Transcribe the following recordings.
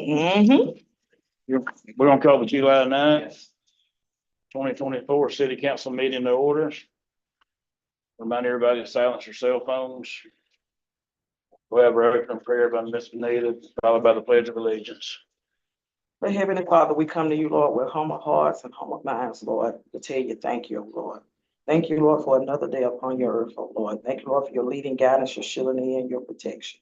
Mm-hmm. We're gonna call the July 9th, 2024 city council meeting to order. Remind everybody to silence their cell phones. We'll have our opening prayer by Miss Benita, followed by the pledge of allegiance. But Heavenly Father, we come to you, Lord, with humble hearts and humble minds, Lord, to tell you thank you, Lord. Thank you, Lord, for another day upon your earth, oh Lord. Thank you, Lord, for your leading guidance, your shielding and your protection.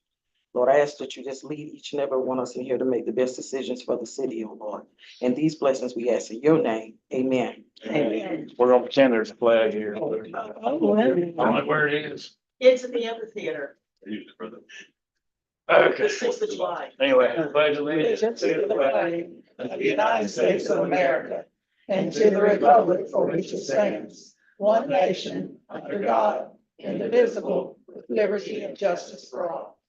Lord, I ask that you just lead each and every one of us in here to make the best decisions for the city, oh Lord. And these blessings we ask in your name. Amen. Amen. We're gonna pretend there's a flag here. I don't know where it is. It's in the amphitheater, Okay. the 6th of July. Anyway, pledge allegiance to the flag of the United States of America and to the republic for which it stands, one nation, under God, indivisible, with liberty and justice for all.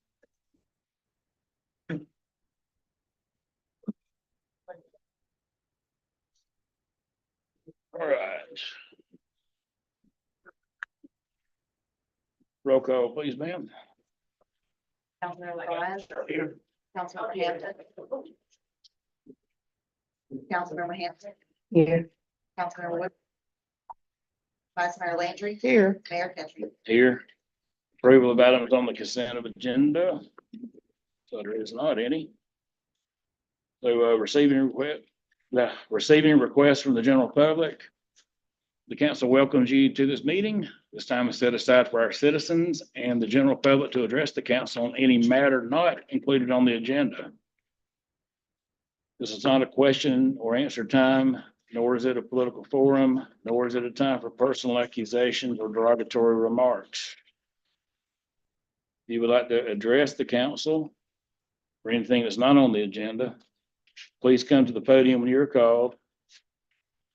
All right. Roll call, please, ma'am. Councilmember Ryan. Here. Councilmember Hampton. Councilmember Hampton. Here. Councilmember Wood. Vice Mayor Landry. Here. Mayor Gentry. Here. Approval of items on the consent of agenda. So there is not any. So receiving requests from the general public. The council welcomes you to this meeting. This time is set aside for our citizens and the general public to address the council on any matter not included on the agenda. This is not a question or answer time, nor is it a political forum, nor is it a time for personal accusations or derogatory remarks. If you would like to address the council or anything that's not on the agenda, please come to the podium when you're called.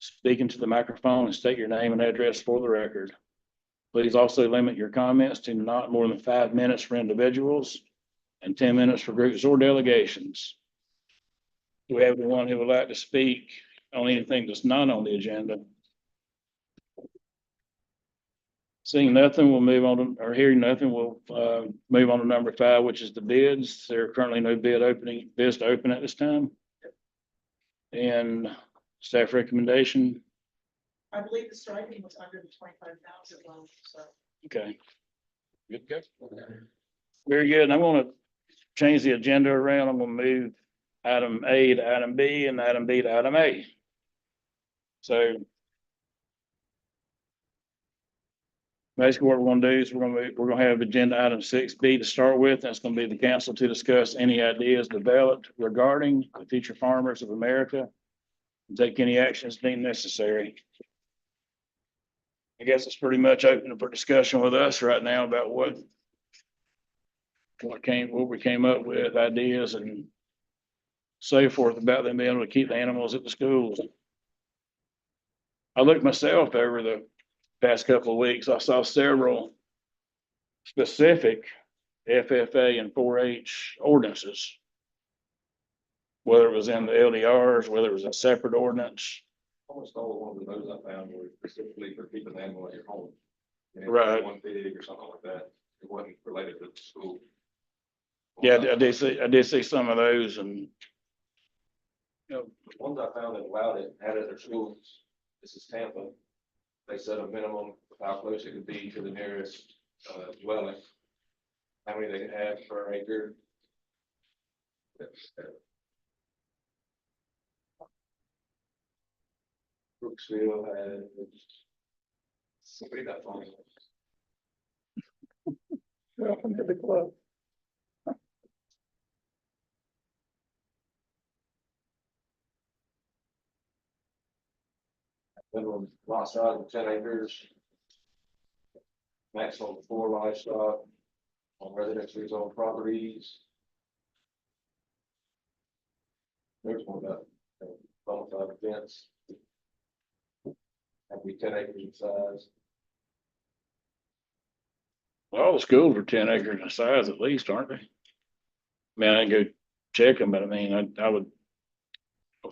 Speak into the microphone and state your name and address for the record. Please also limit your comments to not more than 5 minutes for individuals and 10 minutes for groups or delegations. Do we have anyone who would like to speak on anything that's not on the agenda? Seeing nothing, we'll move on to, or hearing nothing, we'll move on to number 5, which is the bids. There are currently no bids to open at this time. And staff recommendation. I believe the striping was under the 25,000 line, so. Okay. Good, good. Very good. And I'm going to change the agenda around. I'm going to move item A to item B and item B to item A. So basically what we're going to do is we're going to have agenda item 6B to start with. That's going to be the council to discuss any ideas developed regarding the future farmers of America and take any actions deemed necessary. I guess it's pretty much open for discussion with us right now about what we came up with, ideas and so forth about them being able to keep the animals at the schools. I looked myself over the past couple of weeks. I saw several specific FFA and 4-H ordinances, whether it was in the LDRs, whether it was a separate ordinance. Almost all one of those I found were specifically for keeping the animal at your home. Right. One pig or something like that. It wasn't related to the school. Yeah, I did see some of those, and you know, Ones I found that allowed it, had it at their schools. This is Tampa. They set a minimum of how close it could be to the nearest dwelling. How many they could have per acre. Brooksville had. Somebody got funny. Welcome to the club. Minimum lot size of 10 acres. Maximum 4 livestock on residential zone properties. There's one about bonafide fence. Have to be 10 acres in size. all the schools are 10 acres in size at least, aren't they? I mean, I can go check them, but I mean, I would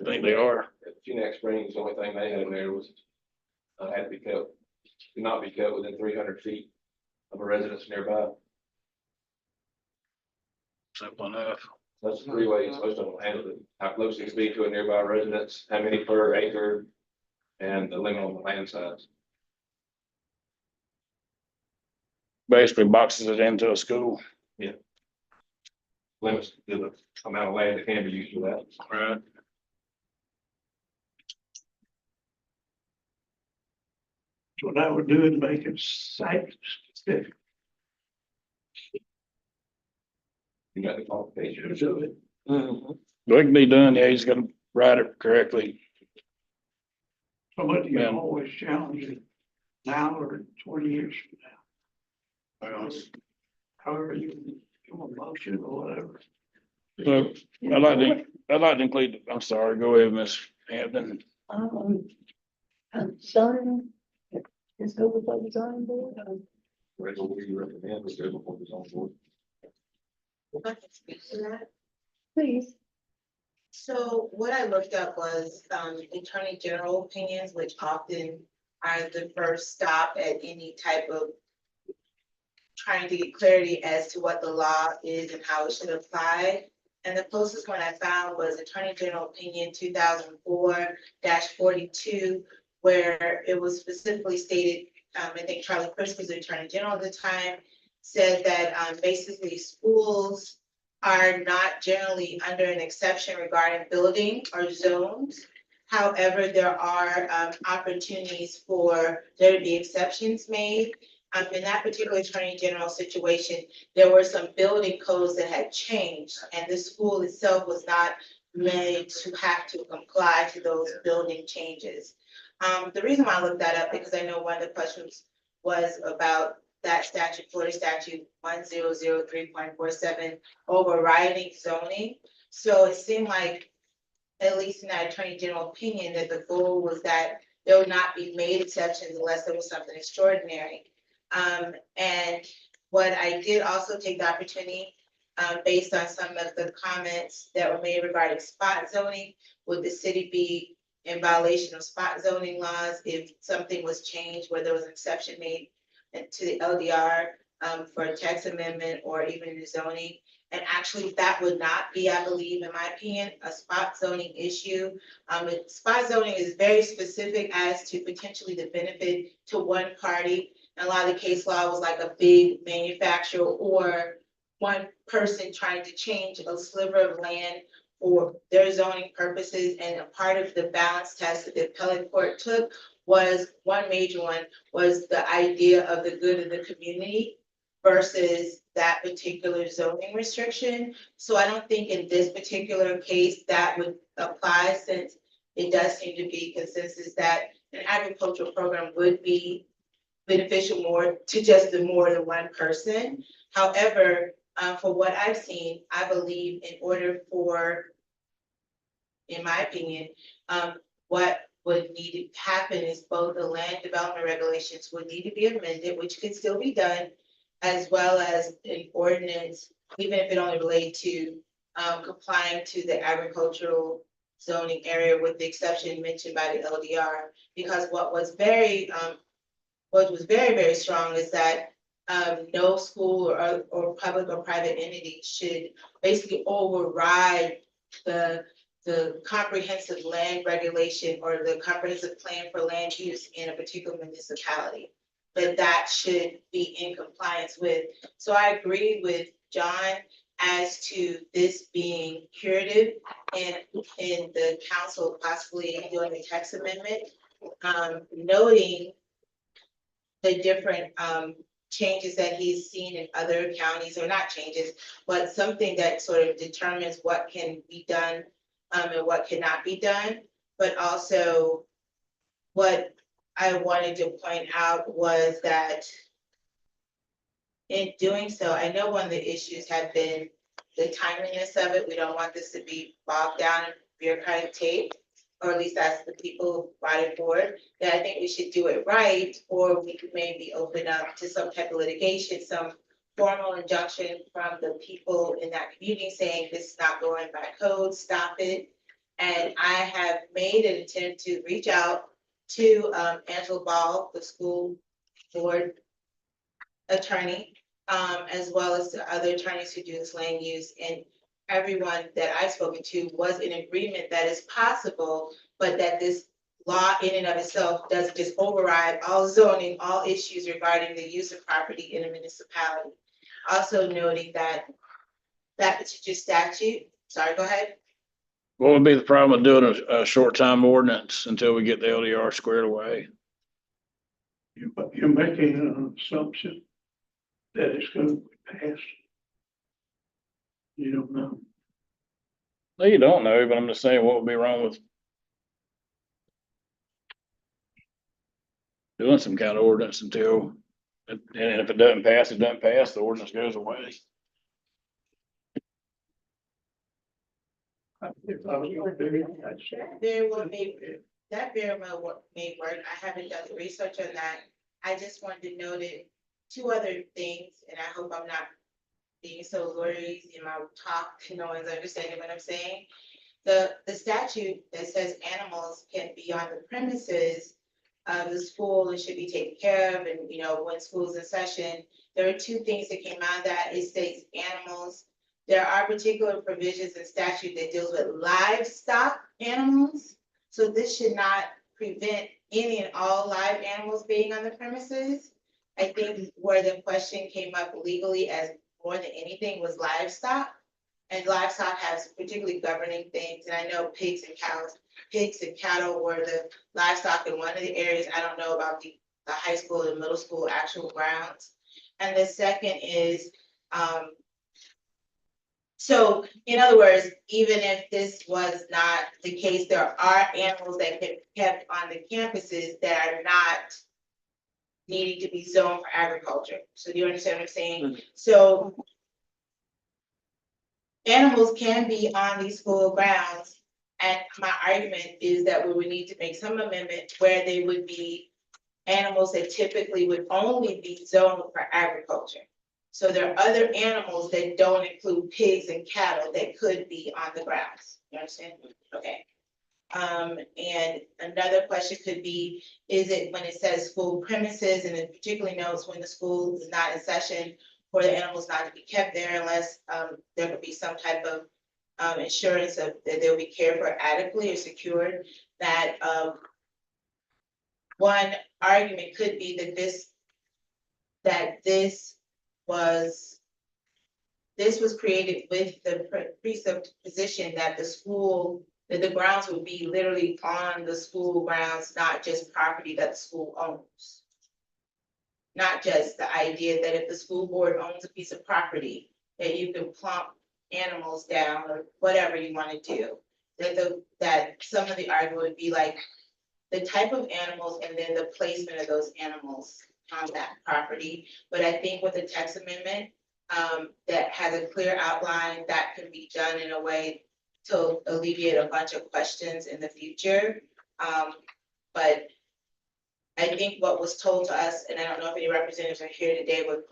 think they are. At Phoenix Springs, the only thing they had there was, had to be kept, could not be kept within 300 feet of a residence nearby. Simple enough. That's three ways most of them handle it. How close it can be to a nearby residence, how many per acre, and the limit on the land size. Basically boxes it into a school. Limits the amount of land that can be used for that. Right. What I would do is make it site specific. You got the qualifications. So it It can be done, yeah, you just gotta write it correctly. somebody Yeah. can always challenge it now or 20 years from now. However, you can do a motion or whatever. So I'd like to include, I'm sorry, go ahead, Ms. Hampton. Zoning, is go with the zoning board. Whatever you recommend, was there before it's on board. If I can speak to that. Please. So what I looked up was attorney general opinions, which often are the first stop at any type of trying to get clarity as to what the law is and how it should apply. And the closest one I found was Attorney General Opinion 2004-42, where it was specifically stated, I think Charlie Chris was the Attorney General at the time, said that basically schools are not generally under an exception regarding building or zones. However, there are opportunities for there to be exceptions made. In that particular Attorney General situation, there were some building codes that had changed, and the school itself was not made to have to comply to those building changes. The reason why I looked that up, because I know one of the questions was about that statute, Florida statute 1003.47, overriding zoning. So it seemed like, at least in that Attorney General opinion, that the goal was that there would not be made exceptions unless there was something extraordinary. And what I did also take the opportunity, based on some of the comments that were made regarding spot zoning, would the city be in violation of spot zoning laws if something was changed where there was an exception made to the LDR for a text amendment or even the zoning? And actually, that would not be, I believe, in my opinion, a spot zoning issue. Spot zoning is very specific as to potentially the benefit to one party. And a lot of the case law was like a big manufacturer or one person trying to change a sliver of land for their zoning purposes. And a part of the balance test that the appellate court took was, one major one, was the idea of the good of the community versus that particular zoning restriction. So I don't think in this particular case that would apply, since it does seem to be consensus that an agricultural program would be beneficial more to just the more than one person. However, for what I've seen, I believe in order for, in my opinion, what would need to happen is both the land development regulations would need to be amended, which could still be done, as well as an ordinance, even if it only related to complying to the agricultural zoning area with the exception mentioned by the LDR. Because what was very, very strong is that no school or public or private entity should basically override the comprehensive land regulation or the comprehensive plan for land use in a particular municipality, that should be in compliance with. So I agree with John as to this being curative and in the council possibly doing a text amendment, noting the different changes that he's seen in other counties, or not changes, but something that sort of determines what can be done and what cannot be done. But also what I wanted to point out was that in doing so, I know one of the issues have been the timeliness of it. We don't want this to be bogged down in bureaucratic tape, or at least that's the people who brought it forward, that I think we should do it right, or we could maybe open up to some type of litigation, some formal injunction from the people in that community saying this is not going by code, stop it. And I have made an attempt to reach out to Angela Ball, the school board attorney, as well as to other attorneys who do this land use. And everyone that I've spoken to was in agreement that it's possible, but that this law in and of itself doesn't just override all zoning, all issues regarding the use of property in a municipality. Also noting that that particular statute, sorry, go ahead. What would be the problem with doing a short time ordinance until we get the LDR squared away? You're making an assumption that it's gonna be passed. You don't know. No, you don't know, but I'm just saying, what would be wrong with doing some kind of ordinance until, and if it doesn't pass, it doesn't pass, the ordinance goes away. If I was gonna do it, I'd say. There will be, that very well may work. I haven't done the research on that. I just wanted to note it, two other things, and I hope I'm not being so lawyerly in my talk, no one's understanding what I'm saying. The statute that says animals can be on the premises of the school and should be taken care of, and, you know, when school's in session, there are two things that came out of that. It states animals. There are particular provisions in statute that deals with livestock animals. So this should not prevent any and all live animals being on the premises. I think where the question came up legally as more than anything was livestock. And livestock has particularly governing things, and I know pigs and cattle were the livestock in one of the areas. I don't know about the high school and middle school actual grounds. And the second is, so in other words, even if this was not the case, there are animals that get kept on the campuses that are not needing to be zoned for agriculture. So do you understand what I'm saying? So animals can be on these school grounds. And my argument is that we would need to make some amendment where they would be animals that typically would only be zoned for agriculture. So there are other animals that don't include pigs and cattle that could be on the grounds. You understand? Okay. And another question could be, is it when it says school premises, and it particularly notes when the school is not in session, for the animals not to be kept there unless there could be some type of insurance that they'll be cared for adequately or secured. That one argument could be that this was created with the presupposition that that the grounds would be literally on the school grounds, not just property that the school owns. Not just the idea that if the school board owns a piece of property, that you can plump animals down or whatever you want to do. That some of the argument would be like the type of animals and then the placement of those animals on that property. But I think with the text amendment that has a clear outline, that can be done in a way to alleviate a bunch of questions in the future. But I think what was told to us, and I don't know if any representatives are here today with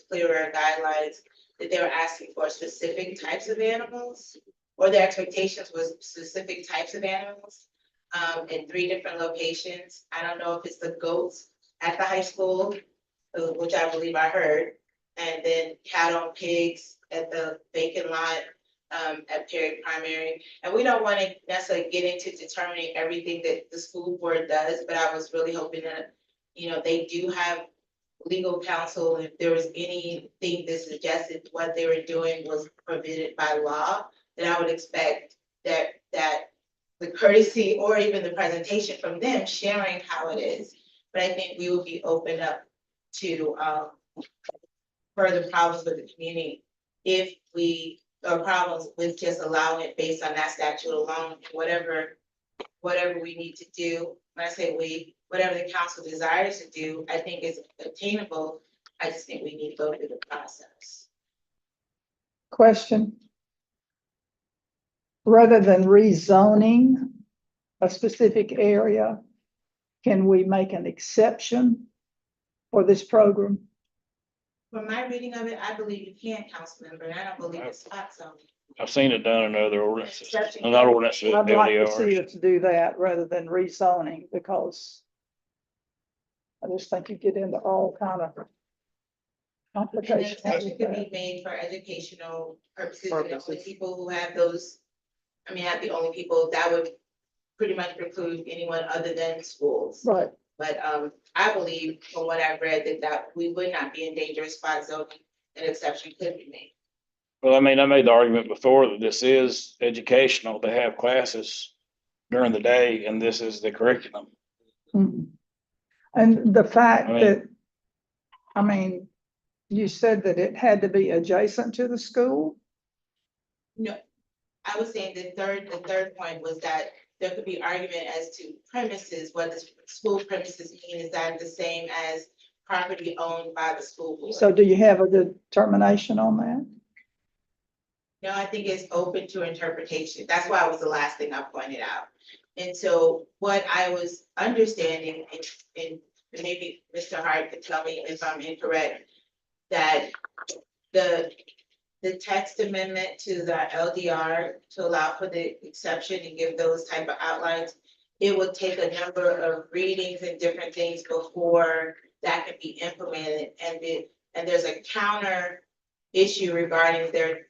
clearer guidelines, that they were asking for specific types of animals, or their expectations was specific types of animals in 3 different locations. I don't know if it's the goats at the high school, which I believe I heard, and then cattle and pigs at the vacant lot at Perry Primary. And we don't want to necessarily get into determining everything that the school board does, but I was really hoping that, you know, they do have legal counsel. If there was anything that suggested what they were doing was prohibited by law, then I would expect that the courtesy or even the presentation from them sharing how it is. But I think we will be open up to further problems with the community if we, or problems with just allowing it based on that statute alone, whatever we need to do. When I say we, whatever the council desires to do, I think is obtainable. I just think we need to go through the process. Question. Rather than rezoning a specific area, can we make an exception for this program? From my reading of it, I believe you can, council member, and I don't believe it's spot zoning. I've seen it done in other ordinances, not ordinances, I'd like to see LDRs. us do that rather than rezoning, because I just think you get into all kind And the complication. exception could be made for educational purposes, and the only Purposes. people who have those, I mean, not the only people, that would pretty much preclude anyone other than schools. Right, But, I believe from what I've read that we would not be in dangerous spot zoning, an exception could be made. Well, I mean, I made the argument before that this is educational. They have classes during the day and this is the curriculum. Mhm. And the fact I mean- that, I mean, you said that it had to be adjacent to the school? No, I was saying the third point was that there could be argument as to premises, what the school premises mean, is that the same as property owned by the school board? So do you have a determination on that? No, I think it's open to interpretation. That's why it was the last thing I pointed out. And so what I was understanding, and maybe Mr. Hart could tell me if I'm incorrect, that the text amendment to the LDR to allow for the exception and give those type of outlines, it would take a number of readings and different things before that can be implemented. And there's a counter issue regarding they're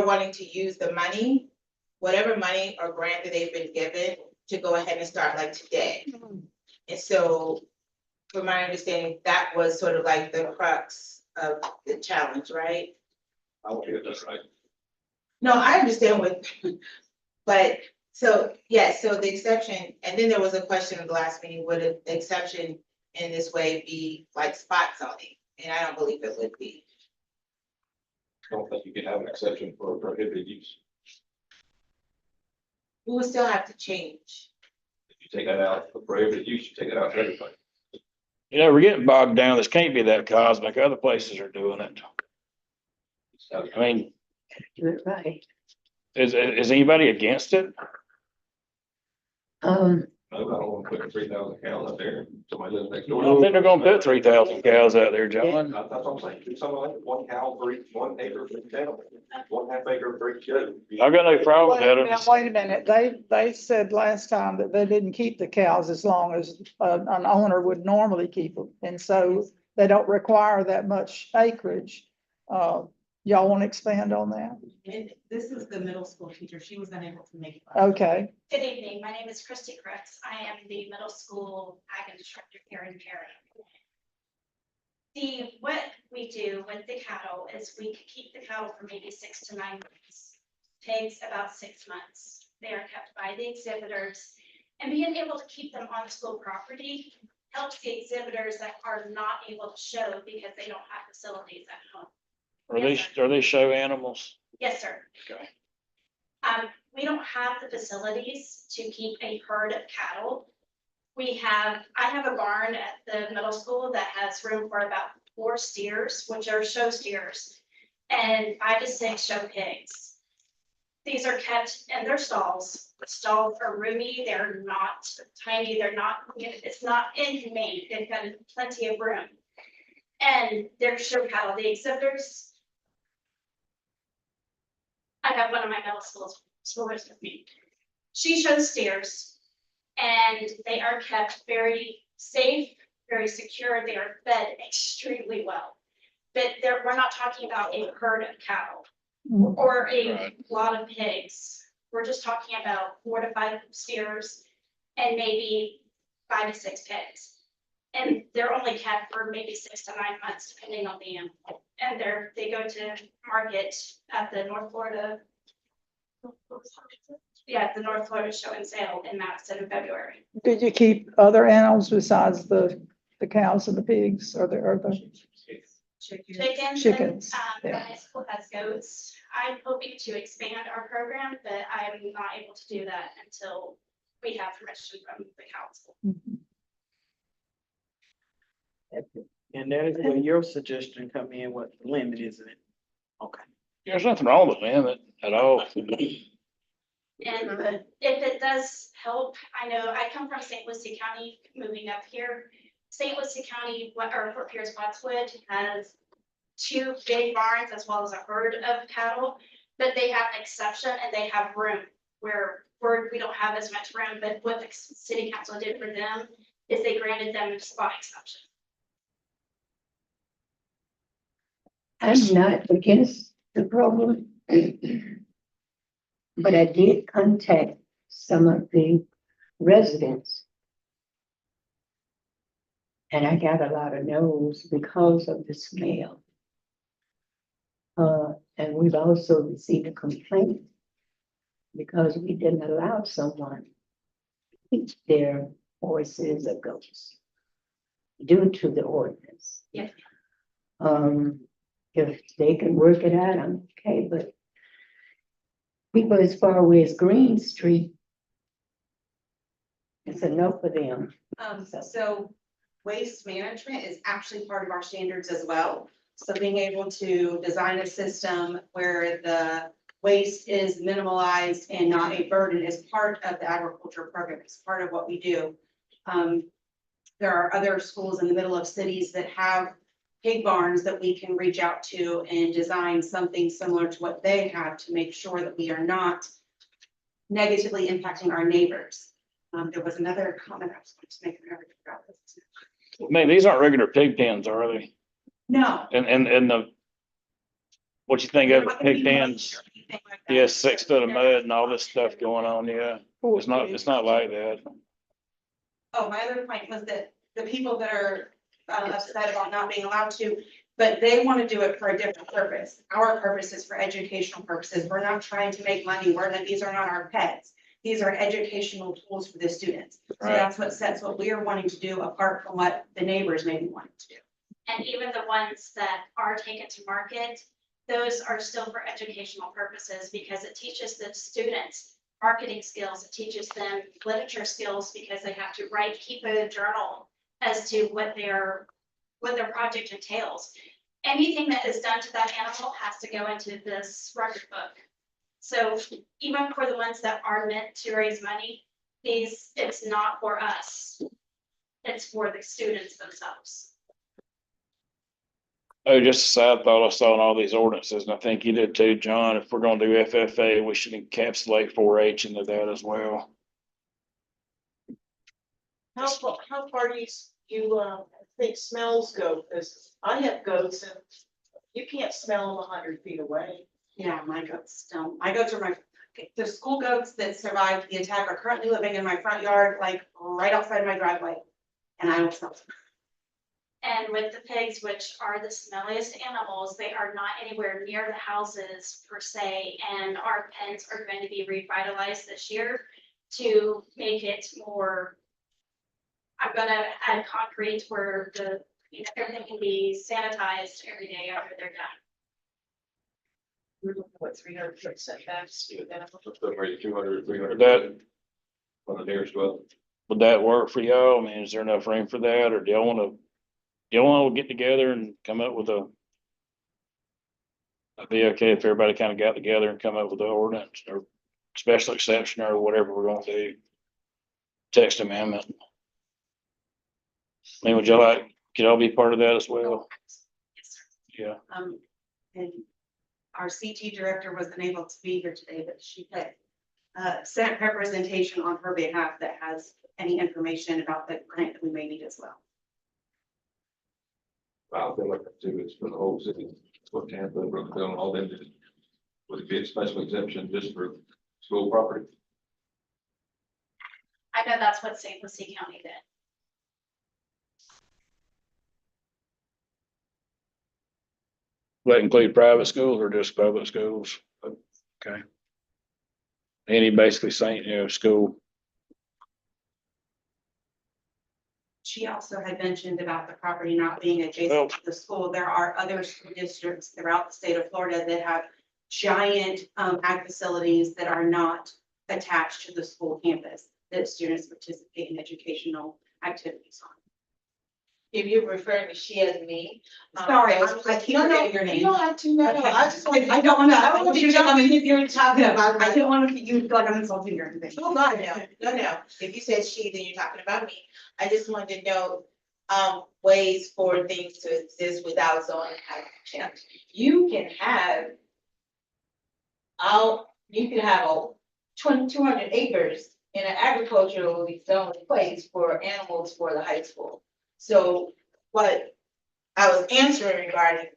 wanting to use the money, whatever money or grant that they've been given, to go ahead and start like today. And so, from my understanding, that was sort of like the crux of the challenge, right? I don't think that's right. No, I understand what, but, so, yes, so the exception, and then there was a question in the last meeting, would an exception in this way be like spot zoning? And I don't believe it would be. I don't think you can have an exception for prohibited use. We would still have to change. If you take that out, for prohibited use, you take it out for everybody. You know, we're getting bogged down. This can't be that cosmic. Other places are doing it. I mean, Right. is anybody against it? I don't want to put 3,000 cows out there. Somebody lives next door. I don't think they're gonna put 3,000 cows out there, John. That's what I'm saying. Do something like 1 cow for each 1 acre for each animal, 1/2 acre for each goat. I got no problem with Now, that. wait a minute, they said last time that they didn't keep the cows as long as an owner would normally keep them. And so they don't require that much acreage. Y'all want to expand on that? And this is the middle school teacher. She was unable to make it. Okay, Good evening, my name is Christy Crooks. I am the middle school ag instructor here in Perry. What we do with the cattle is we could keep the cattle for maybe 6 to 9 months. Takes about 6 months. They are kept by the exhibitors, and being able to keep them on school property helps the exhibitors that are not able to show because they don't have facilities at home. Are they show animals? Yes, sir. Okay. We don't have the facilities to keep a herd of cattle. I have a barn at the middle school that has room for about 4 steers, which are show steers, and 5 to 6 show pigs. These are kept in their stalls. The stalls are roomy, they're not tiny, it's not inhumane, they've got plenty of room. And they're show cattle, the exhibitors. I have one of my middle schoolers with me. She shows steers, and they are kept very safe, very secure. They are fed extremely well. But we're not talking about a herd of cattle or a Right. lot of pigs. We're just talking about 4 to 5 steers and maybe 5 to 6 pigs. And they're only kept for maybe 6 to 9 months, depending on the animal. And they go to market at the North Florida. Yeah, the North Florida Show and Sale in Madison in February. did you keep other animals besides the cows and the pigs or the? Chickens. Chickens, The yeah. high school has goats. I'm hoping to expand our program, but I'm not able to do that until we have permission from the council. And that is where your suggestion come in, what the limit is, isn't it? Okay. There's nothing wrong with them at all. And if it does help, I know I come from St. Lucie County, moving up here. St. Lucie County, or Fort Pierce Westwood has 2 big barns as well as a herd of cattle, but they have an exception and they have room where we don't have as much room, but what the city council did for them is they granted them a spot exception. I'm not against the program. But I did contact some of the residents. And I got a lot of no's because of the smell. And we've also received a complaint because we didn't allow someone to teach their horses or goats due to the ordinance. Yeah. If they can work it out, I'm okay, but people as far away as Green Street, it's enough for them. So waste management is actually part of our standards as well. So being able to design a system where the waste is minimalized and not a burden is part of the agriculture program. It's part of what we do. There are other schools in the middle of cities that have pig barns that we can reach out to and design something similar to what they have to make sure that we are not negatively impacting our neighbors. There was another comment I was going to make. I forgot this. Man, these aren't regular pig pens, are they? No. And the, what you think of it, pig pens? Yeah, 6 foot of mud and all this stuff going on, yeah. It's not like that. Oh, my other point was that the people that are upset about not being allowed to, but they want to do it for a different purpose. Our purpose is for educational purposes. We're not trying to make money. These are not our pets. These are educational tools for the students. So Right. that's what sets what we are wanting to do apart from what the neighbors may be wanting to do. And even the ones that are taken to market, those are still for educational purposes because it teaches the students marketing skills. It teaches them literature skills because they have to keep a journal as to what their project entails. Anything that is done to that animal has to go into this record book. So even for the ones that are meant to raise money, it's not for us. It's for the students themselves. Oh, just a side thought I saw in all these ordinances, and I think you did too, John, if we're gonna do FFA, we should encapsulate 4-H into that as well. How far do you think smells go? Because I have goats and you can't smell them 100 feet away. Yeah, my goats don't. My goats are the school goats that survived the attack are currently living in my front yard, like right outside my driveway. And I don't smell them. And with the pigs, which are the smelliest animals, they are not anywhere near the houses per se. And our pens are going to be revitalized this year to make it more. I'm gonna add concrete where everything can be sanitized every day after they're done. We're looking at what 300 foot setbacks. Maybe 200, 300. That- On the nearest well. Would that work for y'all? I mean, is there enough room for that, or do y'all wanna get together and come up with a? It'd be okay if everybody kind of got together and come up with an ordinance or special exception or whatever we're gonna do. Text amendment. I mean, could y'all be part of that as well? Yes, sir. Yeah. And our CT director wasn't able to be here today, but she had sent representation on her behalf that has any information about the grant that we may need as well. I feel like that too, it's for the whole city, for Tampa, Brookville, and all them. Would it be a special exemption just for school property? I know that's what St. Lucie County did. Will that include private schools or just public schools? Okay. Any basically saying, school. She also had mentioned about the property not being adjacent to the school. There are other school districts throughout the state of Florida that have giant ag facilities that are not attached to the school campus that students participate in educational activities on. If you're referring to she as me. Sorry, I keep forgetting your name. No, I just want. I don't want to. I don't want to feel like you're talking about. I don't want you to feel like I'm insulting you or anything. No, no. If you said she, then you're talking about me. I just wanted to know, ways for things to exist without zoning action. You can have. You can have a 200 acres in an agriculturally zoned place for animals for the high school. So what I was answering regarding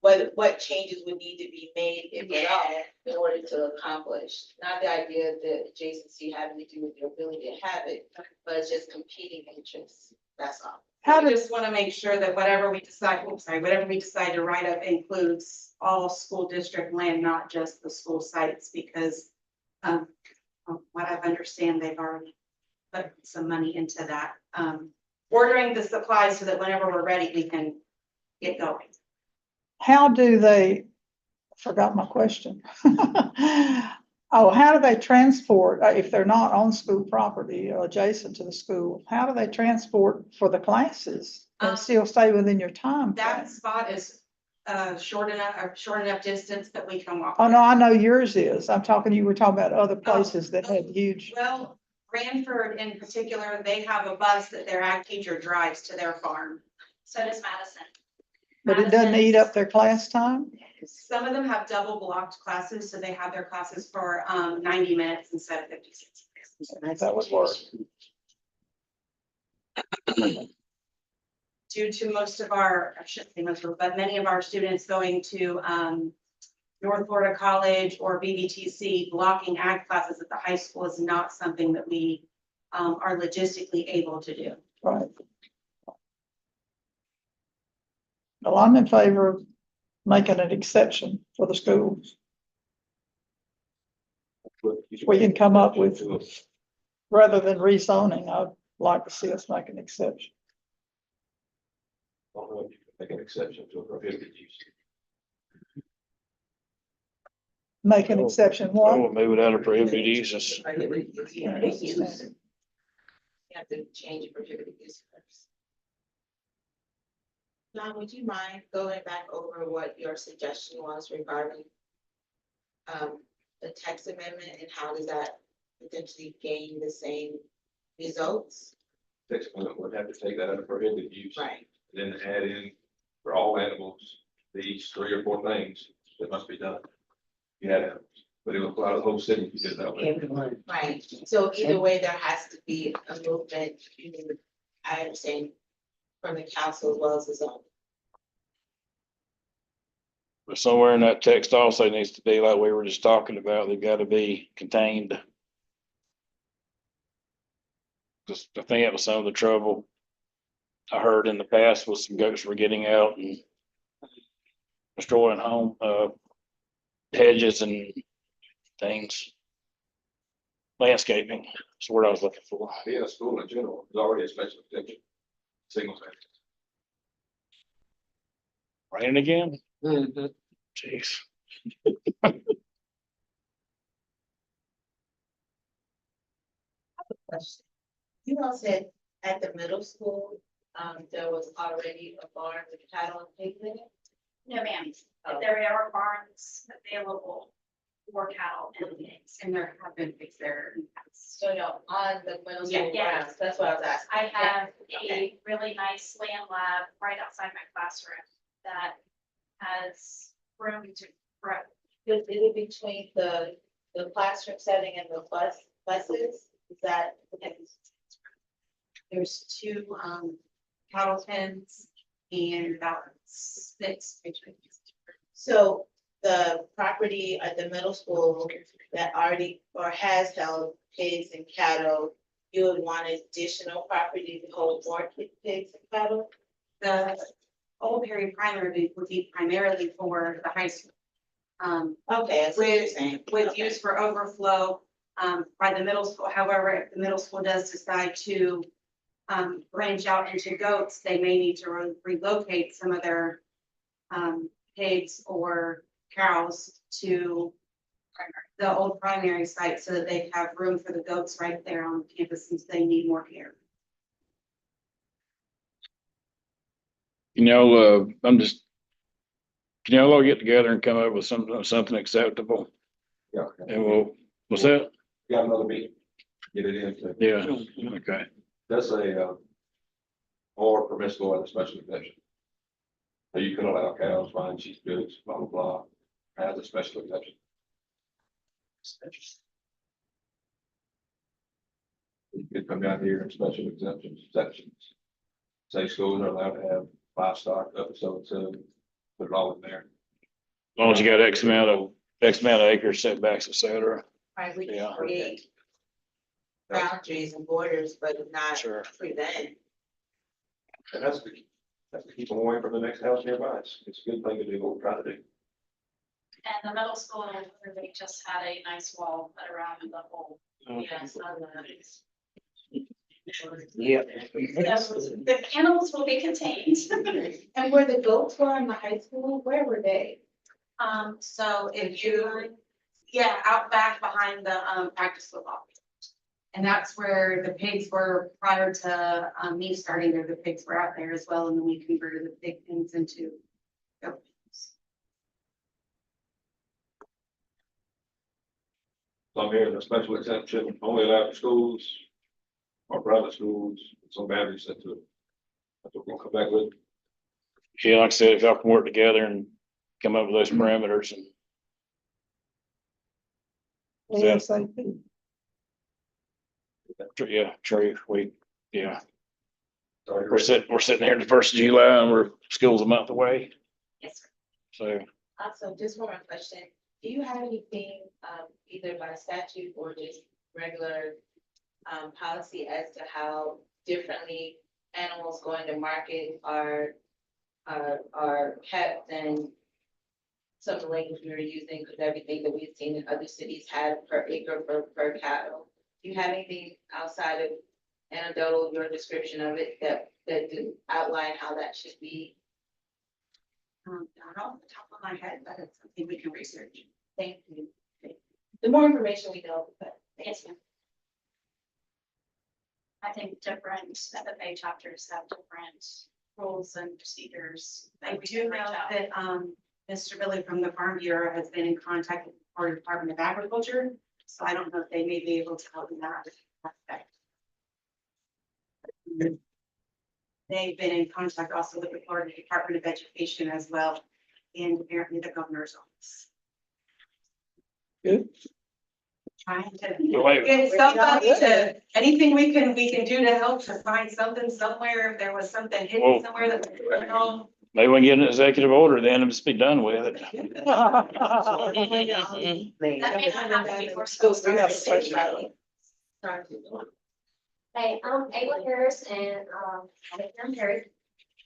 what changes would need to be made, if at all, in order to accomplish. Not the idea that adjacency having to do with your ability to have it, but it's just competing interests, that's all. How We did, just want to make sure that whatever we decide, whatever we decide to write up includes all school district land, not just the school sites, because from what I understand, they've already put some money into that. Ordering the supplies so that whenever we're ready, we can get going. how do they, I forgot my question. Oh, how do they transport, if they're not on school property or adjacent to the school, how do they transport for the classes and still stay within your time? That frame? spot is short enough distance that we can walk. Oh, no, there. I know yours is. I'm talking, you were talking about other places that had huge, Well, Branford in particular, they have a bus that their ag teacher drives to their farm. So does Madison. but it doesn't eat up their class time? Some of them have double blocked classes, so they have their classes for 90 minutes instead of 56 minutes. That would work. Due to most of our, I shouldn't say most of, but many of our students going to North Florida College or BBTC, blocking ag classes at the high school is not something that we are logistically able to do. Right. Well, I'm in favor of making an exception for the schools. We can come up with, rather than rezoning, I'd like to see us make an exception. I don't know if you can make an exception to a prohibited use. Make an exception, I what? will move it out of prohibited uses. You have to change your prohibited use first. John, would you mind going back over what your suggestion was regarding the text amendment and how does that potentially gain the same results? Text amendment would have to take that out of prohibited use. Right. And then add in for all animals, these 3 or 4 things that must be done. You had animals, but it would apply to the whole city if you did that way. Everyone. Right, so either way, there has to be a movement, I understand, from the council as well as the zone. But somewhere in that text also needs to be like we were just talking about, they've got to be contained. Just, I think that was some of the trouble I heard in the past was some goats were getting out and destroying home, hedges and things. Landscaping is what I was looking for. Being a school in general is already a special exception. Single sex. Raining again? Jeez. Question. You all said at the middle school, there was already a barn with cattle and pigs in it? No, ma'am. If there are barns available for cattle and pigs. And there have been pigs there. So no, on the middle Yeah, school yeah. grounds, that's what I was asking. I have Okay. a really nice land lab right outside my classroom that has room to grow. Is it between the classroom setting and the buses? Is that? There's 2 cattle pens and about 6 between. So the property at the middle school that already or has held pigs and cattle, you would want additional property to hold more pigs and cattle? The Old Perry Primary would be primarily for the high school. Okay, I see what you're saying. With Okay. use for overflow by the middle school. However, if the middle school does decide to branch out into goats, they may need to relocate some of their pigs or cows to the old primary site so that they have room for the goats right there on campus since they need more care. You know, I'm just, can y'all all get together and come up with something acceptable? Yeah. And what's that? Got another meeting. Get it in. Yeah, okay. That's a, or permissible as a special exception. So you can allow cows, swine, sheep, goats, blah, blah, blah, as a special exception. You could come down here and special exceptions, sections. Say schools are allowed to have livestock up to so put it all in there. As long as you got X amount of acres setbacks, et cetera. Right, we Yeah. can create boundaries and borders, but not Sure. prevent. And that's to keep them away from the next house nearby. It's a good thing to do what we're trying to do. And the middle school, they just had a nice wall put around the whole, yes, Yeah. the kennels will be contained. And where the goats were in the high school, where were they? So If you, yeah, out back behind the, practice football. And that's where the pigs were prior to, me starting there, the pigs were out there as well, and then we converted the pig pens into goat pens. So I'm hearing a special exemption only allowed for schools or private schools, some boundaries set to it. That's what we'll come back with. Yeah, like I said, if y'all can work together and come up with those parameters and. Yeah. ASAP. Yeah, true, yeah, Sorry, we're sitting here the 1st of July and we're school's a month away, Yes, sir. so. Also, just one more question. Do you have anything, either by statute or just regular, policy as to how differently animals going to market are kept than some of the language we were using, because everything that we've seen in other cities had per acre per cattle? Do you have anything outside of anecdotal, your description of it, that do outline how that should be? Not off the top of my head, but it's something we can research. Thank you. The more information we know, but. Yes, ma'am. I think different FFA chapters have different rules and procedures. I that we do can know reach out. that, Mr. Billy from the Farm Bureau has been in contact with the Florida Department of Agriculture, so I don't know if they may be able to help in that aspect. They've been in contact also with the Florida Department of Education as well, and apparently the governor's office. Good. Trying to Wait, get somebody to, anything we can do to help to find something somewhere, if there was something hidden Well- somewhere that, you know. maybe we can get an executive order then and just be done with it. That may not happen before school We have a starts. question. Hey, I'm Ayla Harris and, I'm Harry.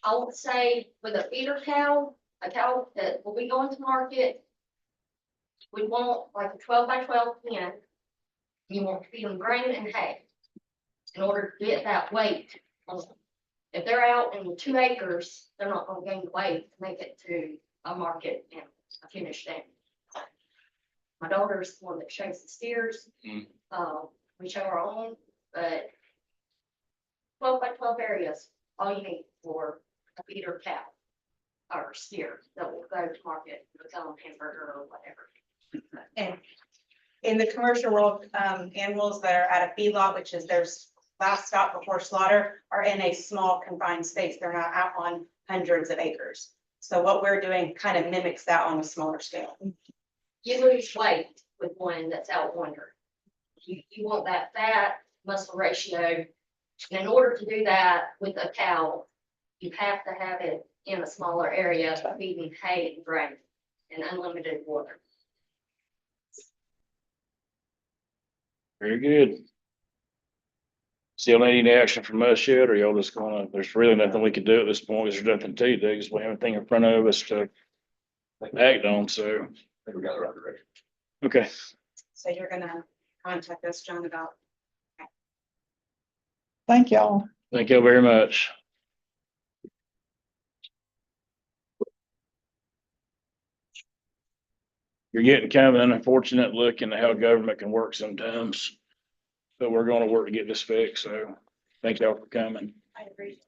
I would say with a feeder cow, a cow that will be going to market. We want like a 12 by 12 pen. You want to feed them grain and hay. In order to get that weight. If they're out in 2 acres, they're not gonna gain the weight to make it to a market and a finished animal. My daughter's the one that shows the steers. Mm. We show our own, but 12 by 12 areas, all you need for a feeder cow or steer that will go to market, become a hamburger or whatever. And in the commercial world, animals that are at a feedlot, which is their last stop before slaughter, are in a small confined space. They're not out on hundreds of acres. So what we're doing kind of mimics that on a smaller scale. You lose weight with one that's out wandering. You want that fat muscle ratio. And in order to do that with a cow, you have to have it in a smaller area, feeding hay and grain and unlimited water. Very good. Still need any action from us yet, or y'all just gonna, there's really nothing we can do at this point, there's nothing to do, because we have anything in front of us to act on, so, I think we got the right direction. okay. So you're gonna contact us, John, about. Thank y'all. Thank you very much. You're getting kind of an unfortunate look into how government can work sometimes. But we're gonna work to get this fixed, so thank y'all for coming. I agree.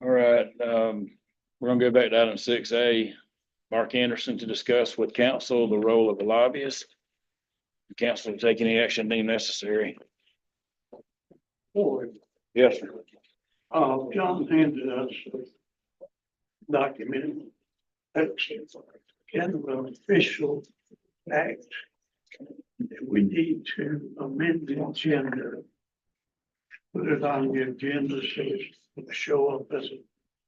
All right, we're gonna go back to item 6A. Mark Anderson to discuss with council the role of the lobbyist. The council will take any action deemed necessary. Boy, Yes, sir. John handed us a document. That's kind of an official act. We need to amend the agenda. Put it on the agenda so it'll show up as an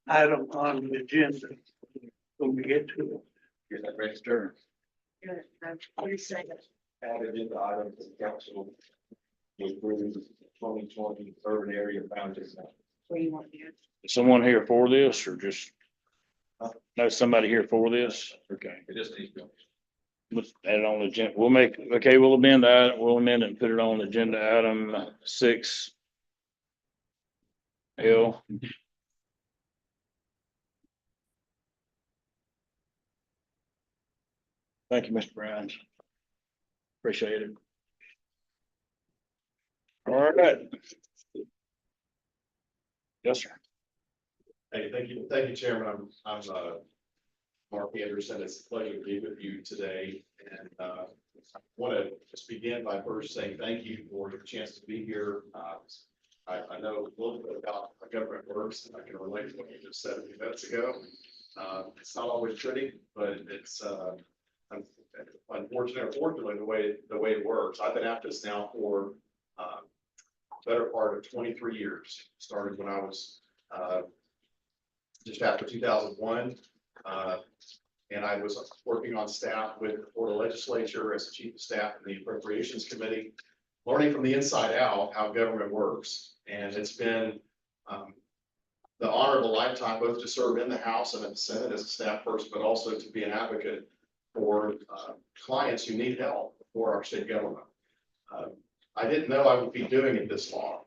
item on the agenda when we get to Get that register. Added in the item to the council. To approve 2020 urban area boundaries. Where you want to do? Is someone here for this or just? No, somebody here for this? Okay. It just needs to be. Let's add it on the agenda. We'll make, okay, we'll amend that. We'll amend it and put it on agenda item 6. L. Thank you, Mr. Brown. Appreciate it. All right. Yes, sir. Hey, thank you, Chairman. I'm Mark Anderson. It's a pleasure to be with you today. And I want to just begin by first saying thank you for the chance to be here. I know a little bit about how government works, and I can relate to what you just said a few minutes ago. It's not always pretty, but it's unfortunate or fortunately the way it works. I've been at this now for better part of 23 years. Started when I was just after 2001. And I was working on staff with the Florida Legislature as the Chief of Staff in the Appropriations Committee, learning from the inside out how government works. And it's been the honor of a lifetime, both to serve in the House and in the Senate as a staff person, but also to be an advocate for clients who need help for our state government. I didn't know I would be doing it this long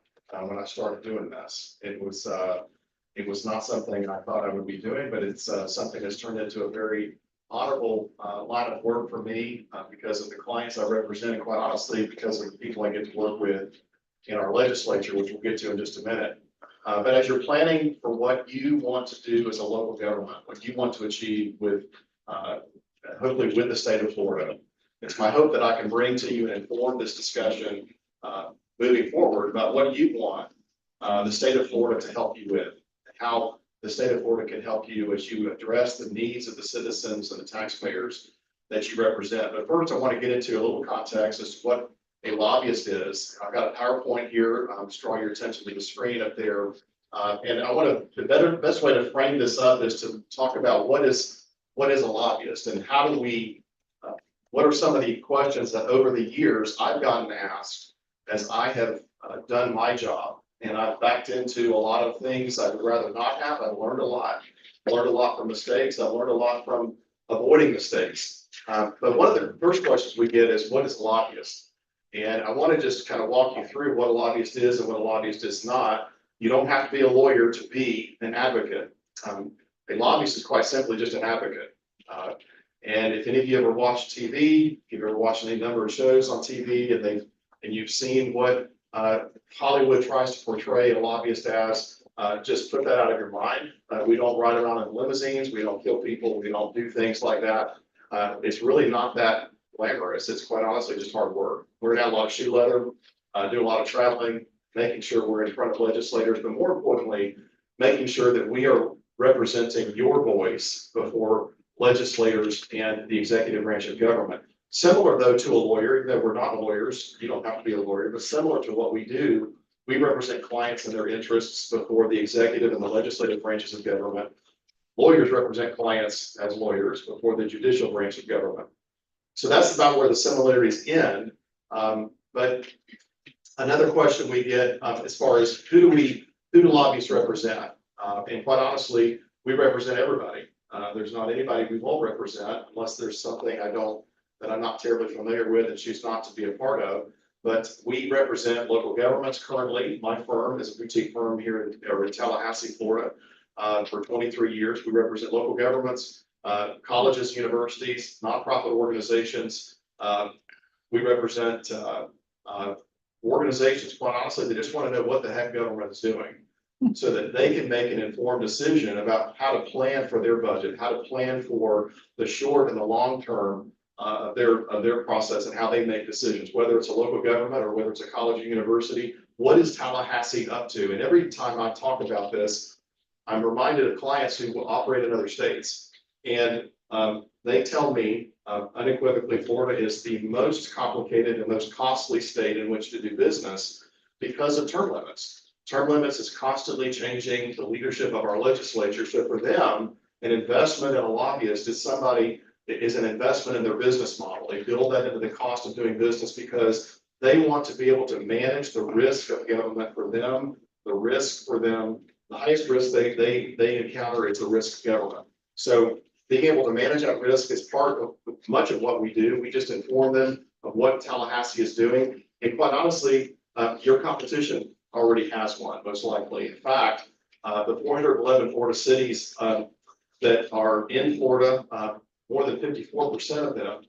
when I started doing this. It was not something I thought I would be doing, but it's something that's turned into a very honorable line of work for me because of the clients I represent, and quite honestly, because of the people I get to work with in our legislature, which we'll get to in just a minute. But as you're planning for what you want to do as a local government, what you want to achieve with, hopefully with the state of Florida, it's my hope that I can bring to you and inform this discussion moving forward about what you want the state of Florida to help you with, how the state of Florida can help you as you address the needs of the citizens and the taxpayers that you represent. But first, I want to get into a little context as to what a lobbyist is. I've got a PowerPoint here. Just draw your attention to the screen up there. And I want to, the best way to frame this up is to talk about what is a lobbyist and how do we, what are some of the questions that over the years I've gotten asked as I have done my job. And I've backed into a lot of things I would rather not have. I've learned a lot. Learned a lot from mistakes. I've learned a lot from avoiding mistakes. But one of the first questions we get is, what is a lobbyist? And I want to just kind of walk you through what a lobbyist is and what a lobbyist is not. You don't have to be a lawyer to be an advocate. A lobbyist is quite simply just an advocate. And if any of you ever watched TV, if you've ever watched any number of shows on TV and you've seen what Hollywood tries to portray a lobbyist as, just put that out of your mind. We don't ride around in limousines. We don't kill people. We don't do things like that. It's really not that glamorous. It's quite honestly just hard work. We're in a lot of shoe leather, do a lot of traveling, making sure we're in front of legislators, but more importantly, making sure that we are representing your voice before legislators and the executive branch of government. Similar though to a lawyer, even though we're not lawyers, you don't have to be a lawyer, but similar to what we do, we represent clients and their interests before the executive and the legislative branches of government. Lawyers represent clients as lawyers before the judicial branch of government. So that's about where the similarities end. But another question we get as far as who do lobbyists represent? And quite honestly, we represent everybody. There's not anybody we won't represent unless there's something that I'm not terribly familiar with and choose not to be a part of. But we represent local governments currently. My firm is a boutique firm here in Tallahassee, Florida. For 23 years, we represent local governments, colleges, universities, nonprofit organizations. We represent organizations, quite honestly, they just want to know what the heck government is doing so that they can make an informed decision about how to plan for their budget, how to plan for the short and the long term of their process and how they make decisions, whether it's a local government or whether it's a college or university. What is Tallahassee up to? And every time I talk about this, I'm reminded of clients who will operate in other states. And they tell me unequivocally, Florida is the most complicated and most costly state in which to do business because of term limits. Term limits is constantly changing the leadership of our legislature. So for them, An investment in a lobbyist is somebody that is an investment in their business model. They build that into the cost of doing business because they want to be able to manage the risk of government for them, the risk for them. The highest risk they encounter is the risk of government. So being able to manage that risk is part of much of what we do. We just inform them of what Tallahassee is doing. And quite honestly, your competition already has one, most likely. In fact, the 411 Florida cities that are in Florida, more than 54% of them,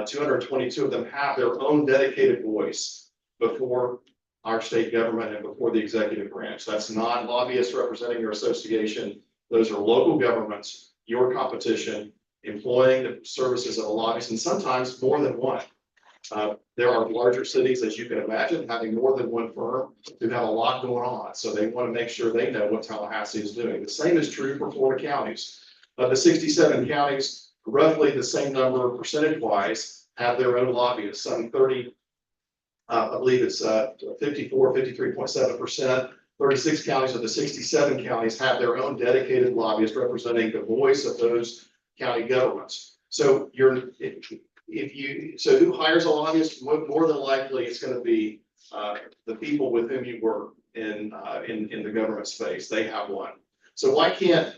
222 of them have their own dedicated voice before our state government and before the executive branch. That's not lobbyists representing your association. Those are local governments, your competition, employing the services of a lobbyist, and sometimes more than one. There are larger cities, as you can imagine, having more than one firm who have a lot going on. So they want to make sure they know what Tallahassee is doing. The same is true for Florida counties. Of the 67 counties, roughly the same number percentage-wise have their own lobbyists. Some 30, I believe it's 53.7%. 36 counties of the 67 counties have their own dedicated lobbyist representing the voice of those county governments. So so who hires a lobbyist? More than likely, it's going to be the people with whom you work in the government space. They have one. So why can't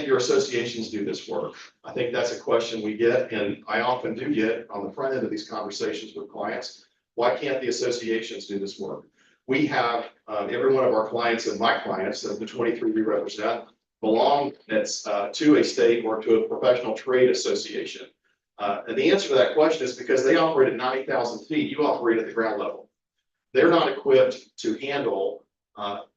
your associations do this work? I think that's a question we get, and I often do get on the front end of these conversations with clients. Why can't the associations do this work? We have every one of our clients and my clients, the 23 we represent, belong to a state or to a professional trade association. And the answer to that question is because they operate at 90,000 feet, you operate at the ground level. They're not equipped to handle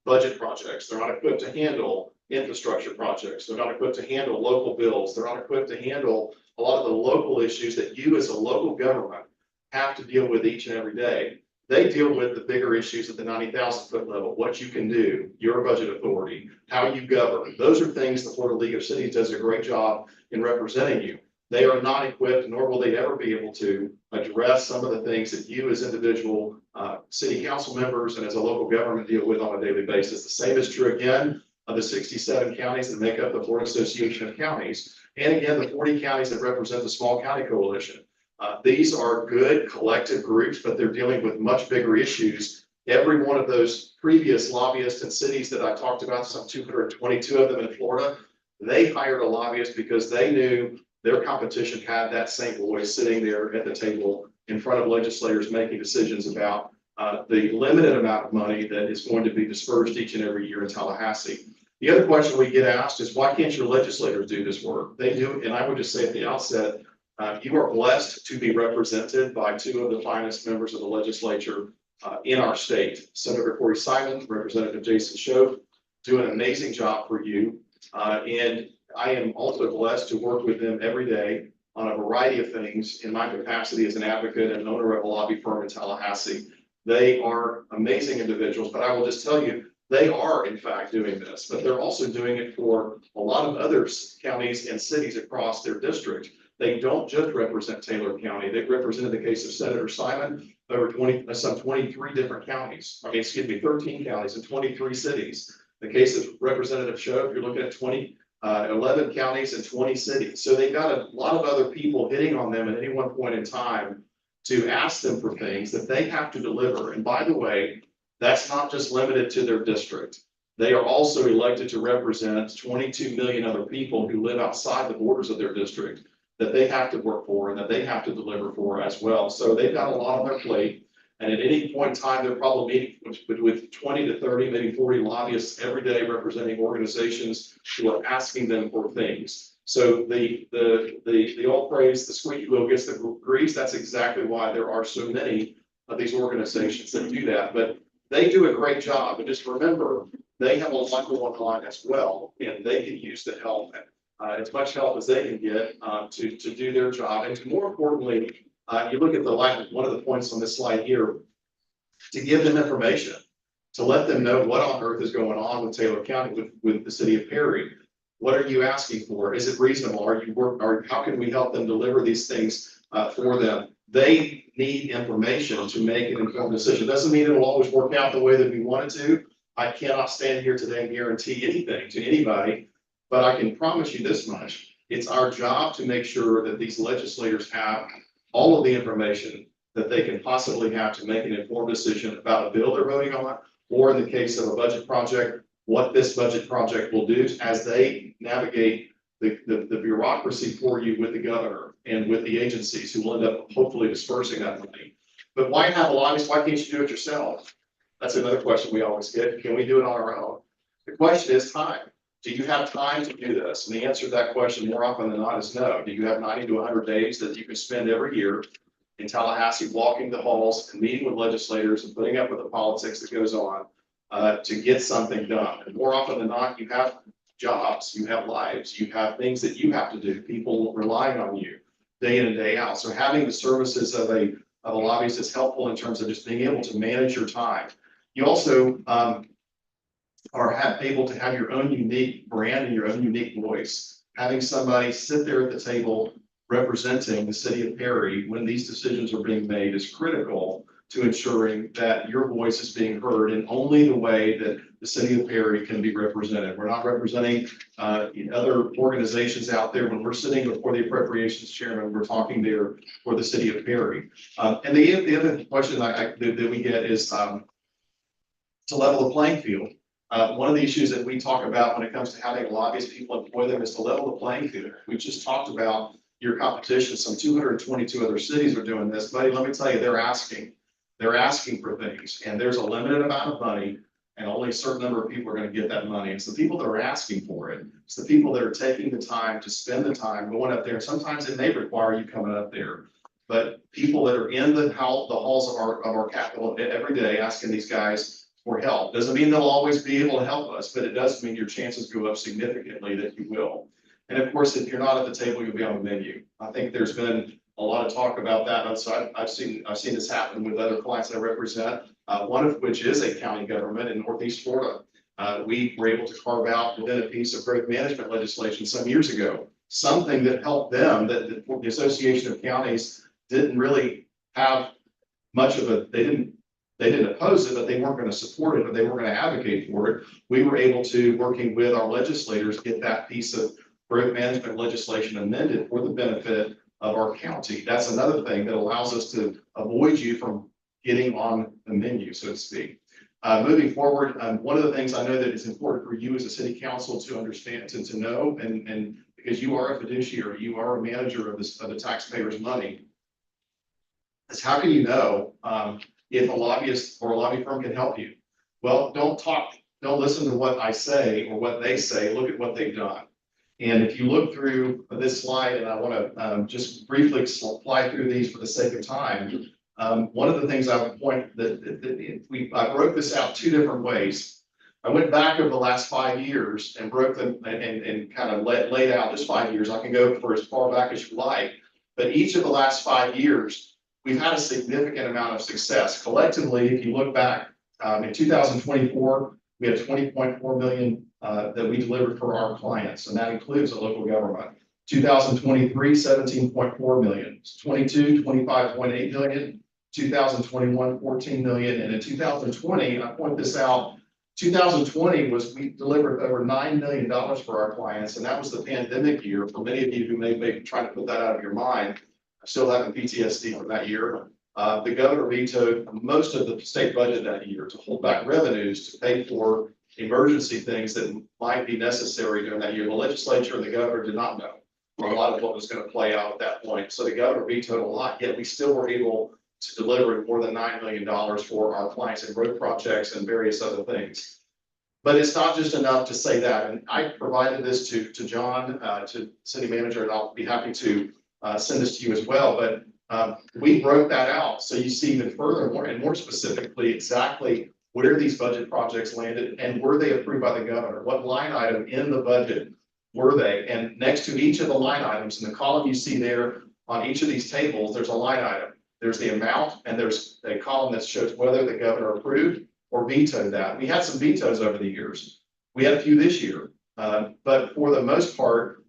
budget projects. They're not equipped to handle infrastructure projects. They're not equipped to handle local bills. They're not equipped to handle a lot of the local issues that you as a local government have to deal with each and every day. They deal with the bigger issues at the 90,000 foot level, what you can do, your budget authority, how you govern. Those are things the Florida League of Cities does a great job in representing you. They are not equipped, nor will they ever be able to address some of the things that you as individual city council members and as a local government deal with on a daily basis. The same is true again of the 67 counties that make up the Florida Association of Counties. And again, the 40 counties that represent the Small County Coalition. These are good collective groups, but they're dealing with much bigger issues. Every one of those previous lobbyists and cities that I talked about, some 222 of them in Florida, they hired a lobbyist because they knew their competition had that same voice sitting there at the table in front of legislators making decisions about the limited amount of money that is going to be dispersed each and every year in Tallahassee. The other question we get asked is, why can't your legislators do this work? They do, and I would just say at the outset, you are blessed to be represented by two of the finest members of the legislature in our state. Senator Corey Simon, Representative Jason Schoaf, do an amazing job for you. And I am also blessed to work with them every day on a variety of things in my capacity as an advocate and owner of a lobby firm in Tallahassee. They are amazing individuals, but I will just tell you, they are in fact doing this, but they're also doing it for a lot of other counties and cities across their district. They don't just represent Taylor County. They represented the case of Senator Simon over some 23 different counties. 13 counties and 23 cities. The case of Representative Schoaf, you're looking at 11 counties and 20 cities. So they've got a lot of other people hitting on them at any one point in time to ask them for things that they have to deliver. And by the way, that's not just limited to their district. They are also elected to represent 22 million other people who live outside the borders of their district that they have to work for and that they have to deliver for as well. So they've got a lot on their plate. And at any point in time, they're probably meeting with 20 to 30, maybe 40 lobbyists every day representing organizations who are asking them for things. So the old phrase, the squeaky wheel gets the grease. That's exactly why there are so many of these organizations that do that. But they do a great job. And just remember, they have a lot going on as well, and they can use the help, as much help as they can get to do their job. And more importantly, you look at one of the points on this slide here, to give them information, to let them know what on earth is going on with Taylor County, with the city of Perry. What are you asking for? Is it reasonable? How can we help them deliver these things for them? They need information to make an informed decision. Doesn't mean it'll always work out the way that we want it to. I cannot stand here today and guarantee anything to anybody. But I can promise you this much, it's our job to make sure that these legislators have all of the information that they can possibly have to make an informed decision about a bill they're voting on, or in the case of a budget project, what this budget project will do as they navigate the bureaucracy for you with the governor and with the agencies who will end up hopefully dispersing that money. But why have a lobbyist? Why can't you do it yourself? That's another question we always get. Can we do it on our own? The question is time. Do you have time to do this? And the answer to that question more often than not is no. Do you have 90 to 100 days that you can spend every year in Tallahassee, walking the halls and meeting with legislators and putting up with the politics that goes on to get something done? And more often than not, you have jobs, you have lives, you have things that you have to do, people relying on you day in and day out. So having the services of a lobbyist is helpful in terms of just being able to manage your time. You also are able to have your own unique brand and your own unique voice. Having somebody sit there at the table representing the city of Perry when these decisions are being made is critical to ensuring that your voice is being heard in only the way that the city of Perry can be represented. We're not representing other organizations out there. When we're sitting before the appropriations chairman, we're talking there for the city of Perry. And the other question that we get is to level the playing field. One of the issues that we talk about when it comes to having lobbyists, people employ them, is to level the playing field. We just talked about your competition. Some 222 other cities are doing this. Buddy, let me tell you, they're asking for things, and there's a limited amount of money, and only a certain number of people are going to get that money. It's the people that are asking for it. It's the people that are taking the time to spend the time going up there. Sometimes it may require you coming up there, but people that are in the halls of our Capitol every day asking these guys for help doesn't mean they'll always be able to help us, but it does mean your chances go up significantly that you will. And of course, if you're not at the table, you'll be on the menu. I think there's been a lot of talk about that. So I've seen this happen with other clients I represent, one of which is a county government in Northeast Florida. We were able to carve out within a piece of growth management legislation some years ago, something that helped them, that the Association of Counties didn't really have much of a, they didn't oppose it, but they weren't going to support it, but they weren't going to advocate for it. We were able to, working with our legislators, get that piece of growth management legislation amended for the benefit of our county. That's another thing that allows us to avoid you from getting on the menu, so to speak. Moving forward, one of the things I know that is important for you as a city council to understand, to know, and because you are a fiduciary, you are a manager of the taxpayers' money, is how can you know if a lobbyist or a lobby firm can help you? Well, don't listen to what I say or what they say, look at what they've done. And if you look through this slide, and I want to just briefly fly through these for the sake of time, one of the things I would point I broke this out two different ways. I went back over the last 5 years and broke them and kind of laid out just 5 years. I can go for as far back as you like, but each of the last 5 years, we've had a significant amount of success. Collectively, if you look back in 2024, we had 20.4 million that we delivered for our clients, and that includes the local government. 2023, 17.4 million. 22, 25.8 million. 2021, 14 million. And in 2020, I point this out, 2020 we delivered over $9 million for our clients, and that was the pandemic year. For many of you who may be trying to put that out of your mind, I still having PTSD from that year. The governor vetoed most of the state budget that year to hold back revenues to pay for emergency things that might be necessary during that year. The legislature and the governor did not know a lot of what was going to play out at that point. So the governor vetoed a lot, yet we still were able to deliver more than $9 million for our clients in road projects and various other things. But it's not just enough to say that. And I provided this to John, to city manager, and I'll be happy to send this to you as well. But we broke that out so you see even further more specifically exactly where these budget projects landed and were they approved by the governor? What line item in the budget were they? And next to each of the line items in the column you see there on each of these tables, there's a line item. There's the amount, and there's a column that shows whether the governor approved or vetoed that. We had some vetoes over the years. We had a few this year, but for the most part,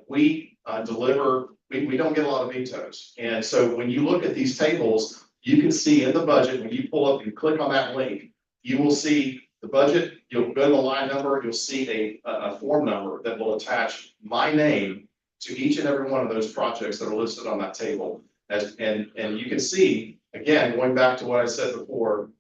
we deliver. We don't get a lot of vetoes. And so when you look at these tables, you can see in the budget, when you pull up and click on that link, you will see the budget, you'll go to the line number, you'll see a form number that will attach my name to each and every one of those projects that are listed on that table. And you can see, again, going back to what I said before,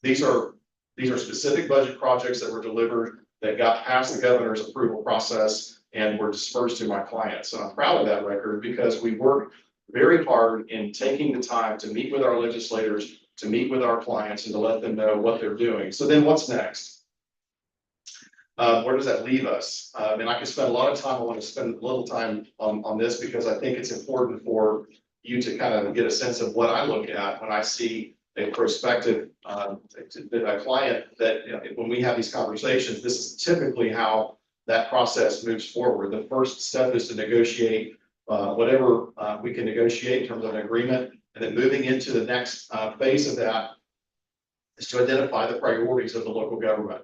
these are specific budget projects that were delivered, that got past the governor's approval process and were dispersed to my clients. And I'm proud of that record because we worked very hard in taking the time to meet with our legislators, to meet with our clients and to let them know what they're doing. So then what's next? Where does that leave us? And I can spend a lot of time, I want to spend a little time on this because I think it's important for you to kind of get a sense of what I look at when I see a prospective a client that, you know, when we have these conversations, this is typically how that process moves forward. The first step is to negotiate whatever we can negotiate in terms of an agreement. And then moving into the next phase of that is to identify the priorities of the local government.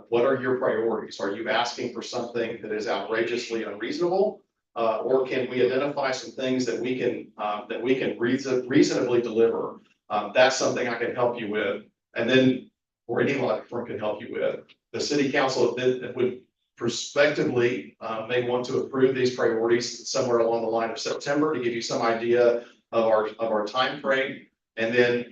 What are your priorities? Are you asking for something that is outrageously unreasonable? Or can we identify some things that we can reasonably deliver? That's something I can help you with. And then, or any law firm can help you with. The city council that would prospectively may want to approve these priorities somewhere along the line of September to give you some idea of our time frame. And then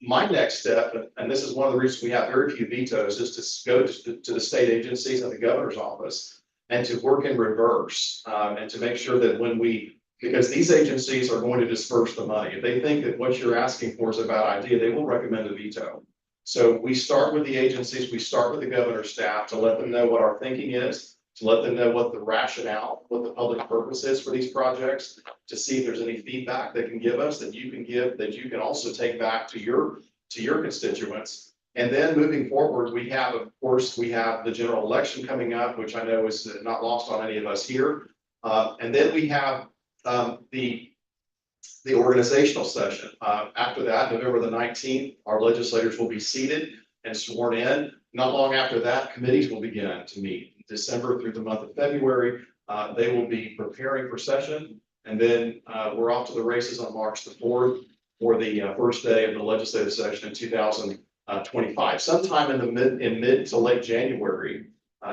my next step, and this is one of the reasons we have very few vetoes, is to go to the state agencies and the governor's office and to work in reverse and to make sure that because these agencies are going to disperse the money. If they think that what you're asking for is a bad idea, they will recommend a veto. So we start with the agencies, we start with the governor's staff to let them know what our thinking is, to let them know what the rationale, what the public purpose is for these projects, to see if there's any feedback they can give us that you can give, that you can also take back to your constituents. And then moving forward, we have the general election coming up, which I know is not lost on any of us here. And then we have the organizational session. After that, November the 19th, our legislators will be seated and sworn in. Not long after that, committees will begin to meet. December through the month of February, they will be preparing for session. And then we're off to the races on March the 4th for the first day of the legislative session in 2025. Sometime in mid to late January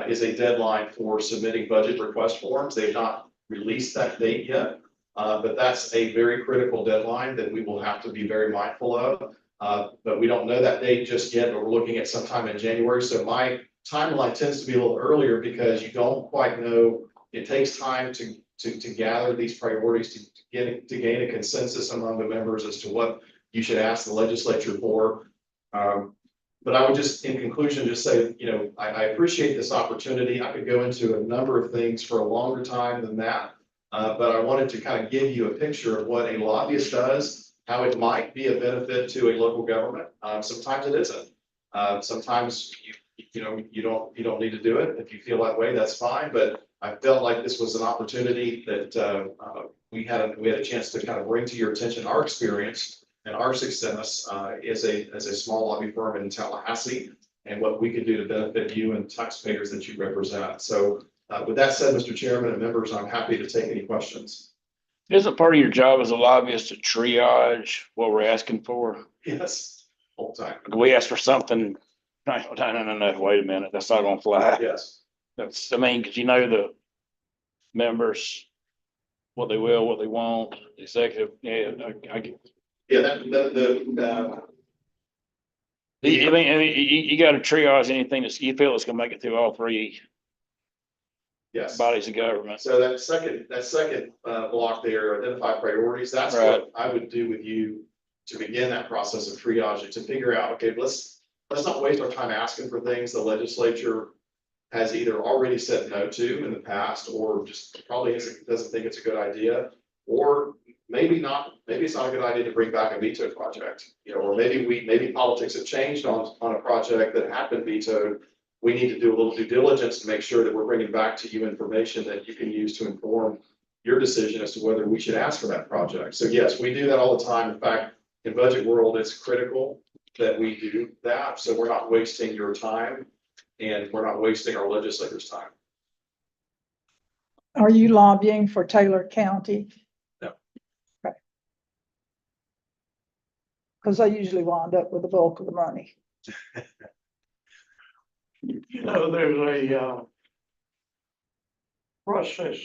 is a deadline for submitting budget request forms. They've not released that date yet. But that's a very critical deadline that we will have to be very mindful of. But we don't know that date just yet, but we're looking at sometime in January. So my timeline tends to be a little earlier because you don't quite know. It takes time to gather these priorities, to gain a consensus among the members as to what you should ask the legislature for. But I would just, in conclusion, just say, you know, I appreciate this opportunity. I could go into a number of things for a longer time than that. But I wanted to kind of give you a picture of what a lobbyist does, how it might be a benefit to a local government. Sometimes it isn't. Sometimes you don't need to do it. If you feel that way, that's fine. But I felt like this was an opportunity that we had a chance to kind of bring to your attention our experience and our success as a small lobby firm in Tallahassee and what we could do to benefit you and taxpayers that you represent. So with that said, Mr. Chairman and members, I'm happy to take any questions. Isn't part of your job as a lobbyist to triage what we're asking for? Yes, all the time. We ask for something, no, wait a minute, that's not gonna fly. Yes. That's, I mean, cause you know the members, what they will, what they won't, executive, yeah, I get. Yeah, I mean, you gotta triage anything that you feel is gonna make it through all three yes. bodies of government. So that second block there, identify priorities, that's Right. what I would do with you to begin that process of triage, to figure out, okay, let's not waste our time asking for things the legislature has either already said no to in the past, or just probably doesn't think it's a good idea, or maybe it's not a good idea to bring back a veto project, or maybe politics have changed on a project that had been vetoed. We need to do a little due diligence to make sure that we're bringing back to you information that you can use to inform your decision as to whether we should ask for that project. So yes, we do that all the time. In fact, in budget world, it's critical that we do that. So we're not wasting your time and we're not wasting our legislators' time. Are you lobbying for Taylor County? No. Okay. Because I usually wind up with the bulk of the money. You know, there's a, process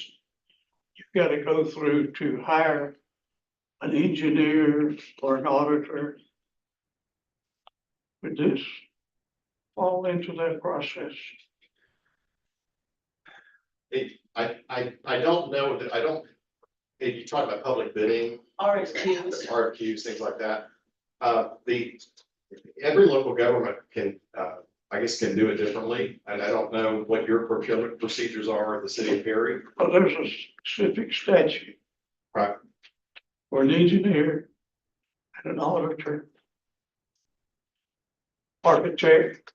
you've got to go through to hire an engineer or an auditor. Would this fall into that process? I don't know, I don't, if you talk about public bidding, RFQs. RFQs, things like that. Every local government can, I guess, can do it differently, and I don't know what your procurement procedures are in the city of Perry. Well, there's a specific statute. Right. For an engineer and an auditor. Architect.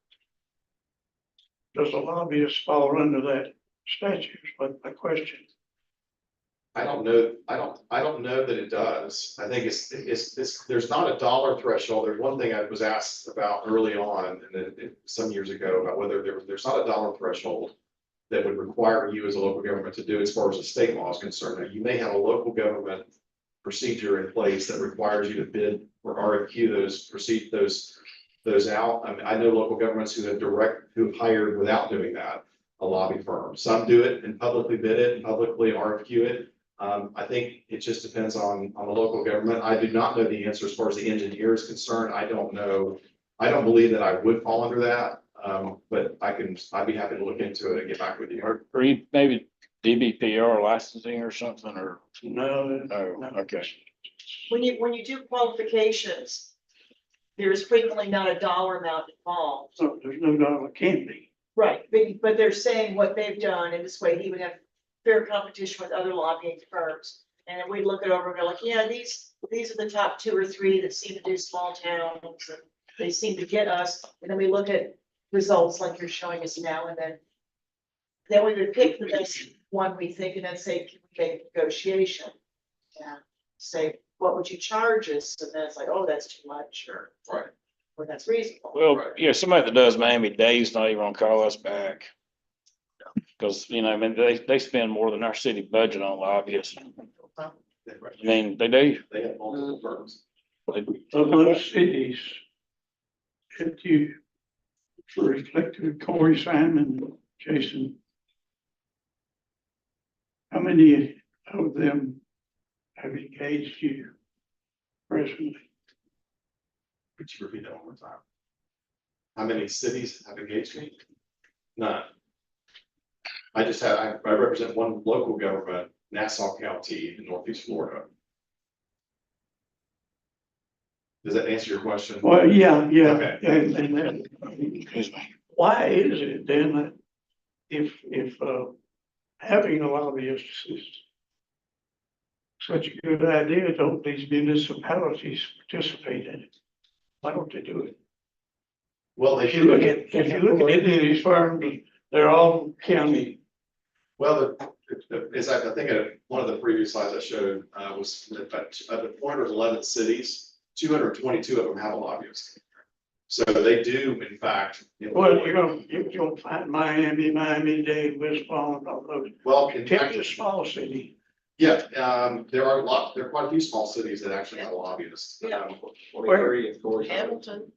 Does a lobbyist fall under that statute, but my question. I don't know that it does. I think it's, there's not a dollar threshold. There's one thing I was asked about early on, and then some years ago, about whether there's not a dollar threshold that would require you as a local government to do as far as the state law is concerned. Now, you may have a local government procedure in place that requires you to bid or RFQ those out. I mean, I know local governments who've hired without doing that, a lobby firm. Some do it and publicly bid it and publicly RFQ it. I think it just depends on the local government. I do not know the answer as far as the engineer is concerned. I don't know. I don't believe that I would fall under that. But I'd be happy to look into it and get back with you. Or you maybe DBPR licensing or something, or, No. oh, okay. When you do qualifications, there's frequently not a dollar amount involved. So there's no dollar, can't be. Right, but they're saying what they've done, and this way he would have fair competition with other lobbying firms. And then we look it over and go like, yeah, these are the top 2 or 3 that seem to do small towns, and they seem to get us. And then we look at results like you're showing us now, and then we would pick the best one we think, and then say, can we make a negotiation? Yeah, say, what would you charge us? And then it's like, oh, that's too much, Sure. Right. or that's reasonable. Well, yeah, somebody that does Miami-Dade's not even gonna call us back. Cause, you know, I mean, they spend more than our city budget on lobbyists. I mean, they do. They have multiple firms. Of those cities, if you reflected Corey, Simon, Jason, how many of them have engaged you presently? Could you repeat that one more time? How many cities have engaged me? None. I represent one local government, Nassau County in Northeast Florida. Does that answer your question? Well, yeah, Okay. and then, Excuse me. why is it then that if having a lobbyist is such a good idea, don't these municipalities participate in it? Why don't they do it? Well, If you look at any of these firms, they're all county. well, as I think one of the previous slides I showed was that of the 411 cities, 222 of them have a lobbyist. So they do, in fact. Well, you're gonna find Miami-Dade, West Palm, all those. Well, in Take fact, a small city. yeah, there are quite a few small cities that actually have a lobbyist. Yeah. Hamilton.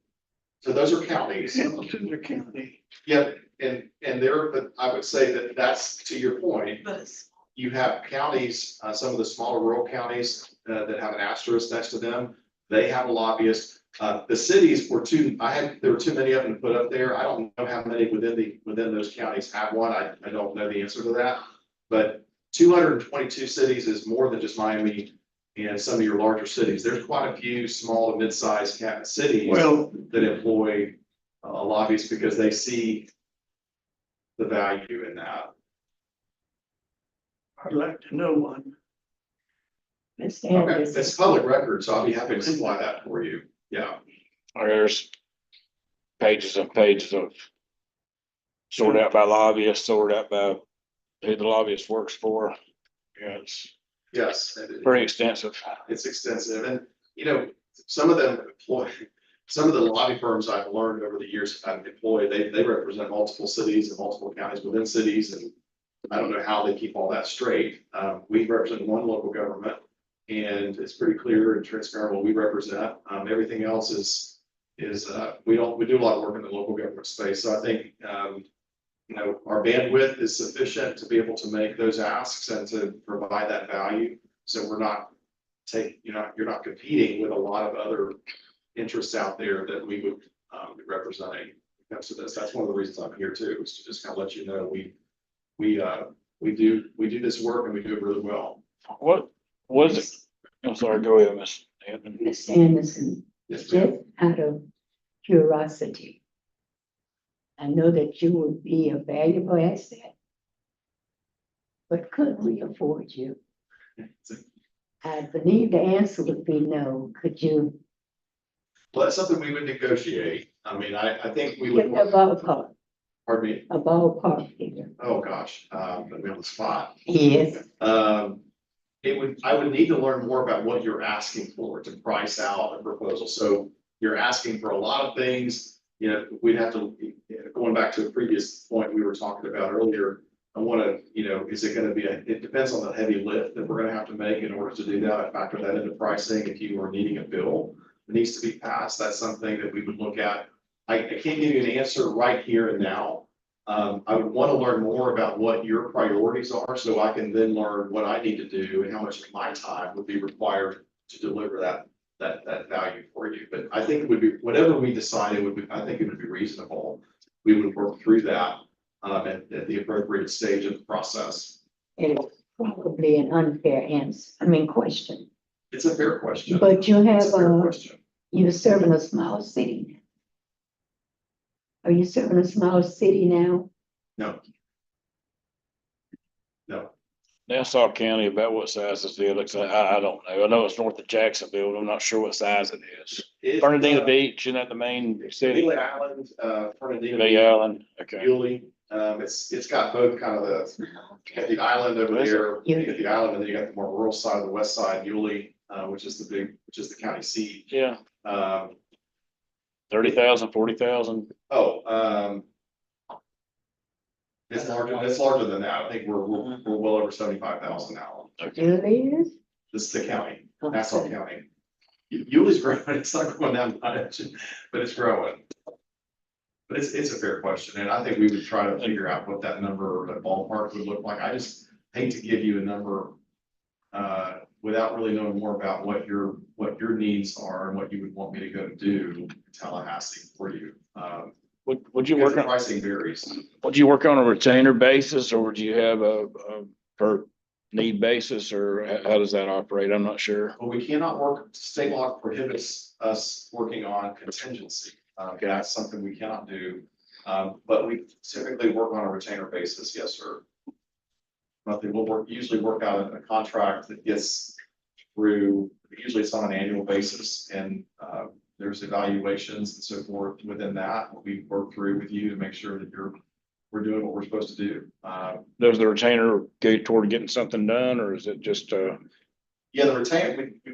So those are counties. Hamilton's a county. Yeah, and but I would say that that's, to your point, But you have counties, some of the smaller rural counties that have an asterisk next to them. They have a lobbyist. The cities were there were too many of them to put up there. I don't know how many within those counties have one. I don't know the answer to that. But 222 cities is more than just Miami and some of your larger cities. There's quite a few small to mid-sized cities that employ a lobbyist because they see the value in that. I'd like to know one. Ms. Okay, Anderson. it's public record, so I'll be happy to supply that for you. Yeah. There's pages and pages of sorted out by lobbyists, sorted out by who the lobbyist works for. Yeah, it's Yes. pretty extensive. It's extensive, and some of them employ, some of the lobby firms I've learned over the years I've employed, they represent multiple cities and multiple counties within cities, and I don't know how they keep all that straight. We represent one local government, and it's pretty clear and transparent what we represent. Everything else is is, we do a lot of work in the local government space. So I think, our bandwidth is sufficient to be able to make those asks and to provide that value. So we're not you're not competing with a lot of other interests out there that we would, be representing. So that's one of the reasons I'm here too, is to just kind of let you know, we do this work and we do it really well. What was it? I'm sorry, go ahead, Ms. Hampton. Ms. Anderson, Yes, just ma'am. out of curiosity, I know that you would be a valuable asset, but could we afford you? I believe the answer would be no. Could you Well, that's something we would negotiate. I mean, I think we give would, me a ballpark, pardon me, a ballpark figure? oh gosh, put me on the spot. Yes, I would need to learn more about what you're asking for to price out a proposal. So you're asking for a lot of things, we'd have to, going back to a previous point we were talking about earlier. I want to, is it going to be it depends on the heavy lift that we're going to have to make in order to do that. I factor that into pricing. If you are needing a bill that needs to be passed, that's something that we would look at. I can't give you an answer right here and now. I would want to learn more about what your priorities are, so I can then learn what I need to do and how much of my time would be required to deliver that value for you. But I think it would be, whatever we decided would be, I think it would be reasonable. We would work through that at the appropriate stage of the process. it is probably an unfair question, It's a fair question. but you It's have a fair question. you're serving a small city. Are you serving a small city now? No. No. Nassau County, about what size is it? Looks like, I don't know. I know it's north of Jacksonville, but I'm not sure what size it is. Fernandina Beach, isn't that the main city? Bailey Island, Fernandina Bay Beach, Island, okay. Yulee. It's got both kind of you got the island over there, you got the island, and then you got the more rural side, the west side, Yulee, which is the county seat. Yeah, Um, 30,000, 40,000. It's larger than that. I think we're well over 75,000 now. Okay. Really is? This is the county, Okay. Nassau County. Yulee's growing, it's not growing that much, but it's growing. But it's a fair question, and I think we would try to figure out what that number, that ballpark would look like. I just hate to give you a number without really knowing more about what your needs are and what you would want me to go do in Tallahassee for you. Would you Because work the on, pricing varies. would you work on a retainer basis, or would you have a per need basis, or how does that operate? I'm not sure. But we cannot work, state law prohibits us working on contingency. That's something we cannot do. But we typically work on a retainer basis, yes, sir. But they will usually work out a contract that gets through, usually it's on an annual basis, and there's evaluations and so forth within that. We work through with you to make sure that we're doing what we're supposed to do. Does the retainer go toward getting something done, or is it just, Yeah, the retainer, we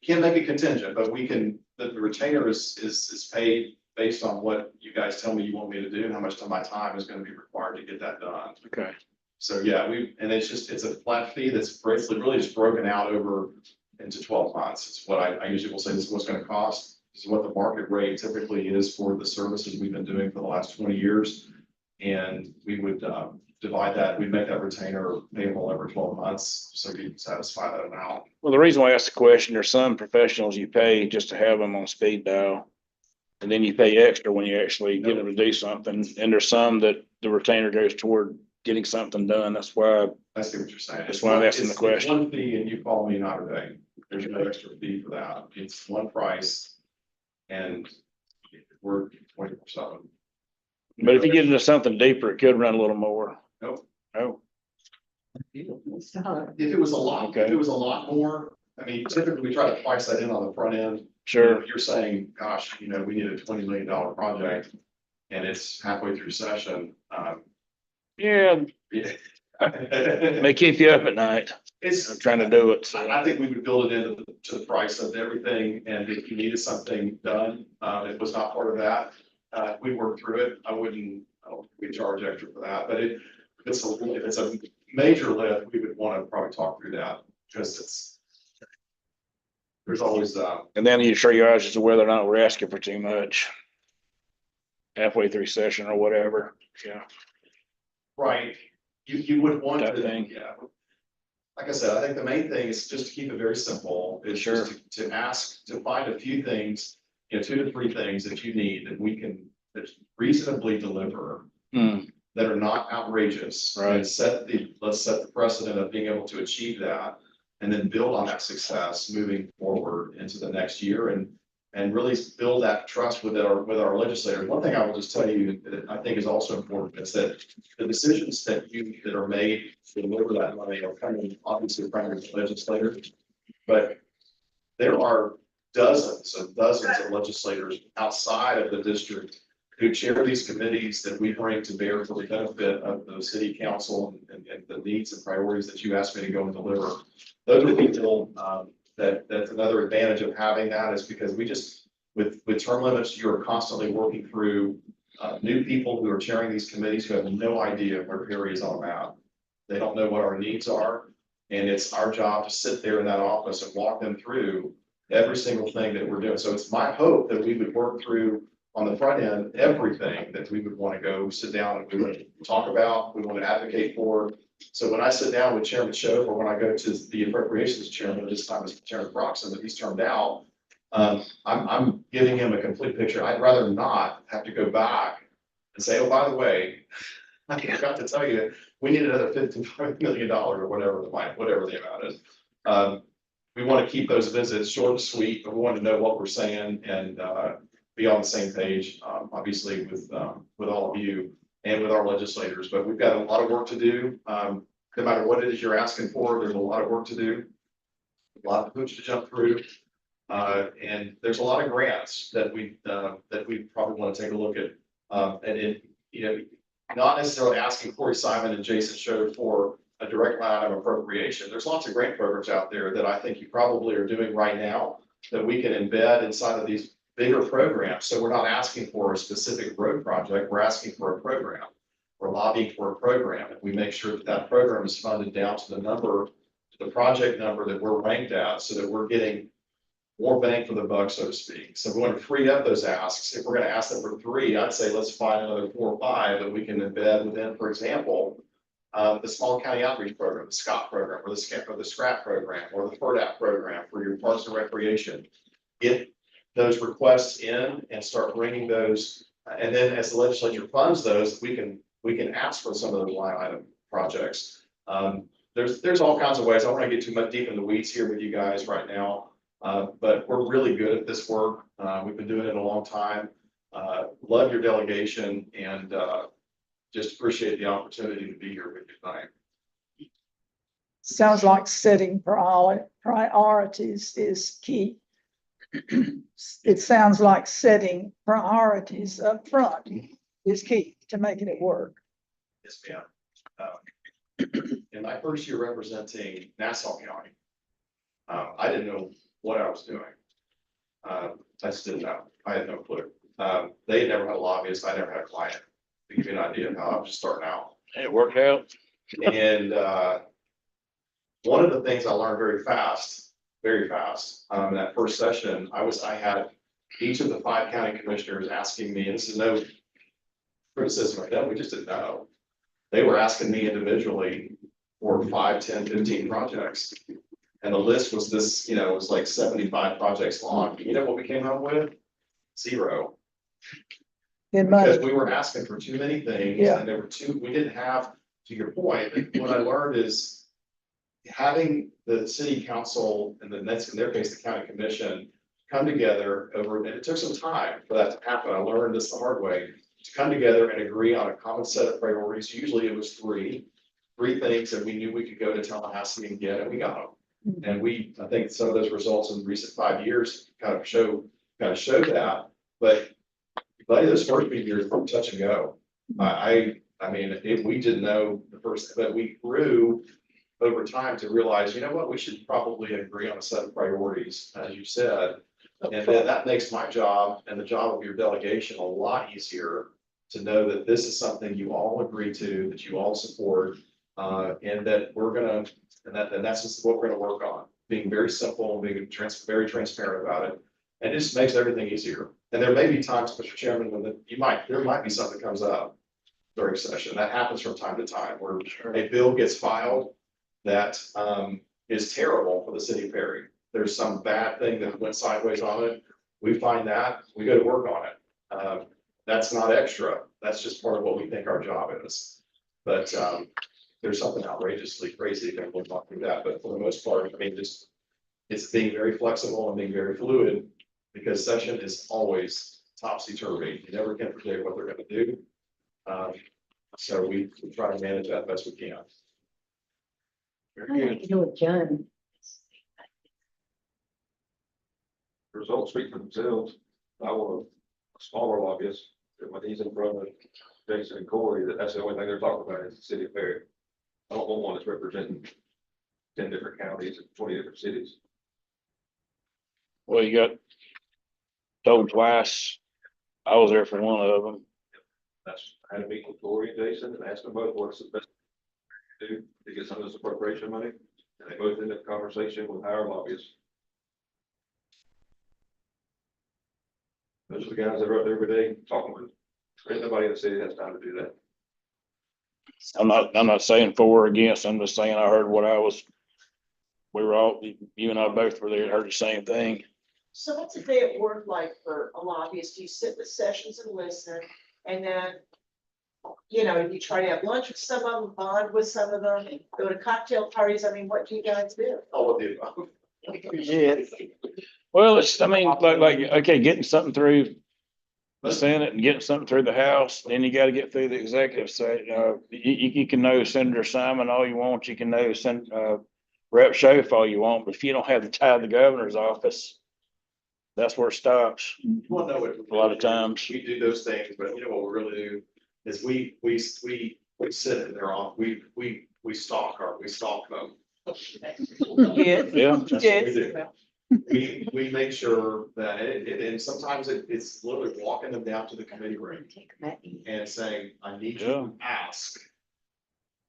can't make it contingent, but the retainer is paid based on what you guys tell me you want me to do and how much of my time is going to be required to get that done. okay. So, yeah, it's a flat fee that's basically really just broken out into 12 months. It's what I usually will say, this is what's going to cost. This is what the market rate typically is for the services we've been doing for the last 20 years. And we would divide that, we'd make that retainer payable over 12 months, so we can satisfy that amount. Well, the reason why I asked the question, there's some professionals you pay just to have them on speed dial. And then you pay extra when you actually get them to do something. And there's some that the retainer goes toward getting something done. That's why, I see what you're saying. That's why I'm asking the It's question. one fee and you call me not a day. There's no extra fee for that. It's one price. And we're 24/7. but if you get into something deeper, it could run a little more. Nope. Oh, It's hard. If it was a lot, Okay. if it was a lot more, I mean, typically we try to price that in on the front end. sure. If you're saying, gosh, we need a $20 million project and it's halfway through session. Yeah, Yeah. may keep you up at night. It's, I'm trying to do it. So. I think we would build it into the price of everything, and if you needed something done, it was not part of that. We worked through it. I don't think we charge extra for that, but if it's a major lift, we would want to probably talk through that, because there's always, And then you triage as to whether or not we're asking for too much. Halfway through session or whatever, yeah. right, you would want Type to, thing. yeah. Like I said, I think the main thing is just to keep it very simple, is Sure. just to ask, to find a few things, 2 to 3 things that you need that we can that reasonably deliver. Hmm. That are not outrageous. Right. And let's set the precedent of being able to achieve that. And then build on that success moving forward into the next year and really build that trust with our legislators. One thing I will just tell you that I think is also important is that the decisions that are made to deliver that money are coming obviously from the legislators. But there are dozens of legislators outside of the district who chair these committees that we bring to bear for the benefit of the city council and the needs and priorities that you asked me to go and deliver. Those are people, that's another advantage of having that, is because we just, with term limits, you're constantly working through new people who are chairing these committees who have no idea where Perry is on the map. They don't know what our needs are. And it's our job to sit there in that office and walk them through every single thing that we're doing. So it's my hope that we would work through on the front end, everything that we would want to go sit down and we want to talk about, we want to advocate for. So when I sit down with Chairman Schoaf, or when I go to the appropriations chairman, this time is Chairman Broxton, that he's termed out, I'm giving him a complete picture. I'd rather not have to go back and say, oh, by the way, I forgot to tell you, we need another $55 million or whatever the amount is. We want to keep those visits short and sweet, but we want to know what we're saying and be on the same page, obviously with all of you and with our legislators. But we've got a lot of work to do. No matter what it is you're asking for, there's a lot of work to do, a lot of hoops to jump through. And there's a lot of grants that we probably want to take a look at. Not necessarily asking Corey Simon and Jason Schoaf for a direct line of appropriation. There's lots of grant programs out there that I think you probably are doing right now that we can embed inside of these bigger programs. So we're not asking for a specific road project, we're asking for a program. We're lobbying for a program, and we make sure that that program is funded down to the project number that we're ranked at, so that we're getting more bang for the buck, so to speak. So we want to free up those asks. If we're going to ask them for 3, I'd say let's find another 4 or 5 that we can embed within, for example, the small county outreach program, the SCOT program, or the SCRAP program, or the FDOT program for your parks and recreation. Get those requests in and start bringing those. And then as the legislature funds those, we can ask for some of those line item projects. There's all kinds of ways. I don't want to get too much deep in the weeds here with you guys right now. But we're really good at this work. We've been doing it a long time. Love your delegation and just appreciate the opportunity to be here with you tonight. Sounds like setting priorities is key. It sounds like setting priorities up front is key to making it work. Yes, ma'am. In my first year representing Nassau County, I didn't know what I was doing. I just didn't know. I had no clue. They had never had a lobbyist. I never had a client. To give you an idea of how I was just starting out. It worked out. And one of the things I learned very fast, in that first session, I had each of the 5 county commissioners asking me, and this is no criticism of them, we just didn't know. They were asking me individually for 5, 10, 15 projects. And the list was this, it was like 75 projects long. You know what we came home with? 0. Because we were asking for too many things. Yeah. And we didn't have, to your point, what I learned is having the city council and in their case, the county commission come together and it took some time for that to happen. I learned this the hard way, to come together and agree on a common set of priorities. Usually it was three things that we knew we could go to Tallahassee and get, and we got them. And I think some of those results in the recent 5 years kind of show that, but those first few years were touch and go. We didn't know the first, but we grew over time to realize, you know what, we should probably agree on a set of priorities, as you said. And then that makes my job and the job of your delegation a lot easier to know that this is something you all agree to, that you all support, and that that's just what we're gonna work on. being very simple, being very transparent about it. And it just makes everything easier. And there may be times, Mr. Chairman, when there might be something comes up during session. That happens from time to time where a bill gets filed that is terrible for the city of Perry. There's some bad thing that went sideways on it. We find that, we go to work on it. That's not extra. That's just part of what we think our job is. But there's something outrageously crazy that we'll talk through that. But for the most part, I mean, just it's being very flexible and being very fluid because session is always topsy-turvy. You never can predict what they're going to do. So we try to manage that best we can. I like to do it, John. Results speak for themselves. I want a smaller lobbyist, that when he's in front of Jason and Corey, that's the only thing they're talking about is the city of Perry. I don't want one that's representing 10 different counties and 20 different cities. Well, you got told twice. I was there for one of them. I had a meeting with Corey and Jason and asked them both what's the best to do to get some of this appropriation money. And they both ended the conversation with our lobbyists. Those are the guys that are out there every day talking with. There's nobody in the city has time to do that. I'm not saying for or against. I'm just saying I heard what we were all, you and I both were there and heard the same thing. So what's a day at work like for a lobbyist? You sit with sessions and listen, and then, you know, you try to have lunch with some of them, bond with some of them, go to cocktail parties. I mean, what do you guys do? All of the above. Yeah. Well, I mean, okay, getting something through the Senate and getting something through the House, then you gotta get through the executive session. You can know Senator Simon all you want, you can know Rep. Schoaf all you want, but if you don't have the tie to the governor's office, that's where it stops. Well, no, A lot of times. we do those things, but you know what we really do is we sit in their office, we stalk them. Yes. Yeah. That's what we do. We make sure that and sometimes it's literally walking them down to the committee room and saying, I need you to ask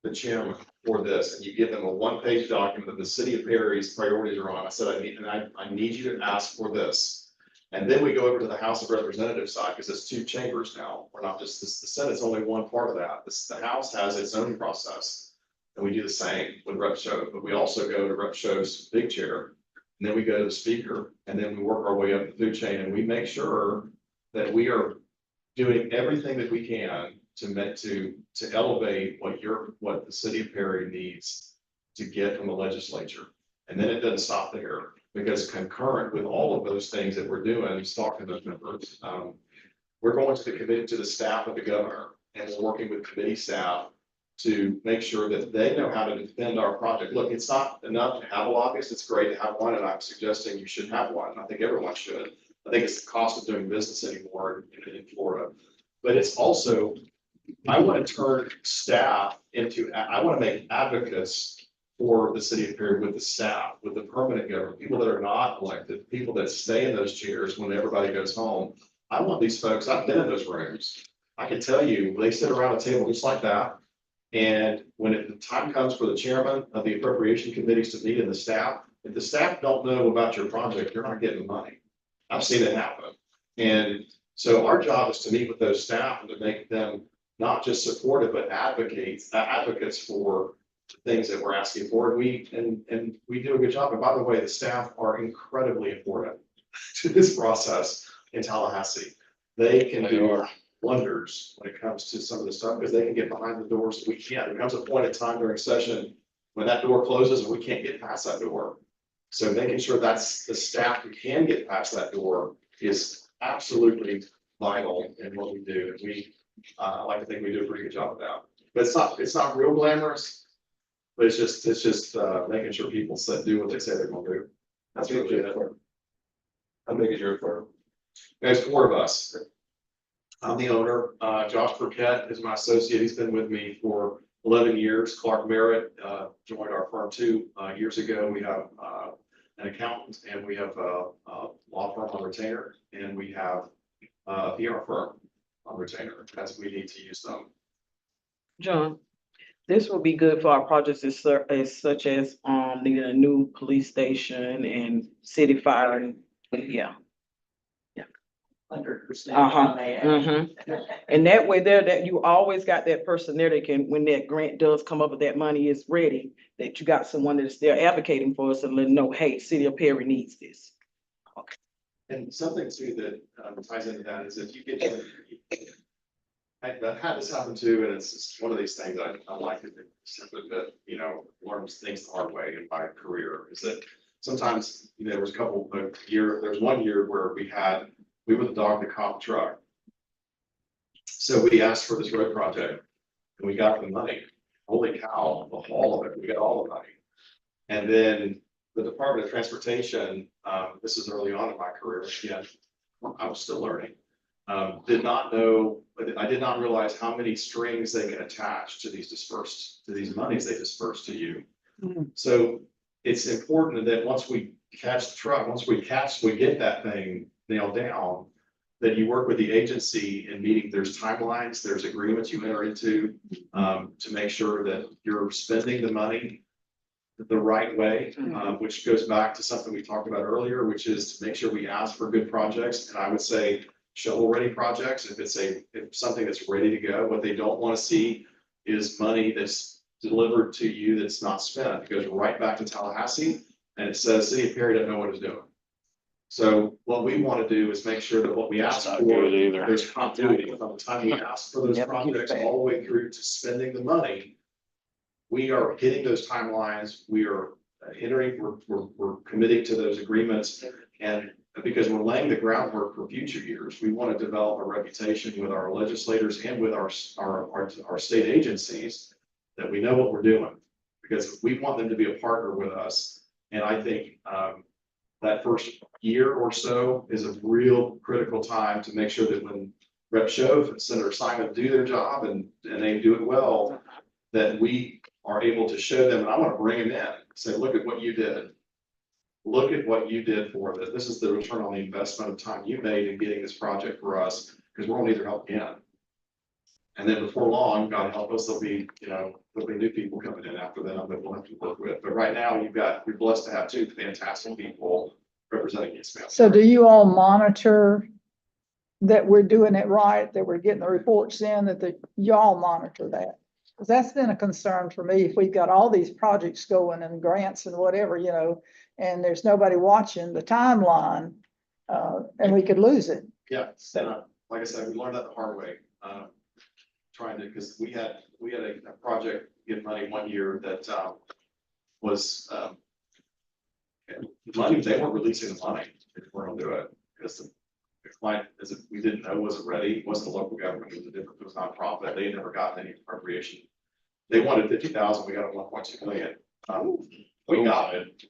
the chairman for this, and you give them a one-page document that the city of Perry's priorities are on. I said, I need you to ask for this. And then we go over to the House of Representatives side, because it's two chambers now. We're not just, the Senate's only one part of that. The House has its own process. And we do the same with Rep. Schoaf, but we also go to Rep. Schoaf's big chair. And then we go to the speaker, and then we work our way up the food chain, and we make sure that we are doing everything that we can to elevate what the city of Perry needs to get from the legislature. And then it doesn't stop there, because concurrent with all of those things that we're doing, talking to those members, we're going to the staff of the governor, and we're working with committee staff to make sure that they know how to defend our project. Look, it's not enough to have a lobbyist. It's great to have one, and I'm suggesting you should have one. I think everyone should. I think it's the cost of doing business anymore in Florida. But it's also, I want to turn staff I want to make advocates for the city of Perry with the staff, with the permanent government, people that are not elected, people that stay in those chairs when everybody goes home. I want these folks, I've been in those rooms. I can tell you, they sit around a table just like that. And when the time comes for the chairman of the appropriation committees to meet in the staff, if the staff don't know about your project, you're not getting money. I've seen it happen. And so our job is to meet with those staff and to make them not just supportive, but advocates for things that we're asking for. And we do a good job. And by the way, the staff are incredibly important to this process in Tallahassee. They can do wonders when it comes to some of the stuff, because they can get behind the doors that we can't. There comes a point in time during session when that door closes and we can't get past that door. So making sure that's the staff who can get past that door is absolutely vital in what we do. And I like to think we do a pretty good job of that. But it's not real glamorous, but it's just making sure people do what they say they're gonna do. That's what we do. How big is your firm? There's 4 of us. I'm the owner. Josh Burkett is my associate. He's been with me for 11 years. Clark Merritt joined our firm 2 years ago. We have an accountant, and we have a law firm on retainer, and we have a PR firm on retainer as we need to use them. John, This will be good for our projects as such as, needing a new police station and city fire, and, yeah. 100%. And that way there, that you always got that person there that can, when that grant does come up, with that money is ready, that you got someone that's there advocating for us and let them know, hey, City of Perry needs this. And something too that ties into that is if you get, I've had this happen too, and it's just one of these things I like to simply that, you know, learn things the hard way in my career, is that sometimes, you know, there was there's 1 year where we were the dog that caught the truck. So we asked for this road project and we got the money. Holy cow, all of it, we got all the money. And then the Department of Transportation, this is early on in my career, again, I was still learning. Did not know, I did not realize how many strings they can attach to these monies they disperse to you. So it's important that once we catch the truck, once we get that thing nailed down, that you work with the agency in meeting, there's timelines, there's agreements you enter into, to make sure that you're spending the money the right way, which goes back to something we talked about earlier, which is to make sure we ask for good projects. And I would say shovel-ready projects, if something that's ready to go. What they don't want to see is money that's delivered to you that's not spent. It goes right back to Tallahassee, and it says City of Perry doesn't know what it's doing. So what we want to do is make sure that what we ask Not for, good either. there's continuity from the time we ask for those projects all the way through to spending the money. We are hitting those timelines. We are we're committing to those agreements, and because we're laying the groundwork for future years, we want to develop a reputation with our legislators and with our state agencies that we know what we're doing, because we want them to be a partner with us. And I think that first year or so is a real critical time to make sure that when Rep. Shove and Senator Simon do their job and they do it well, that we are able to show them, and I want to bring them in, say, look at what you did. Look at what you did for this. This is the return on the investment of time you made in getting this project for us, because we're gonna need their help again. And then before long, God help us, there'll be new people coming in after them that we'll have to work with. But right now, you're blessed to have two fantastic people representing East Mountain. So do you all monitor that we're doing it right, that we're getting the reports in, that y'all monitor that? Because that's been a concern for me. If we've got all these projects going and grants and whatever, you know, and there's nobody watching the timeline, and we could lose it. Yeah, so like I said, we learned that the hard way. Because we had a project get money 1 year that was money, they weren't releasing the money if we're gonna do it, because the client, we didn't know, wasn't ready. It wasn't the local government, it was nonprofit. They had never gotten any appropriation. They wanted 50,000, we got a 1.2 million. We got it.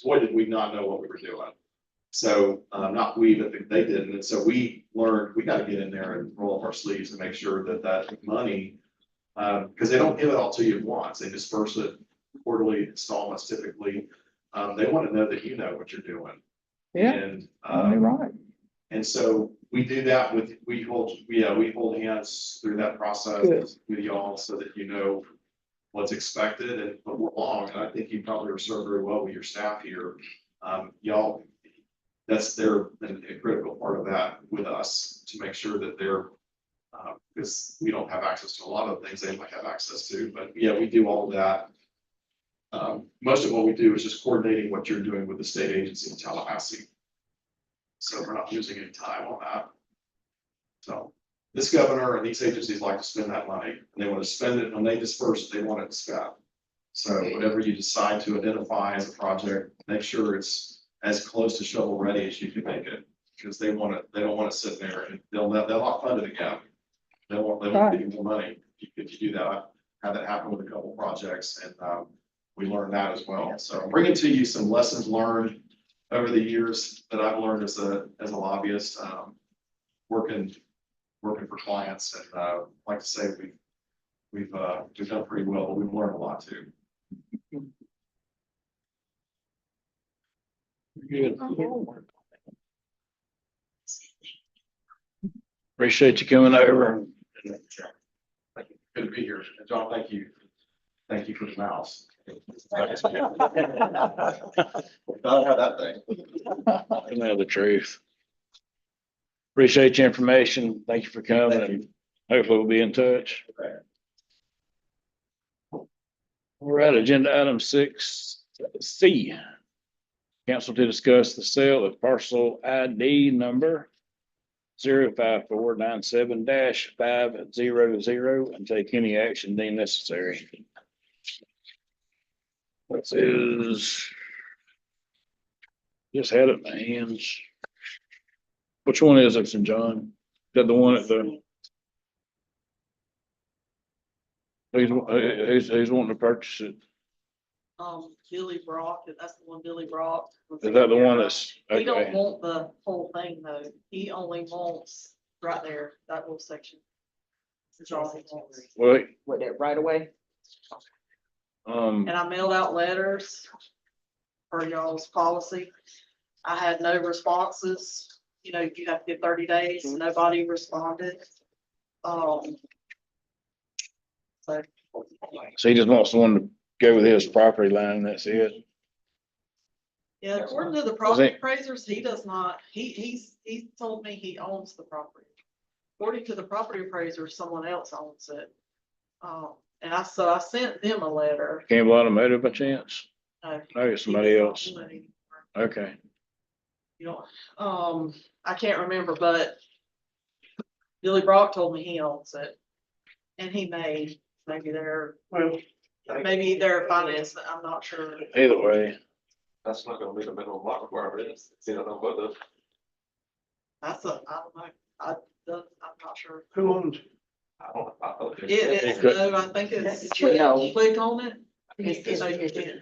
Boy, did we not know what we were doing. So not we, but they didn't. And so we learned we got to get in there and roll up our sleeves and make sure that money, because they don't give it all to you at once. They disperse it quarterly installments typically. They want to know that you know what you're doing. Yeah, And right. and so we do that we hold hands through that process with y'all so that you know what's expected and but we're long. And I think you probably are served very well with your staff here. Y'all, they're a critical part of that with us to make sure that they're because we don't have access to a lot of things they might have access to, but yeah, we do all of that. Most of what we do is just coordinating what you're doing with the state agency in Tallahassee. So we're not losing any time on that. So this governor and these agencies like to spend that money, and they want to spend it when they disperse it, they want it spent. So whatever you decide to identify as a project, make sure it's as close to shovel ready as you can make it, because they don't want to sit there and they'll not fund it again. They won't give you more money if you do that. Had that happen with a couple projects, and we learned that as well. So I'm bringing to you some lessons learned over the years that I've learned as a lobbyist, working for clients, and like to say we've done pretty well, but we've learned a lot too. Good. Appreciate you coming over. Good to be here. And John, thank you. Thank you for the mouse. Gotta have that thing. Know the truth. Appreciate your information. Thank you for coming and hopefully we'll be in touch. Okay. All right, agenda item 6C. Council to discuss the sale of parcel ID number 05497-500 and take any action deemed necessary. This is. Just had it in my hands. Which one is it, St. John? Is that the one at the? Who's wanting to purchase it? Billy Brock, that's the one Billy Brock. Is that the one that's, He don't okay, want the whole thing though. He only wants right there, that little section. That's all he wants. wait, With that right away? And I mailed out letters for y'all's policy. I had no responses. You know, you have to give 30 days. Nobody responded. So so he just wants someone to go with his property line and that's it. yeah, according to the property appraisers, he does not, he's told me he owns the property. According to the property appraisers, someone else owns it. And I sent them a letter. Campbell Automotive by chance? No, No, it's he somebody does not else. own it anymore. Okay. You know, I can't remember, but Billy Brock told me he owns it. And he maybe they're financed, I'm not sure. Either way, That's not gonna be the minimum lot requirement, it's, you know, both of. I don't know, I'm not sure. Who owns? I don't. It's, no, I think it's, click on it. So you can,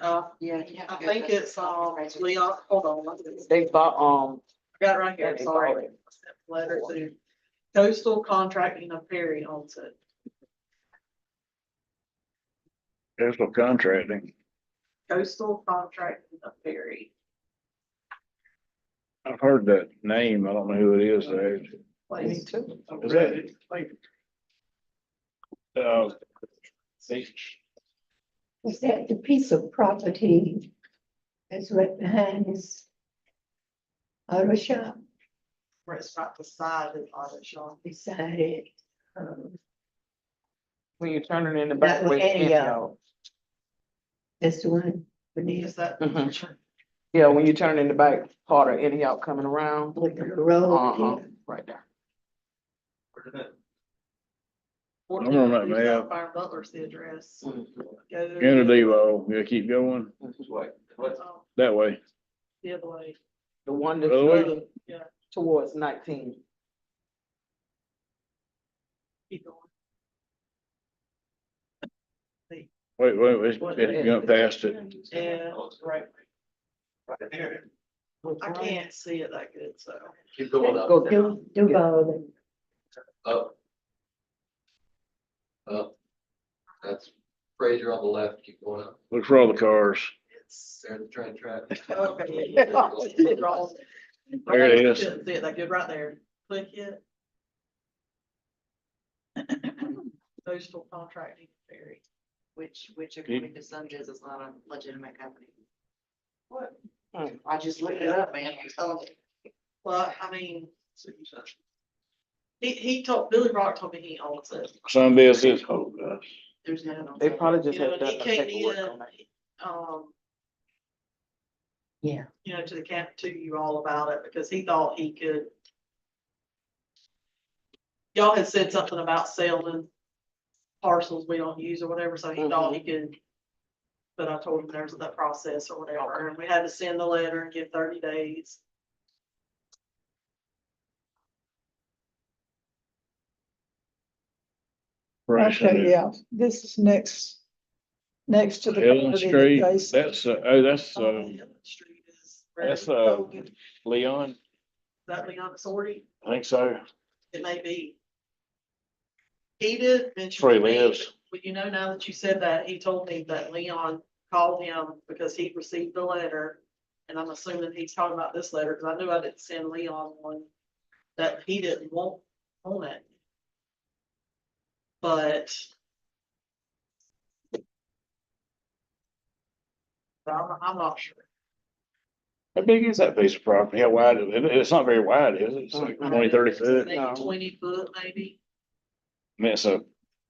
I think it's, Leon, hold on. They bought, I got it right here, They sorry. bought it. Letter to Coastal Contracting of Perry owns it. coastal contracting. Coastal Contracting of Perry. I've heard that name. I don't know who it is though. Place. Is that, Is that the piece of property that's right behind his auto shop Where it's right beside the auto shop. beside it? when you turn it in the back. That way, way, it's yeah. out. That's the one beneath Is that? Mhm. Yeah, when you turn in the back part of any out coming around, with the road. uh-huh, right there. I'm on that map. Fire Butler's the address. Mhm. Go Enter Devo, yeah, keep going that way. the other way. The one that's Other way? looking Yeah. towards 19. Keep going. Wait, it's going past it. Yeah, right. I can't see it that good, so. Keep going up. Go down. Duval, Up. Up. That's Fraser on the left, keep going up. Look for all the cars. It's. There's the train track. Okay. There it is. Couldn't see it that good right there. Click it. Coastal Contracting Ferry. Which according to some judges is not a legitimate company. What? I just looked it up, man, I'm telling you. Well, I mean. He told, Billy Brock told me he owns it. Some business, oh gosh. There's no. They probably just You know, have and he done the came paperwork in, on that. yeah. You know, to the camp, to you all about it, because he thought he could. Y'all had said something about selling parcels we don't use or whatever, so he thought he could. But I told him there's that process or whatever, and we had to send the letter and give 30 days. Okay, yeah, this is next to the. Helen property Street, that Jason- that's, Helen Street is where that's, Hogan- Is Leon, that Leon Sorty? I think so. It may be. He did mention. Where he to me, lives. But you know, now that you said that, he told me that Leon called him because he received the letter. And I'm assuming he's talking about this letter, because I knew I didn't send Leon one, that he didn't want on it. But I'm not sure. How big is that piece of property? How wide is it? It's not very wide, is it? It's like 20, 30 foot. Maybe No. 20 foot, maybe. I mean, so,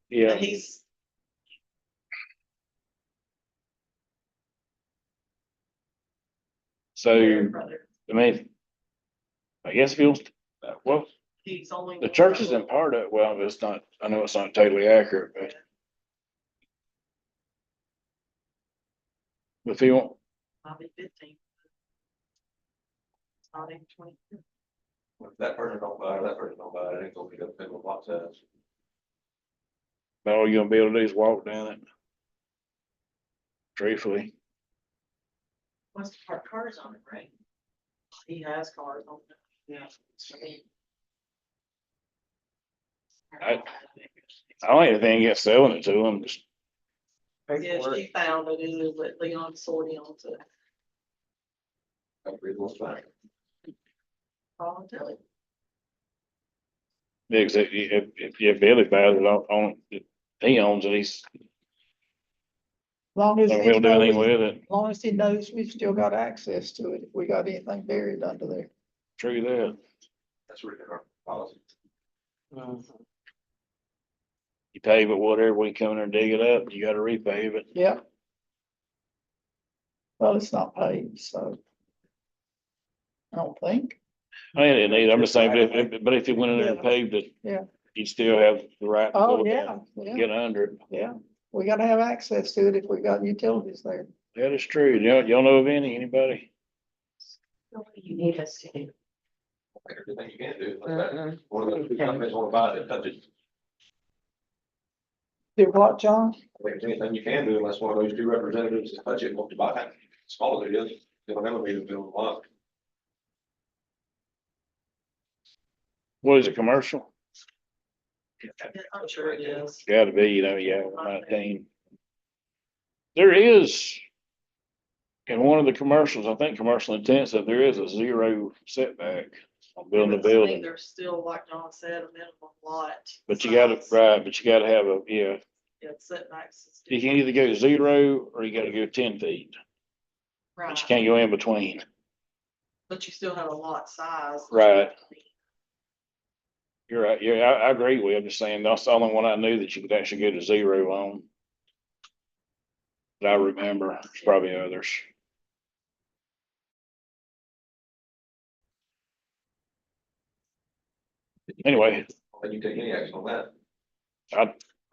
yeah. He's, So, I mean, I guess if you, well, he's only. the church is in part of, well, it's not, I know it's not totally accurate, but. If you want, Probably 15. Not even 20. If that person don't buy it, that person don't buy it, it ain't gonna be that big of a lot size. all you're gonna be able to do is walk down it. Truthfully, Wants to park cars on it, right? He has cars on it. Yeah. I don't even think it's selling it to them, just, Yeah, she found it in the, but Leon sorting onto it. That's pretty much fine. I'll tell him. if Billy buys it on, he owns it, he's, Long as don't he really do anything knows, with it. long as he knows we've still got access to it, if we got anything buried under there. True that. That's really our policy. You pave it, whatever, we come in there and dig it up, you gotta repave it. Yeah. Well, it's not paved, so. I don't think. I mean, it need, I'm just saying, but if you went in there and Yeah. paved it. Yeah. You'd still have the right. to Oh, go yeah, down, yeah, Get under it. yeah. We gotta have access to it if we got utilities there. That is true. Y'all know of anybody? You need us to do. Everything you can do. One of those two companies wanna buy it, touch it. Do what, John? I think there's anything you can do unless one of those two representatives touch it, wants to buy it. Small as it is, it'll never be the bill of lot. What is it, commercial? I'm sure it is. Gotta be, yeah, 19. There is. In one of the commercials, I think commercial intensive, there is a 0 setback on building a I think building. there's still, like John said, a minimum lot. But you gotta, size. right, but you gotta have a, yeah, Yeah, setbacks. is you can either go 0 or you gotta go 10 feet, but Right, you can't go in between. but you still have a lot size. Right. You're right, yeah, I agree with you. I'm just saying, that's the only one I knew that you could actually go to 0 on. That I remember, there's probably others. Anyway, And you take any action on that.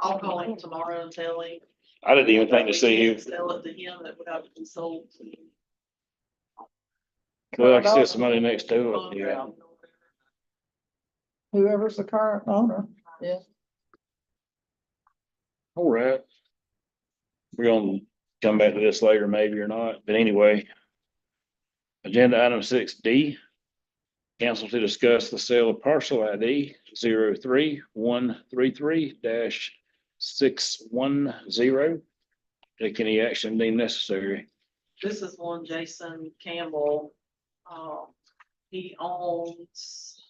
I'll call him tomorrow and tell him. I didn't even think to We see can't who, Sell it to him, that would have to be sold to him. well, like I said, somebody next to it, yeah. Whoever's the current owner, yeah. All right. We're gonna come back to this later, maybe or not, but anyway. Agenda item 6D. Council to discuss the sale of parcel ID 03133-610. Take any action deemed necessary. This is one Jason Campbell. He owns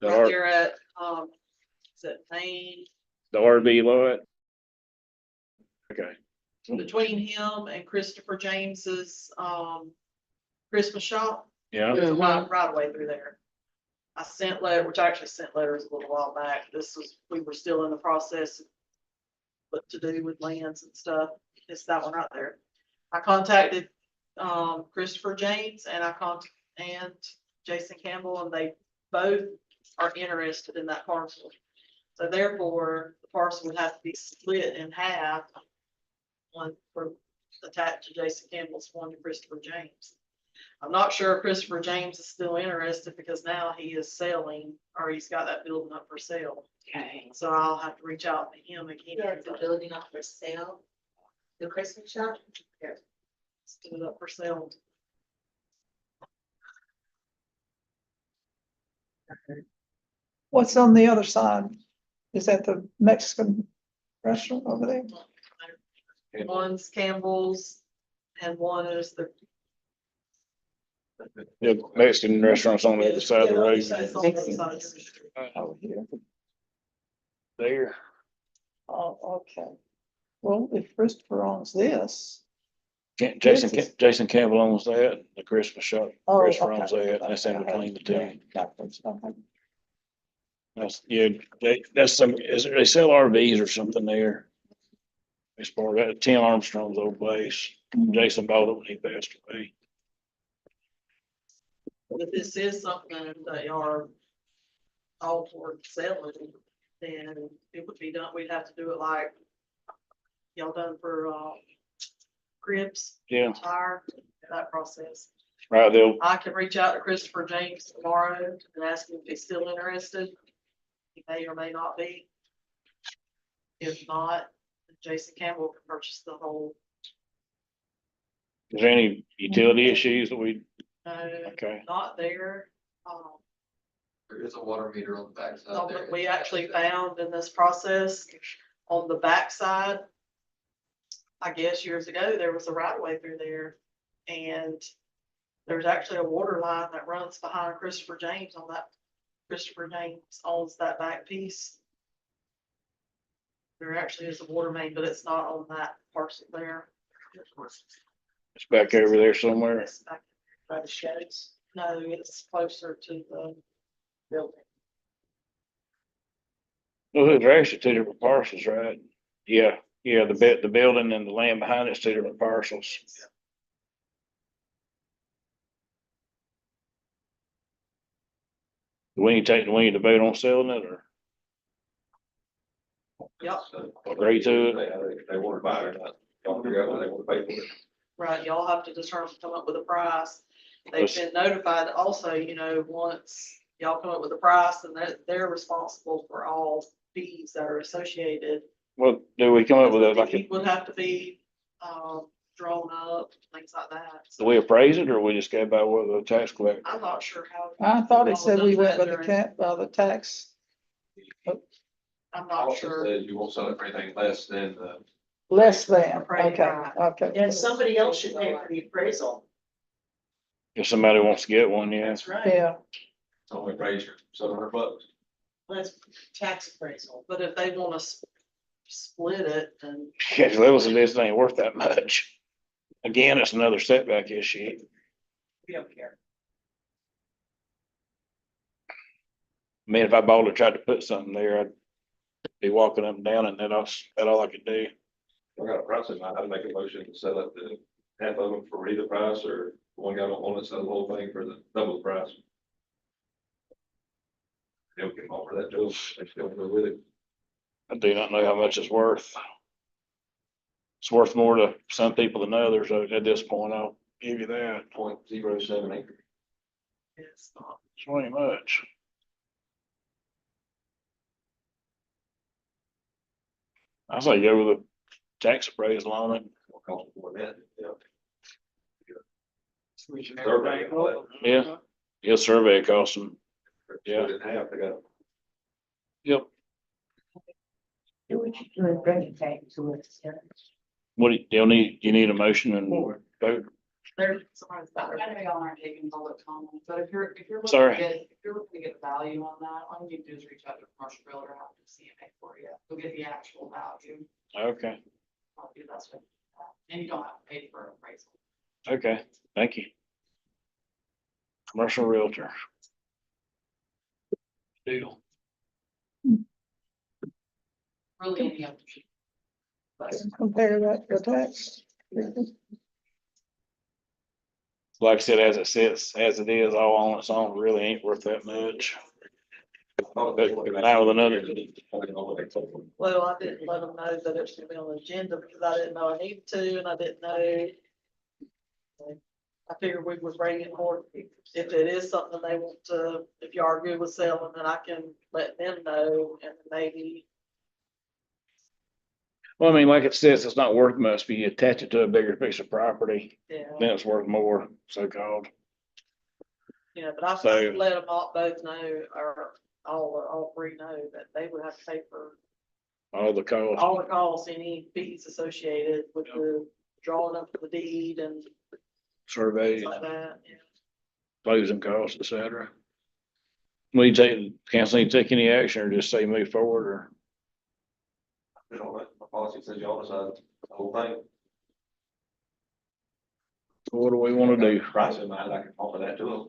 The right R, there at, is it Main? the RV lot. Okay, Between him and Christopher James's, Christmas shop. yeah, There's a right away through there. I sent letter, which I actually sent letters a little while back. We were still in the process. What to do with lands and stuff. It's that one right there. I contacted, Christopher James and and Jason Campbell, and they both are interested in that parcel. So therefore, the parcel would have to be split in half. One for attached to Jason Campbell's, one to Christopher James. I'm not sure if Christopher James is still interested because now he is selling, or he's got that building up for sale. Okay. So I'll have to reach out to him again. Yeah, the building up for sale, the Christmas shop. Let's get it up for sale. What's on the other side? Is that the Mexican restaurant over there? One's Campbell's and one is the. yeah, Mexican restaurants on the other side of the road. It's on the other side of the street. Over here. There, Oh, okay. Well, if Christopher owns this, Jason, This is- Jason Campbell owns that, the Christmas shop, Oh, restaurants okay. that, that's in between the two. Okay. That's, yeah, that's some, they sell RVs or something there. It's part of that, Tim Armstrong's old place. Jason bought it when he passed away. If this is something that y'all are all for selling, then it would be done, we'd have to do it like y'all done for, Cribs, Yeah, tire, that process. right, they'll, I can reach out to Christopher James tomorrow and ask him if he's still interested. He may or may not be. If not, Jason Campbell can purchase the whole, is there any utility issues that we, okay, not there. There is a water meter on the backside Something there. we actually found in this process on the backside. I guess years ago, there was a right of way through there. And there's actually a water line that runs behind Christopher James on that. Christopher James owns that back piece. There actually is a water main, but it's not on that parcel there. it's back over there somewhere. It's back by the sheds. No, it's closer to the building. Well, they're actually two different parcels, right? Yeah, yeah, the building and the land behind it's two different parcels. We need to vote on selling it or Yep, agree to it? They want to buy it or not. Don't figure out what they want to pay for it. right. Y'all have to determine, come up with a price. They've been notified also, once y'all come up with a price, and they're responsible for all fees that are associated. Well, do we come up with a, like, It would have to be, drawn up, things like that. do we appraise it or we just go by what the tax collector? I'm not sure how. I thought it said we went with During- the tax, I'm not Also sure. says you won't sell it for anything less than the. less than, Right. okay. And somebody else should pay for the appraisal. If somebody wants to get one, yeah. That's right. Yeah, It's only raise your $700. That's tax appraisal. But if they want to split it, then Yeah, the levels of this ain't worth that much. Again, it's another setback issue. We don't care. I mean, if I bought or tried to put something there, I'd be walking up and down and that's all I could do. I got a price in mind. I'd make a motion to sell it to half of them for either price or one guy don't want to sell the whole thing for the double the price. They'll can offer that to them. They still go with it. I do not know how much it's worth. It's worth more to some people than others at this point, I'll give you that. 0.07 acre. it's not. It's not much. I say go with a tax appraisal on it. Will cost more than that. Yeah. Survey. Yeah. Yeah, survey costs them. Yeah. Split it in half, they got. Yep. Do what you do and bring it back to us. What do you need a motion and vote? There's somebody's I better. know y'all aren't taking public comment, but if you're looking Sorry. to get, if you're looking to get value on that, all you need to do is reach out to a commercial builder, have them CMA for you. You'll get the actual value. Okay, I'll do that's what, and you don't have to pay for an appraisal. okay, thank you. Commercial realtor. Deal. Really any other. But compare that to tax. Like I said, as it sits, as it is, all on its own, really ain't worth that much. Now with another, Well, I didn't let them know that it's gonna be on the agenda because I didn't know I needed to, and I didn't know. I figured we would bring it more, if it is something they want to, if you are good with selling, then I can let them know and maybe. well, I mean, like it says, it's not worth much, but you attach it to a bigger piece of property, Yeah, then it's worth more, so-called. but I So- let them all both know, or all three know that they would have to pay for All the costs, all the costs, any fees associated with the drawing up of the deed and surveys, things like that, yeah. closing costs, et cetera. Will you take, council need to take any action or just say move forward or? You know, my policy says y'all decide the whole thing. What do we wanna do? Price in mind, I can offer that to them.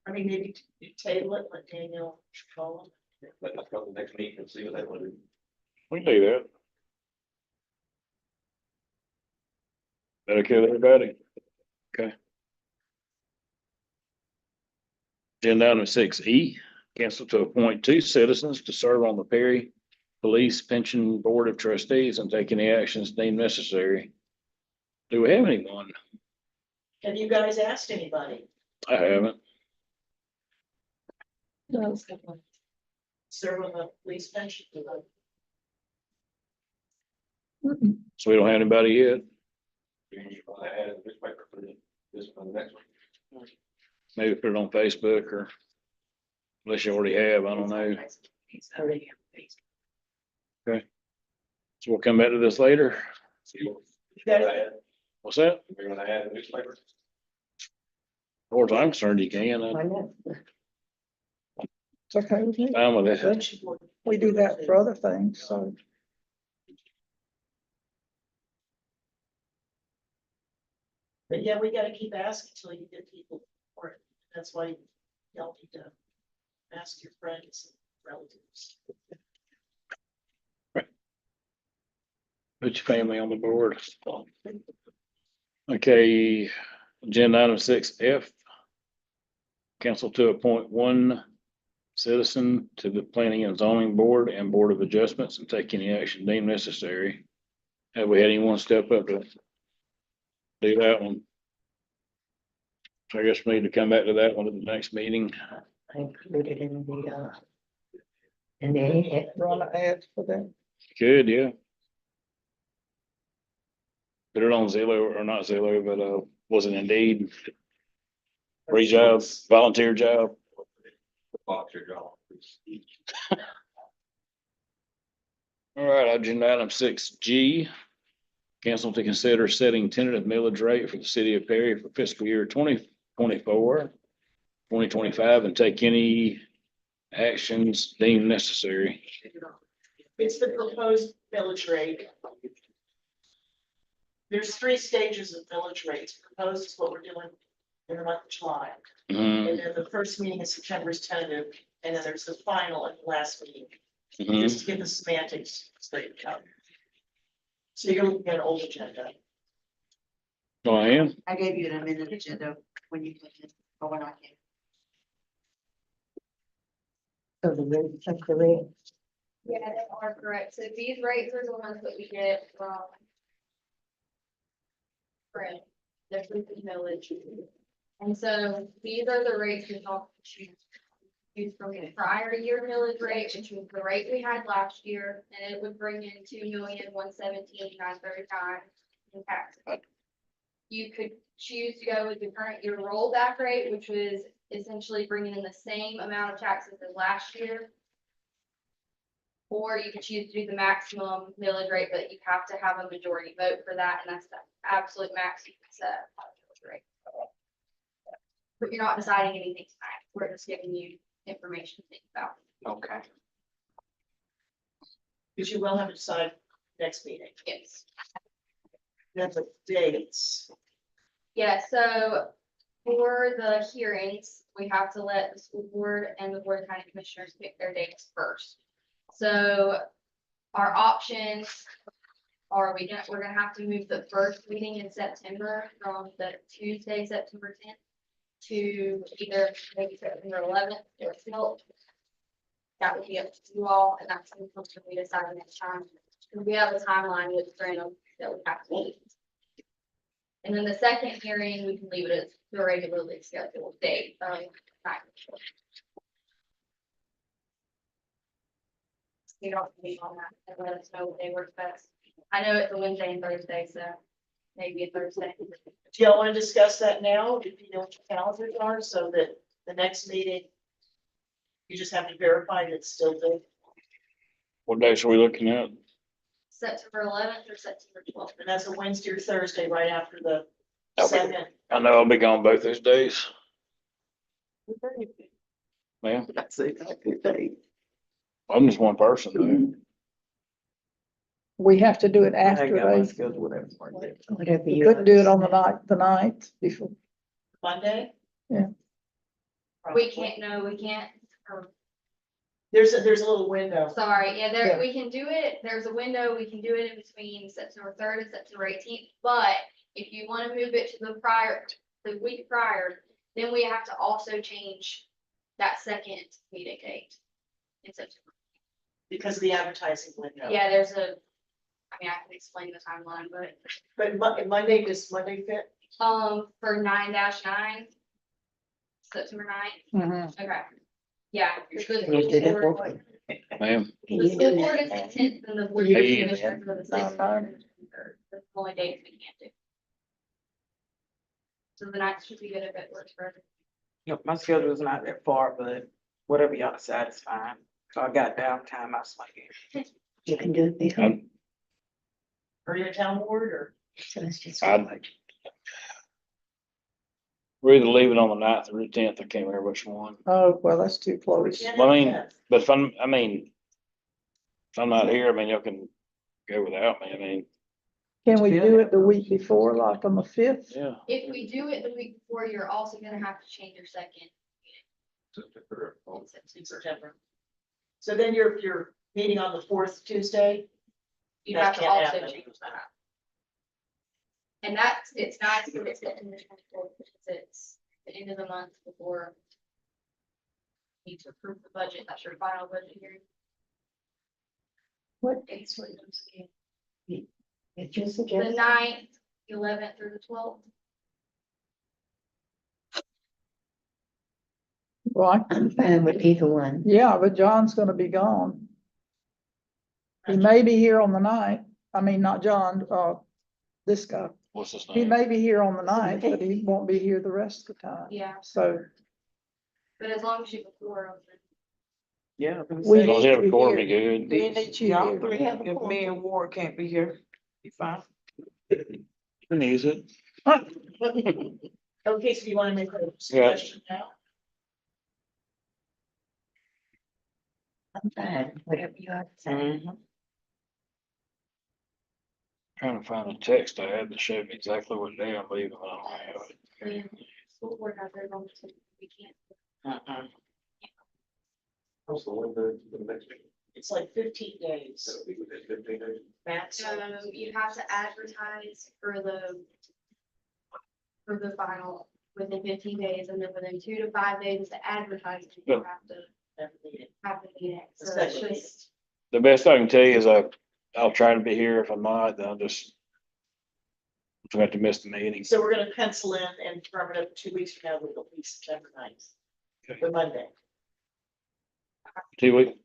I mean, maybe you table it, let Daniel call them. Let's go to the next meeting and see what they want to do. We can do that. That okay with everybody? Okay. Agenda item 6E, cancel to appoint 2 citizens to serve on the Perry Police Pension Board of Trustees and take any actions deemed necessary. Do we have anyone? Have you guys asked anybody? I haven't. Serve on the police pension? So we don't have anybody yet. You want to add in the newspaper for this for the next one. Maybe put it on Facebook or unless you already have, I don't know. Okay. So we'll come back to this later. You guys, What's that? We're gonna add a newspaper. As far as I'm concerned, you can. Why I'm not? It's okay with me. fine with that. We do that for other things, so. but yeah, we gotta keep asking until you get people for it. That's why y'all need to ask your friends and relatives. Put your family on the board. Okay, agenda item 6F. Council to appoint 1 citizen to the Planning and Zoning Board and Board of Adjustments and take any action deemed necessary. Have we had anyone step up to do that one? So I guess we need to come back to that one at the next meeting. I included in the Run an ad for that. Good, yeah. Put it on Zillow or not Zillow, but was it Indeed? Free job, volunteer job. Volunteer job. All right, agenda item 6G. Council to consider setting tentative millage rate for the city of Perry for fiscal year 2024, 2025, and take any actions deemed necessary. It's the proposed millage rate. There's 3 stages of millage rates. Proposed is what we're doing in the month of July. Mhm, And then the first meeting in September is tentative, and then there's the final at the last meeting, mhm. just to get the semantics straightened out. So you're looking at an old agenda. Oh, I am. I gave you an amended agenda when you put it, or when I came. So the rate, check the rate. Yeah, they are correct. So these rates are the ones that we get from Brent, the fruit and village. And so these are the rates we have to choose from the prior year millage rate, which was the rate we had last year, and it would bring in 2,117,939 in taxes. You could choose to go with the current year rollback rate, which was essentially bringing in the same amount of taxes as last year. Or you could choose to do the maximum millage rate, but you have to have a majority vote for that, and that's the absolute max you can set. Millage rate. But you're not deciding anything tonight. We're just giving you information to think about. Okay. Because you will have to decide next meeting. Yes. That's the dates. Yeah, so for the hearings, we have to let the school board and the board of county commissioners pick their dates first. So our options are we're gonna have to move the first meeting in September from the Tuesday, September 10th to either maybe September 11th or 12th. That would be up to you all, and that's something we decide next time. And we have a timeline with Brandon that we have to meet. And then the second hearing, we can leave it as the regularly scheduled date. You don't meet on that, and let us know what day works best. I know it's a Wednesday and Thursday, so maybe a Thursday. Do y'all want to discuss that now? If you know what your calendars are, so that the next meeting, you just have to verify that it's still good. What days are we looking at? September 11th or September 12th. And that's a Wednesday or Thursday, right after the I'll be- second. I know I'll be gone both those days. Ma'am, That's a good day. I'm just one person though. We have to do it I ain't after got my they, schedule with everyone. Whatever we you. couldn't do it on the night before. Monday? We can't, no, we can't, or, There's a little window. sorry, yeah, Yeah. we can do it, there's a window, we can do it in between September 3rd and September 18th, but if you wanna move it to the week prior, then we have to also change that second meeting date in September. Because of the advertising window. Yeah, there's I mean, I can explain the timeline, But Monday, does Monday fit? for 9-9, September 9th, Mhm. okay. Yeah. The Can you do that school for board me? Ma'am, Can the you school do board is the that? 10th and the board of Hey. commissioners are the 6th. The only dates we can't do. So the night should be good if it works for everyone. Yep, my schedule is not that far, but whatever y'all decide is fine. So I got downtime, I swing it. You can do it before. I'm- Are you a town board or? So it's just. we're either leaving on the 9th or the 10th. I can't remember which one. Oh, well, that's too close. Yeah. Well, I mean, but if I'm not here, I mean, y'all can go without me. I mean, Can we do it the week before, like on the 5th? yeah. If we do it the week before, you're also gonna have to change your second. In September. So then you're meeting on the 4th Tuesday? You That have to can't also happen. change that. And it's nice when it's the end of the 24th, because it's the end of the month before you need to approve the budget, that's your final budget hearing. What dates were those again? Did you The suggest? 9th, 11th through the 12th. Right, I'm fine with either one. yeah, but John's gonna be gone. He may be here on the night, I mean, not John, this guy. What's his He name? may be here on the night, but he won't be here the rest of the time. Yeah, So but as long as you before. Yeah. We As long as need you to have a be quorum, here. you're good. we need you Y'all here. three, if me and Ward can't be here, be fine. You can use it. Okay, so you want to make a Yeah. suggestion now? I'm fine, whatever you have to say. Trying to find a text I had that showed me exactly what day I'm leaving. I don't have it. And school board has their own, so we can't. What's the window for the next meeting? It's like 15 days. That'll be within 15 days. Max. You have to advertise for the final within 15 days, and then within 2 to 5 days to advertise, you Yeah. have to have the meeting. So it's Especially- just, The best I can tell you is I'll try to be here. If I'm not, then I'll just have to miss the meeting. So we're gonna pencil in and determine it 2 weeks from now, it'll be September 9th, Okay. the Monday. 2 weeks,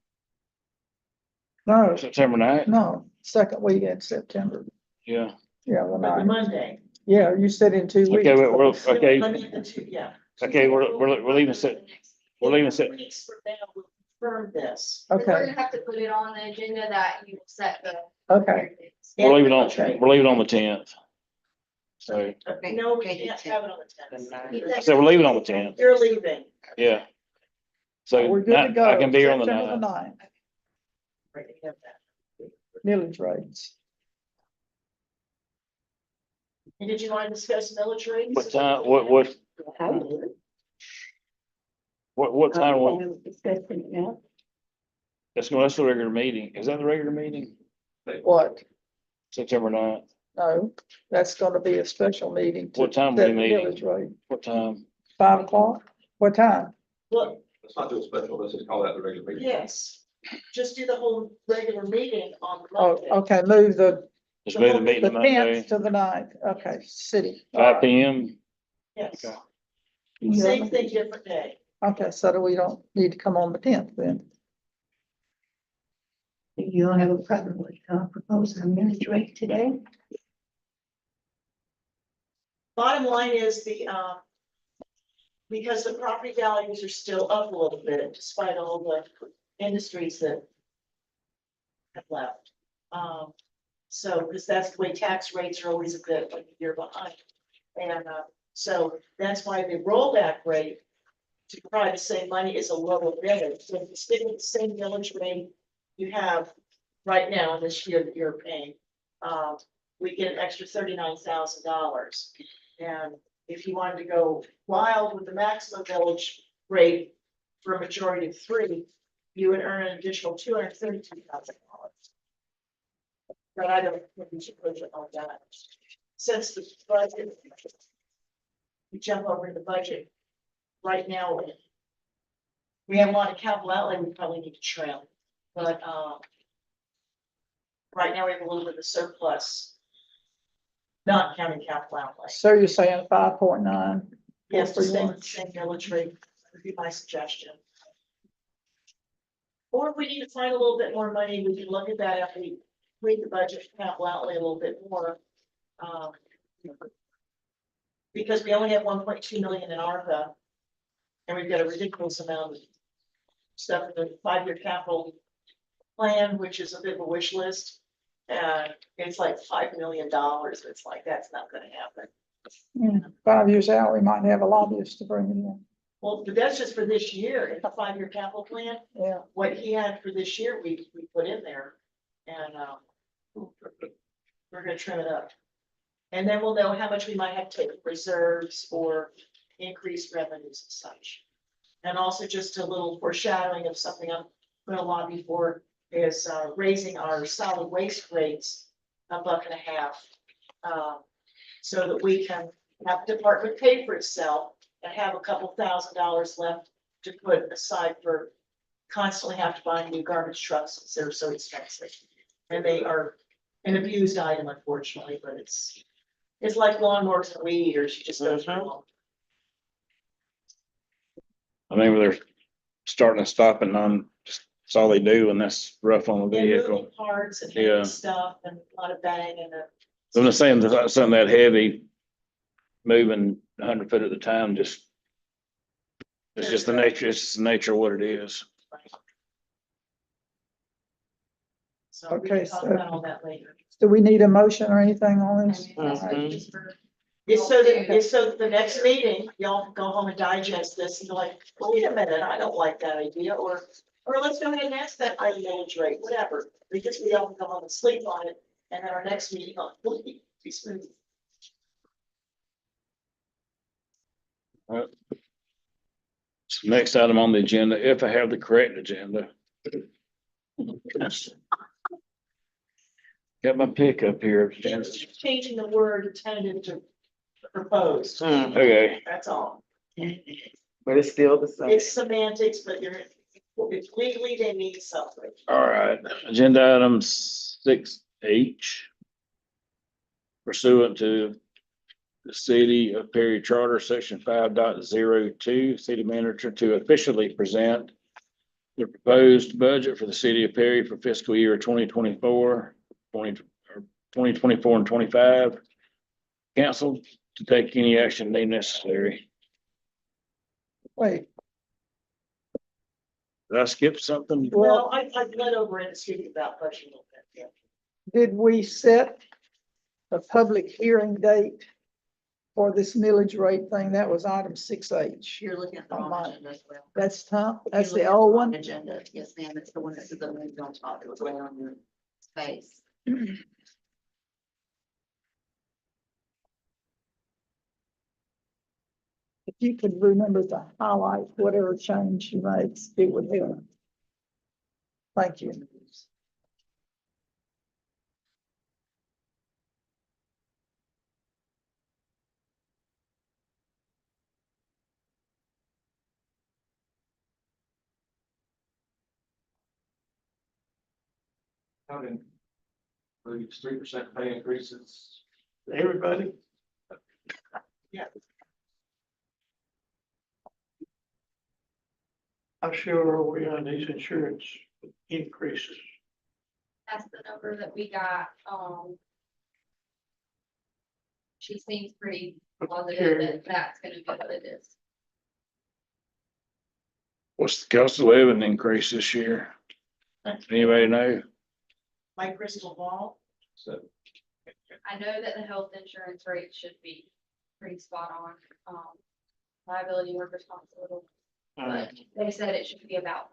No, September 9th? no, second week in September. Yeah. Yeah, the But the ninth. Monday. Yeah, you said in 2 weeks. Okay, we're, okay, Monday, the two, yeah. okay, we're leaving we're leaving In 2 weeks from now, we'll confirm this. we're Okay, gonna have to put it on the agenda that you will set the. okay. We're leaving on, Okay. we're leaving on the 10th. So No, we can't have it on the 10th. I said we're leaving on the 10th. You're leaving. Yeah. So We're good to go. I can be here on the September 9th. 9th. Right, we have that. Millage rates. And did you want to discuss military? What time, I would. what time, I was discussing it now. that's the regular meeting. Is that the regular meeting? What? September 9th. No, that's gonna be a special meeting. to What time set are we the meeting? millage rate. What time? 5 o'clock? What time? Well, Let's not do a special, let's just call that the regular meeting. yes, just do the whole regular meeting on Oh, Monday. okay, move the Just move the meeting to 10th Monday, to the 9th. Okay, city. All 5 right. PM. Yes, Okay. same thing, different day. Okay, so we don't need to come on the 10th then. You don't have a problem with proposing a millage rate today? Bottom line is because the property values are still up a little bit despite all the industries that have left. So, because that's the way tax rates are always a bit like a year behind. And, so that's why the rollback rate to try to save money is a lower bid. So if you stick with the same millage rate you have right now, this year that you're paying, we get an extra $39,000. And if you wanted to go wild with the maximum village rate for a majority of 3, you would earn an additional $232,000. But I don't think we should push it on that. Since the budget, we jump over to the budget. Right now, we have a lot of capital outlay we probably need to trim, but, right now we have a little bit of surplus, not counting capital outlay. So you're saying 5.9? Yes, to stay with the same military would be my suggestion. Or if we need to find a little bit more money, we can look at that after we read the budget, capital outlay a little bit more. Because we only have 1.2 million in ARPA. And we've got a ridiculous amount of stuff in the 5-year capital plan, which is a bit of a wish list. And it's like $5 million. It's like, that's not gonna happen. 5 years out, we might have a lobbyist to bring in. Well, but that's just for this year, in the 5-year capital plan. Yeah. What he had for this year, we put in there, and, we're gonna trim it up. And then we'll know how much we might have to take reserves or increased revenues and such. And also just a little foreshadowing of something I'm gonna lobby for is, raising our solid waste rates $1.50. So that we can have the department pay for itself and have a couple $1,000s left to put aside for constantly have to buy new garbage trucks since they're so expensive. And they are an abused item, unfortunately, but it's like lawnmowers and weed eaters, you just go through them. I mean, they're starting to stop and on, that's all they do, and that's rough on the And vehicle. moving parts and Yeah. heavy stuff and a lot of bang and I'm just saying, that something that heavy, moving 100 foot at a time, just, it's just the nature, it's just the nature of what it is. so we Okay, can talk so- about all that later. Do we need a motion or anything on this? It's so that the next meeting, y'all can go home and digest this and be like, wait a minute, I don't like that idea, or let's go ahead and ask that high millage rate, whatever. Because we all can go home and sleep on it, and then our next meeting, will be smooth. Next item on the agenda, if I have the correct agenda. Got my pickup here. Just changing the word tentative to proposed, Okay, that's all. But it's still the same. It's semantics, but it's legally they mean something. all right, agenda item 6H. Pursuant to the City of Perry Charter, section 5.02, city manager to officially present the proposed budget for the city of Perry for fiscal year 2024 and 25. Council to take any action they necessary. Wait, Did I skip something? Well, I read over it and speaking about budget a little bit, yeah. did we set a public hearing date for this millage rate thing? That was item 6H. You're looking at the Oh, wrong my. agenda as well. That's You're that's looking the at old wrong one. Agenda, yes, ma'am, it's the one that says the moved on top, it was way on your face. If you could remember to highlight whatever change you made, it would help. Thank you. Counting 3% pay increases. Everybody? Yeah. How sure are we on these insurance increases? That's the number that we got, she seems pretty positive that that's gonna be what it is. What's the cost of living increase this year? Anybody know? My crystal ball, So I know that the health insurance rate should be pretty spot on, liability workers' compensability, but they said it should be about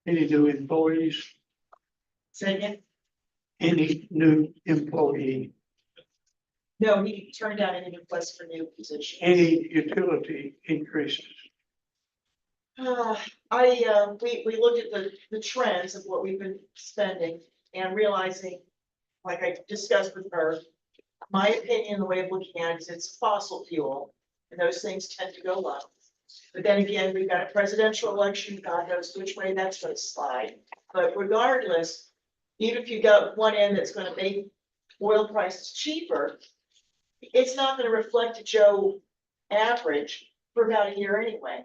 5%. Any new employees, Second, any new employee, no, he turned down any requests for new positions. any utility increases? We looked at the trends of what we've been spending and realizing, like I discussed with her, my opinion, the way of looking at it is it's fossil fuel, and those things tend to go up. But then again, we've got a presidential election, God knows which way that's gonna slide. But regardless, even if you got one end that's gonna make oil prices cheaper, it's not gonna reflect a Joe average for about a year anyway.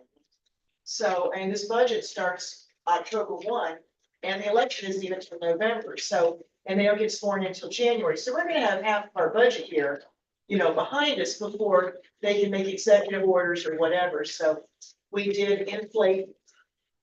So, and this budget starts October 1, and the election isn't even until November, so, and they don't get sworn in until January, so we're gonna have half of our budget here, behind us before they can make executive orders or whatever, so we did inflate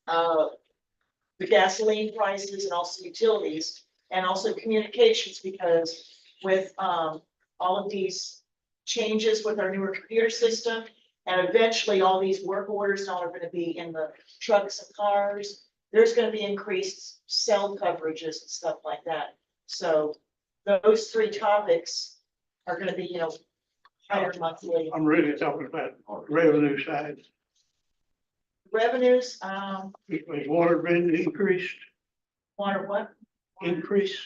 the gasoline prices and also utilities, and also communications, because with all of these changes with our newer computer system, and eventually all these work orders and all are gonna be in the trucks and cars. There's gonna be increased cell coverages and stuff like that. So those three topics are gonna be, higher monthly. I'm really talking about revenue side. Revenues, Was water been increased, water what? increase?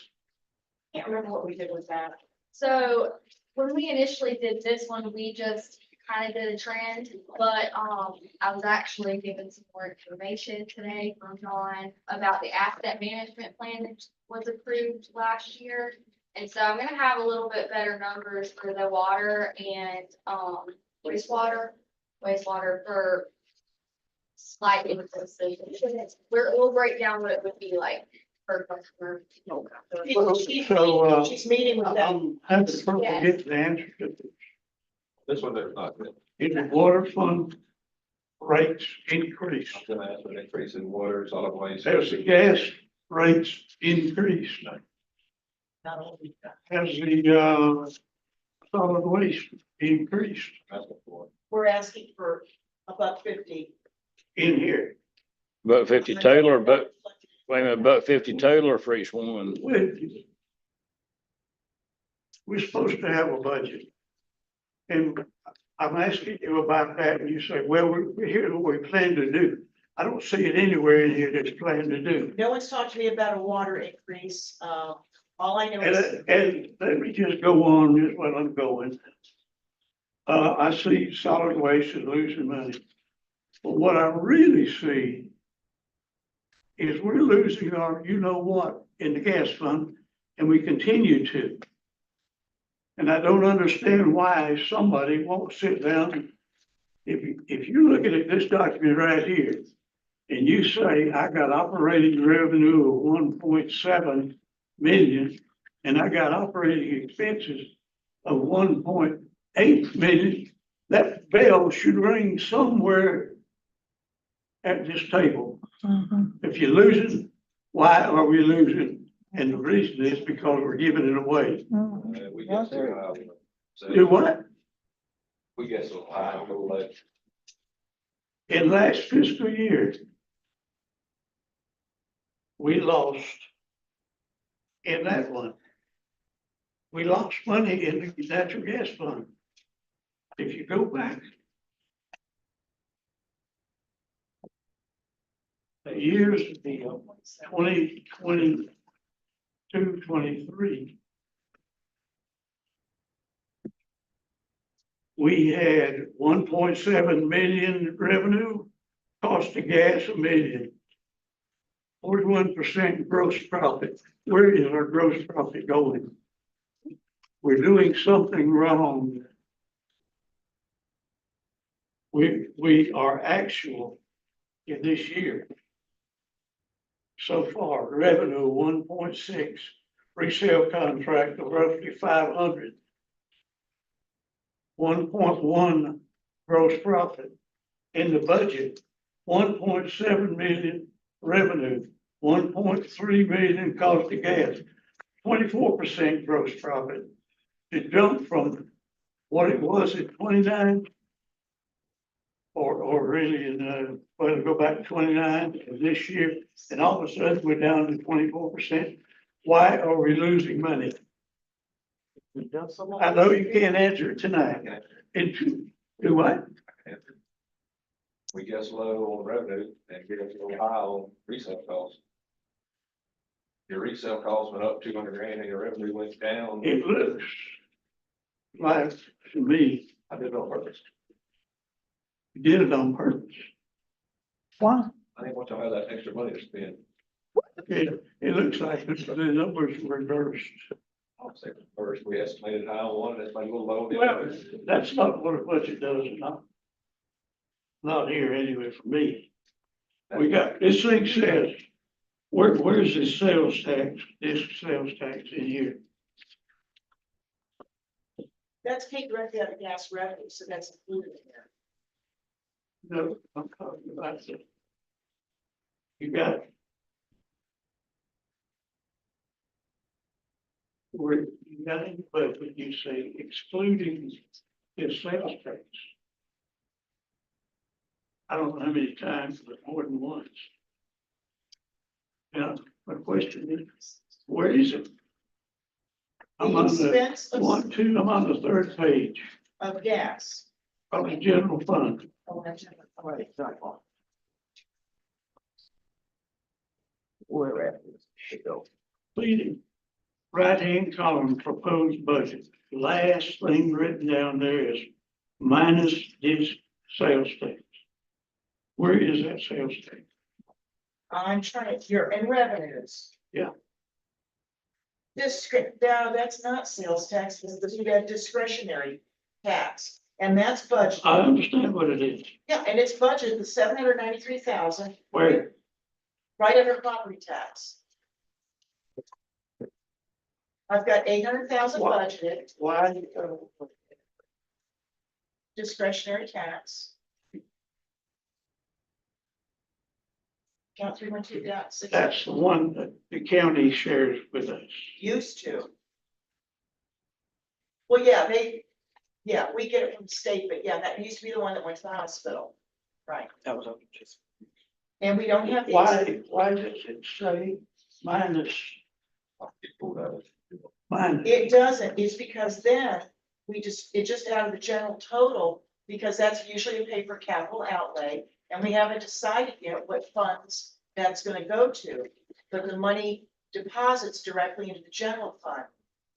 Can't remember what we did with that. So when we initially did this one, we just kind of did a trend, but I was actually given some more information today from John about the asset management plan that was approved last year. And so I'm gonna have a little bit better numbers for the water and wastewater for slight increases. We'll break down what it would be like per customer. She's meeting with them. I'm having trouble getting the answer to this. This one, there's not. Is the water fund rates increased? I'm gonna ask for an increase in water, solid waste. Has the gas rates increased? Not only that. Has the solid waste increased That's what for. We're asking for about 50. in here? About 50 Taylor, but wait a minute, about 50 Taylor for each one. We're supposed to have a budget. And I'm asking you about that, and you say, well, here's what we plan to do. I don't see it anywhere in here that's planned to do. No one's talked to me about a water increase. All I know is. And let me just go on just while I'm going. I see solid waste is losing money. But what I really see is we're losing our, you know what, in the gas fund, and we continue to. And I don't understand why somebody won't sit down. If you're looking at this document right here, and you say, I got operating revenue of 1.7 million, and I got operating expenses of 1.8 million, that bell should ring somewhere at this table. If you're losing, why are we losing? And the reason is because we're giving it away. We get so high. Do what? We get so high on the lake. In last fiscal year, we lost in that one. We lost money in the natural gas fund. If you go back the years of the 2022, 23, we had 1.7 million revenue, cost of gas $1 million. 41% gross profit. Where is our gross profit going? We're doing something wrong. We are actual in this year. So far, revenue 1.6, resale contract of roughly 500. 1.1 gross profit. In the budget, 1.7 million revenue, 1.3 million cost of gas, 24% gross profit. It jumped from what it was at 29 or really well, go back to 29 of this year, and all of a sudden we're down to 24%. Why are we losing money? I know you can't answer it tonight. Do what? We guess low on revenue and get us a little high on resale costs. Your resale costs went up 200 grand and your revenue went down. It looks like to me, I did it on purpose. you did it on purpose. Why? I think once I have that extra money to spend, It looks like the numbers were reversed. I'll say first, we estimated high on one, that's like a little low on the Well, other. that's not what a budget does, not here anyway for me. We got, this thing says, where's the sales tax, this sales tax in here? That's paid directly out of gas revenue, so that's included in there. No, I'm talking about the. You got. Where you got in the budget, you say excluding the sales tax. I don't know how many times, but more than once. Now, my question is, where is it? I'm The on the expense I'm on the third page of gas. of the general fund. Oh, that's it. Right, exactly. Where at? Should go. Pleading, right-hand column, proposed budget. Last thing written down there is minus this sales tax. Where is that sales tax? I'm trying to, you're in revenues. Yeah. No, that's not sales tax, because you got discretionary tax, and that's budget. I understand what it is. Yeah, and it's budgeted the 793,000, Where? right under property tax. I've got 800,000 What? budgeted, Why? discretionary tax. Count 312, yeah, six. That's the one that the county shares with us. Used to. Well, yeah, we get it from the state, but yeah, that used to be the one that went to the hospital. Right, That was just. and we don't have. the- Why does it say minus? Minus. It doesn't, it's because then it just out of the general total, because that's usually a paper capital outlay. And we haven't decided yet what funds that's gonna go to, but the money deposits directly into the general fund.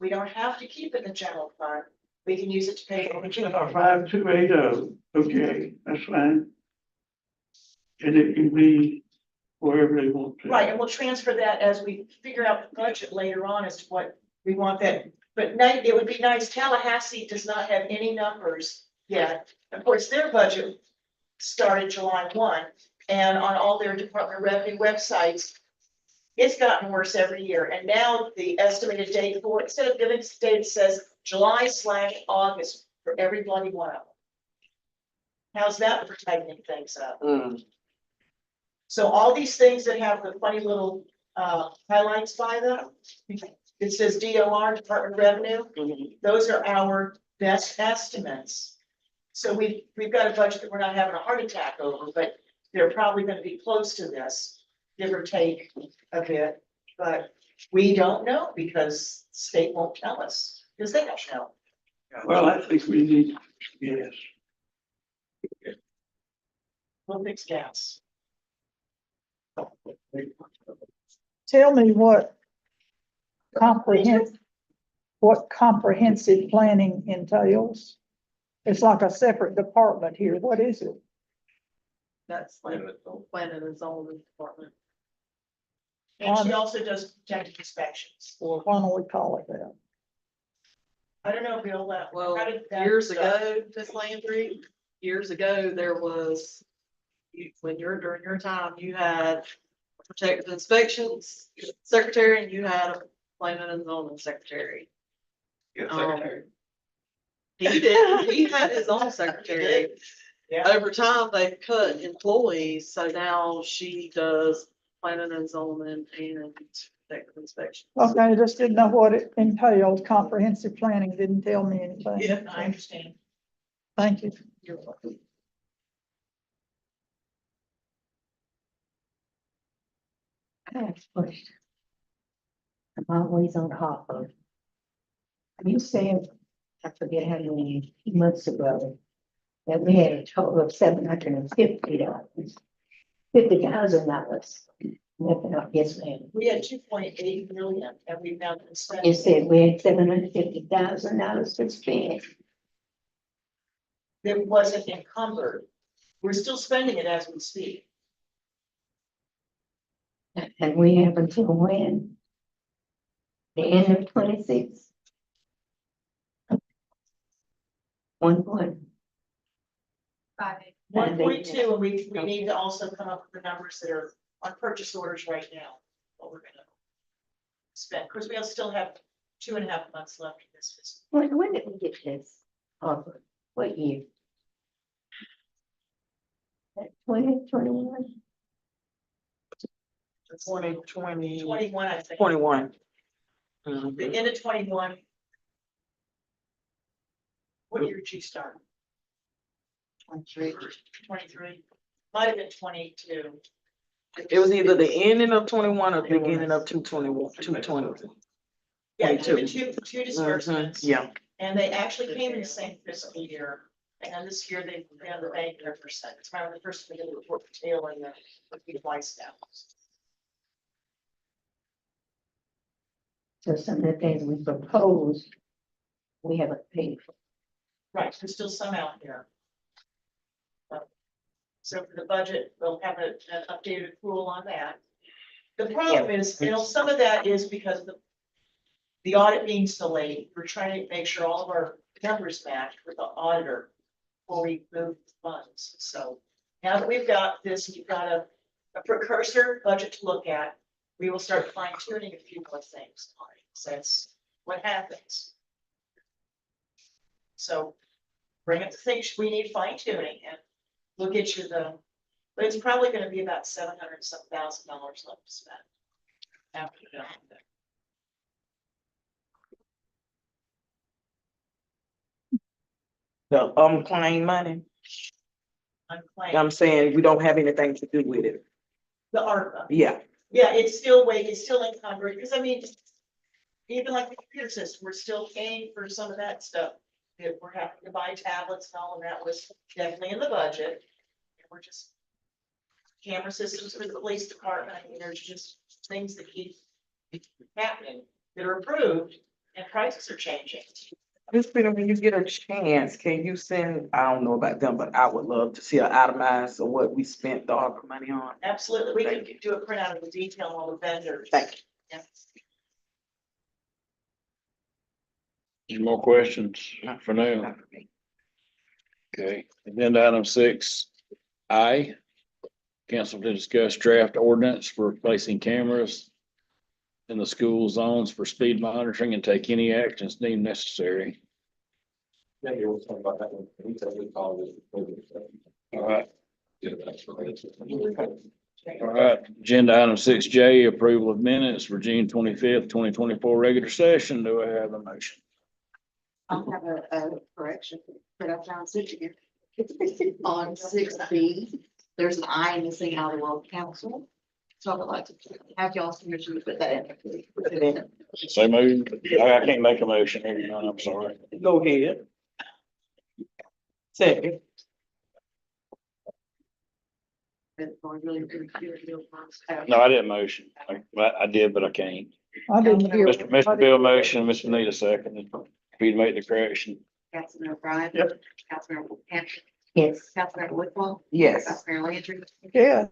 We don't have to keep it in the general fund, we can use it to pay. It's in our 5280, okay, that's fine. And it can be wherever they want to. Right, and we'll transfer that as we figure out the budget later on as to what we want that. But it would be nice, Tallahassee does not have any numbers yet. Of course, their budget started July 1, and on all their Department of Revenue websites, it's gotten worse every year. And now the estimated date for, instead of giving us date, it says July/August for every bloody one of them. How's that for tightening things up? So all these things that have the funny little highlights by them, it says DOR, Department of Revenue, those are our best estimates. So we've got a budget that we're not having a heart attack over, but they're probably gonna be close to this, give or take a bit. But we don't know because the state won't tell us, because they don't know. Well, I think we need, yes. We'll fix gas. Tell me what comprehensive planning entails. It's like a separate department here. What is it? That's like planning and zoning department. And she also does protective inspections. Or why don't we call it that? I don't know, Bill, Well, how did that years start? ago, Ms. Landry, years ago, there was, during your time, you had protective inspections secretary and you had a planning and zoning secretary. He had his own secretary. Yeah. Over time, they've cut employees, so now she does planning and zoning and protective inspections. Okay, I just didn't know what it entailed. Comprehensive planning didn't tell me anything. Yeah, I understand. Thank you. You're welcome. Next question. I'm always on top of. You said, I forget how many months ago, that we had a total of $750. $50,000. Yes, ma'am. We had 2.8 million and we've now been spending. You said we had $750,000 to spend. It wasn't encumbered. We're still spending it as we speak. And we have until when? The end of 26. 1 1.2, and we need to also come up with the numbers that are on purchase orders right now, what we're gonna spend, because we still have 2.5 months left in this fiscal. When did we get this offer? What year? 2021? 2020, 21, I think. 21. The end of 21. What year did you start? 23. Might have been 22. It was either the ending of 21 or the beginning of 220. Yeah, it came in 22. two disbursements. Yeah, And they actually came in the same fiscal year. And this year they have the bank 100%. It's remember the first we did the report for tail and the twice now. So some of the things we proposed, we haven't paid for. Right, there's still some out there. So for the budget, we'll have an updated accrual on that. The problem is, some of that is because of the audit being so late. We're trying to make sure all of our numbers match with the auditor before we move funds. So now that we've got this, we've got a precursor budget to look at. We will start fine tuning a few more things. So that's what happens. So bring up the things we need fine tuning and we'll get you but it's probably gonna be about $700,000 left to spend. After you're done with it. the unclaimed money. Unclaimed. I'm saying we don't have anything to do with it. The ARPA. Yeah, Yeah, it's still encumbered, because I mean, even like the computer system, we're still paying for some of that stuff. That we're having to buy tablets and all of that was definitely in the budget. And we're just camera systems for the police department. I mean, there's just things that keep happening that are approved and prices are changing. Miss Peter, when you get a chance, can you send, I don't know about them, but I would love to see an itemized of what we spent the ARPA money on. Absolutely, we Thank can do a printout of the detail on all the vendors. Thank you. Yes. Any more questions for now? Okay, agenda item 6I. Council to discuss draft ordinance for placing cameras in the school zones for speed monitoring and take any actions deemed necessary. Yeah, you were talking about that one. He said we called it. All right. Yeah, that's right. All right, agenda item 6J, approval of minutes for June 25th, 2024 regular session. Do I have a motion? I'll have a correction, but I found it here. On 6B, there's an I missing out of the world council. So I would like to have y'all's permission to put that in. Put it in. So move. I can't make a motion here, I'm sorry. Go ahead. Second. No, I didn't motion. I did, but I can't. I didn't hear. Mr. Bill motion, Mr. Nita second. For you to make the correction. Councilmember O'Brien. Yep. Councilmember Hampton. Yes. Councilmember Whitwell. Yes. Councilmember Landry. Yeah.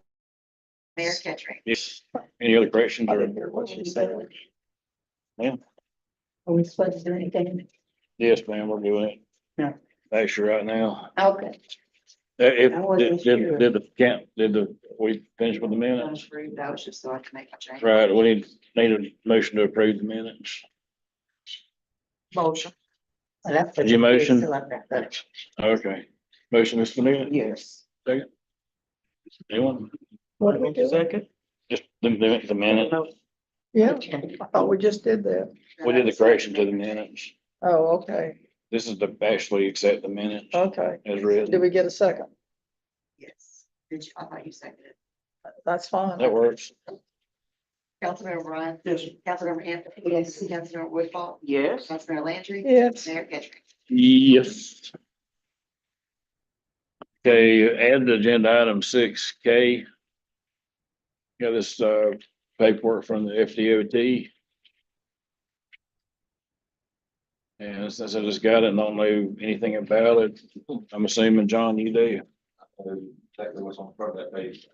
Mayor Ketchering. Yes. Any other corrections I or? didn't hear what she said. Ma'am? Are we supposed to do anything? Yes, ma'am, we're doing it. Yeah. Actually, right now. Okay. If, I wasn't sure. we finish with the minutes? That was just so I can make my change. Right, we need a motion to approve the minutes. Motion. Well, that's what Did you motion? still up there. Okay. Motion, Mr. Nita? Yes. Second? Anyone? What we do? Second. Just the minute. Yeah, I thought we just did that. We did the correction to the minutes. Oh, okay, This is to actually accept the minutes okay. as Did written. we get a second? Yes. Did you, I thought you seconded it. That's fine. That works. Councilmember Ryan. Yes. Councilmember Hampton. Yes. Councilmember Woodhull. Yes. Councilmember Landry. Yes. Mayor Ketchum. Yes. Okay, add to agenda item 6K. Got this paperwork from the FDOT. And since I just got it and don't know anything about it, I'm assuming, John, you do. Exactly what's on front of that page.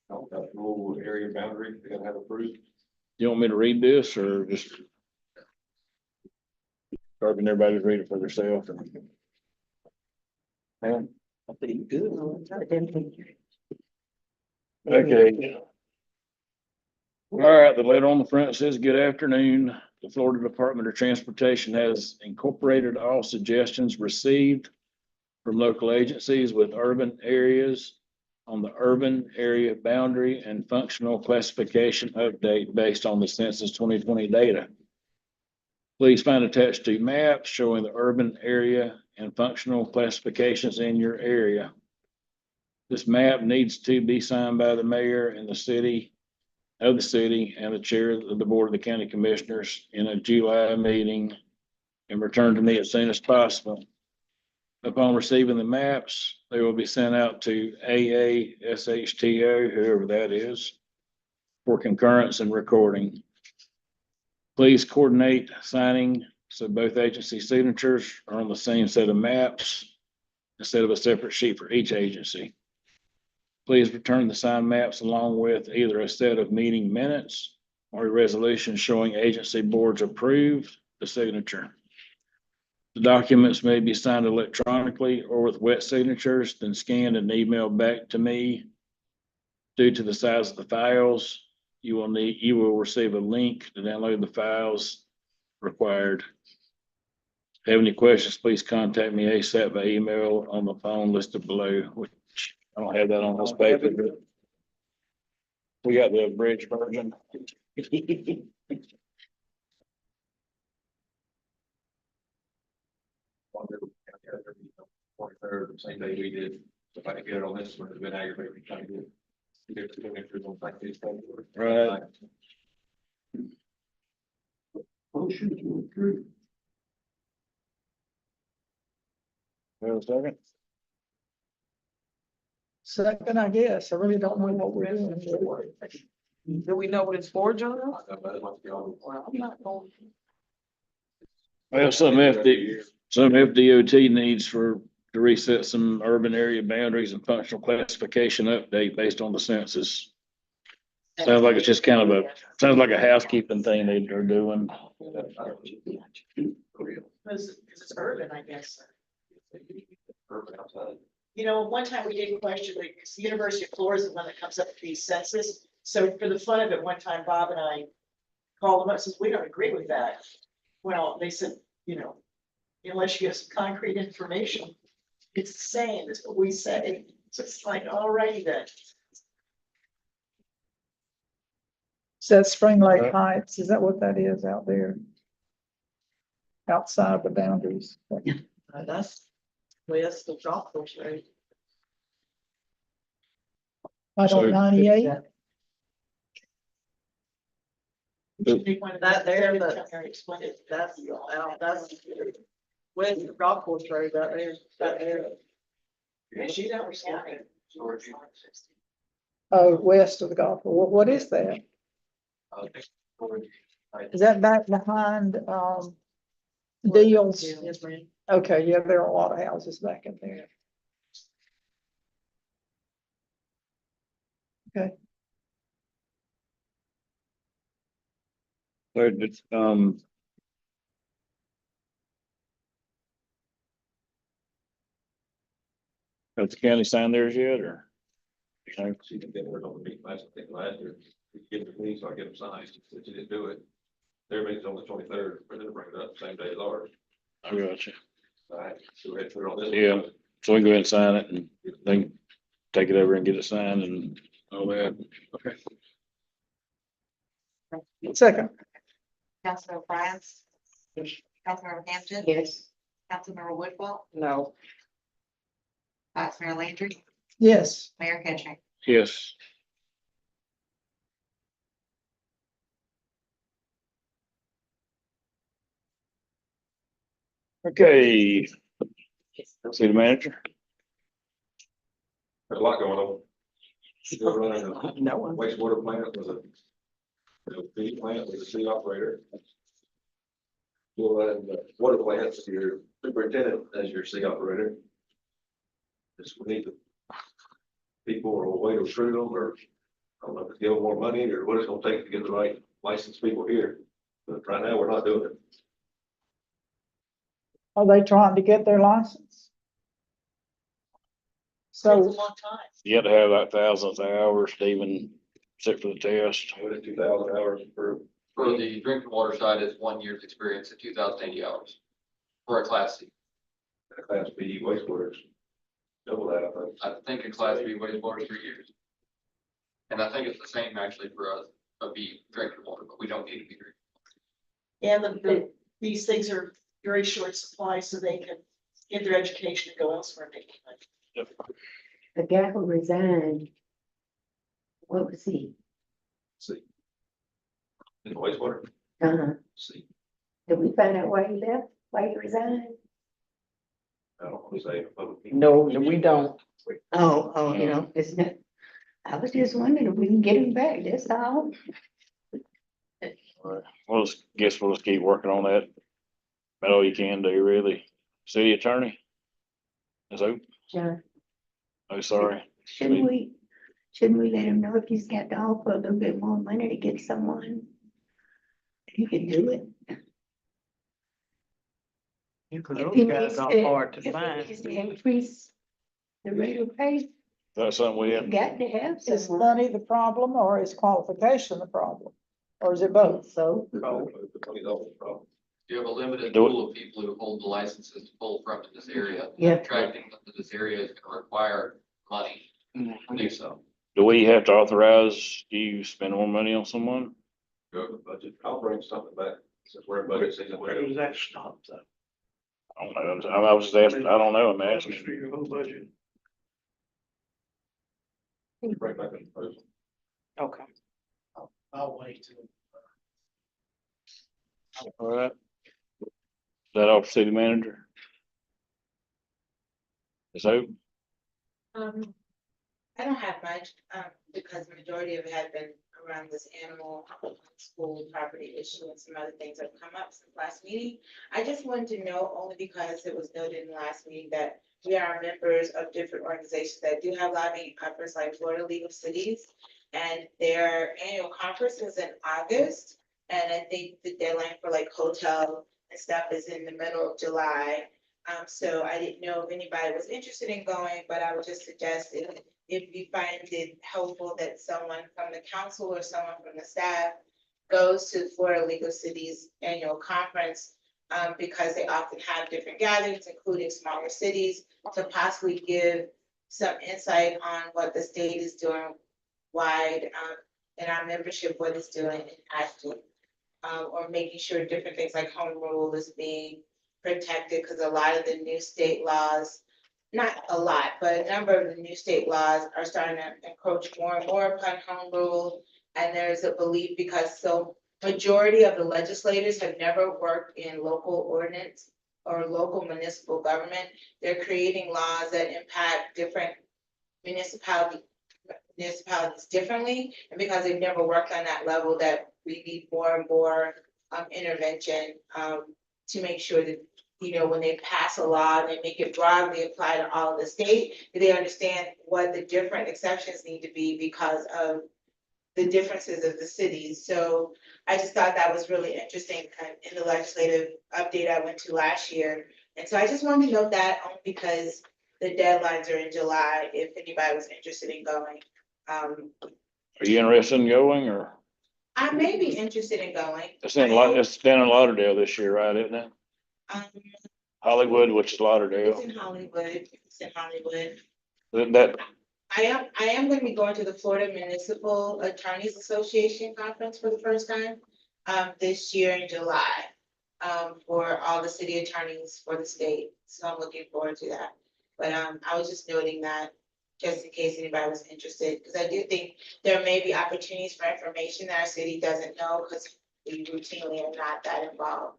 That rural area boundary, they gotta have approved. You want me to read this or just? Or can everybody read it for themselves? Man, I think good. okay. All right, the letter on the front says, "Good afternoon. The Florida Department of Transportation has incorporated all suggestions received from local agencies with urban areas on the urban area boundary and functional classification update based on the census 2020 data. Please find attached two maps showing the urban area and functional classifications in your area. This map needs to be signed by the mayor and the city and the chair of the board of the county commissioners in a July meeting and returned to me as soon as possible. Upon receiving the maps, they will be sent out to AASHTO, whoever that is, for concurrence and recording. Please coordinate signing so both agency signatures are on the same set of maps instead of a separate sheet for each agency. Please return the signed maps along with either a set of meeting minutes or a resolution showing agency boards approved the signature. The documents may be signed electronically or with wet signatures, then scanned and emailed back to me. Due to the size of the files, you will receive a link to download the files required. If you have any questions, please contact me ASAP by email on the phone listed below, which I don't have that on this paper, but we got the abridged version. Twenty-third, same day we did, if I could get it on this one, it's been aggravating trying to get the signatures on like these. Right. Motion to approve. Wait a second. Second, I guess. I really don't know what we're doing. Do we know what it's for, John? Well, I'm not going. Well, some FDOT needs to reset some urban area boundaries and functional classification update based on the census. Sounds like it's just kind of sounds like a housekeeping thing they're doing. Because it's urban, I guess. Urban outside. You know, one time we did question, like, 'cause the University of Florida is the one that comes up with these census. So for the fun of it, one time Bob and I called them up, says, we don't agree with that. Well, they said, you know, unless you have some concrete information, it's the same, that's what we say. So it's like, all righty then. Is that Spring Lake Heights? Is that what that is out there? Outside the boundaries? That's west of Golf Course Road. I don't 98. That there, but Explain it. that's west of Golf Course Road, that there. Yeah, she's out scouting. Oh, west of the Gulf. What is that? Is that back behind, Deals? Yes, ma'am. Okay, yeah, there are a lot of houses back in there. Okay. So it's, has the county signed theirs yet, or? You know, She didn't get her on the meeting last, I think last year, give it to me, so I get them signed, she didn't do it. Their meeting's on the 23rd, but then bring it up the same day as ours. I got you. All right, so we had to put it on this. Yeah. So we can go ahead and sign it and then take it over and get it signed and all that. Okay. Second. Councilmember Bryan. Councilmember Hampton. Yes. Councilmember Woodhull. No. Vice Mayor Landry. Yes. Mayor Ketchum. Yes. Okay. City manager. There's a lot going on. Still running a No one. wastewater plant was a feed plant with a city operator. Still running the water plants, your superintendent as your city operator. Just we need the people or a way to recruit them, or I don't know if it's give them more money or what it's gonna take to get the right licensed people here. But right now, we're not doing it. Are they trying to get their license? Takes a So, long time. You had to have like thousands of hours to even sit for the test. 2,000 hours per. For the drinking water side, it's 1 year's experience at 2,080 hours for a class C. Class B wastewater. Double that, I think. I think a class B wastewater is 3 years. And I think it's the same actually for a B drinking water, but we don't need to be drinking. And these things are very short supply, so they can get their education and go elsewhere and make money. The guy who resigned, what was he? See. In the wastewater, Uh-huh. see, Did we find out why he left, why he resigned? I don't want to say. No, we don't. Oh, you know, isn't it? I was just wondering if we can get him back, that's all. We'll just, guess we'll just keep working on that. About all you can do, really. City attorney? Is open? John, Oh, sorry. shouldn't we let him know if he's got to offer a little bit more money to get someone? He can do it. Because If those he guys needs are to- hard to if he find. needs to increase the rate of pay, That's something we have. got to have is someone. money the problem or is qualification the problem? Or is it both? So, $20 problem. You have a limited Do it. pool of people who hold the licenses to pull from in this area. yeah, Attracting them to this area is gonna require money to do so. Do we have to authorize you spend more money on someone? Go to the budget. I'll bring something back since we're in budget season. Where does that stop though? I don't know. I was just asking, I don't know, I'm asking. For your whole budget. Bring back a proposal. Okay. I'll wait till. All right. Is that all for city manager? Is open? I don't have much, because the majority of it had been around this animal school property issue and some other things that have come up since last meeting. I just wanted to know, only because it was noted in the last meeting, that we are members of different organizations that do have lobbying efforts, like Florida League of Cities. And their annual conference is in August, and I think the deadline for like hotel and stuff is in the middle of July. So I didn't know if anybody was interested in going, but I would just suggest if you find it helpful that someone from the council or someone from the staff goes to Florida League of Cities annual conference, because they often have different gatherings, including smaller cities, to possibly give some insight on what the state is doing wide, and our membership, what it's doing in Ashton. Or making sure different things like home rule is being protected, because a lot of the new state laws, not a lot, but a number of the new state laws are starting to encroach more and more upon home rule. And there's a belief, because majority of the legislators have never worked in local ordinance or local municipal government. They're creating laws that impact different municipalities differently. And because they've never worked on that level, that we need more and more intervention to make sure that, you know, when they pass a law, they make it broadly apply to all of the state, that they understand what the different exceptions need to be because of the differences of the cities. So I just thought that was really interesting in the legislative update I went to last year. And so I just wanted to note that, only because the deadlines are in July, if anybody was interested in going. Are you interested in going, or? I may be interested in going. It's down in Lauderdale this year, right, isn't it? Hollywood, which is Lauderdale. It's in Hollywood. It's in Hollywood. That, I am going to be going to the Florida Municipal Attorneys Association Conference for the first time this year in July, for all the city attorneys for the state. So I'm looking forward to that. But I was just noting that just in case anybody was interested, because I do think there may be opportunities for information that our city doesn't know, because we routinely are not that involved.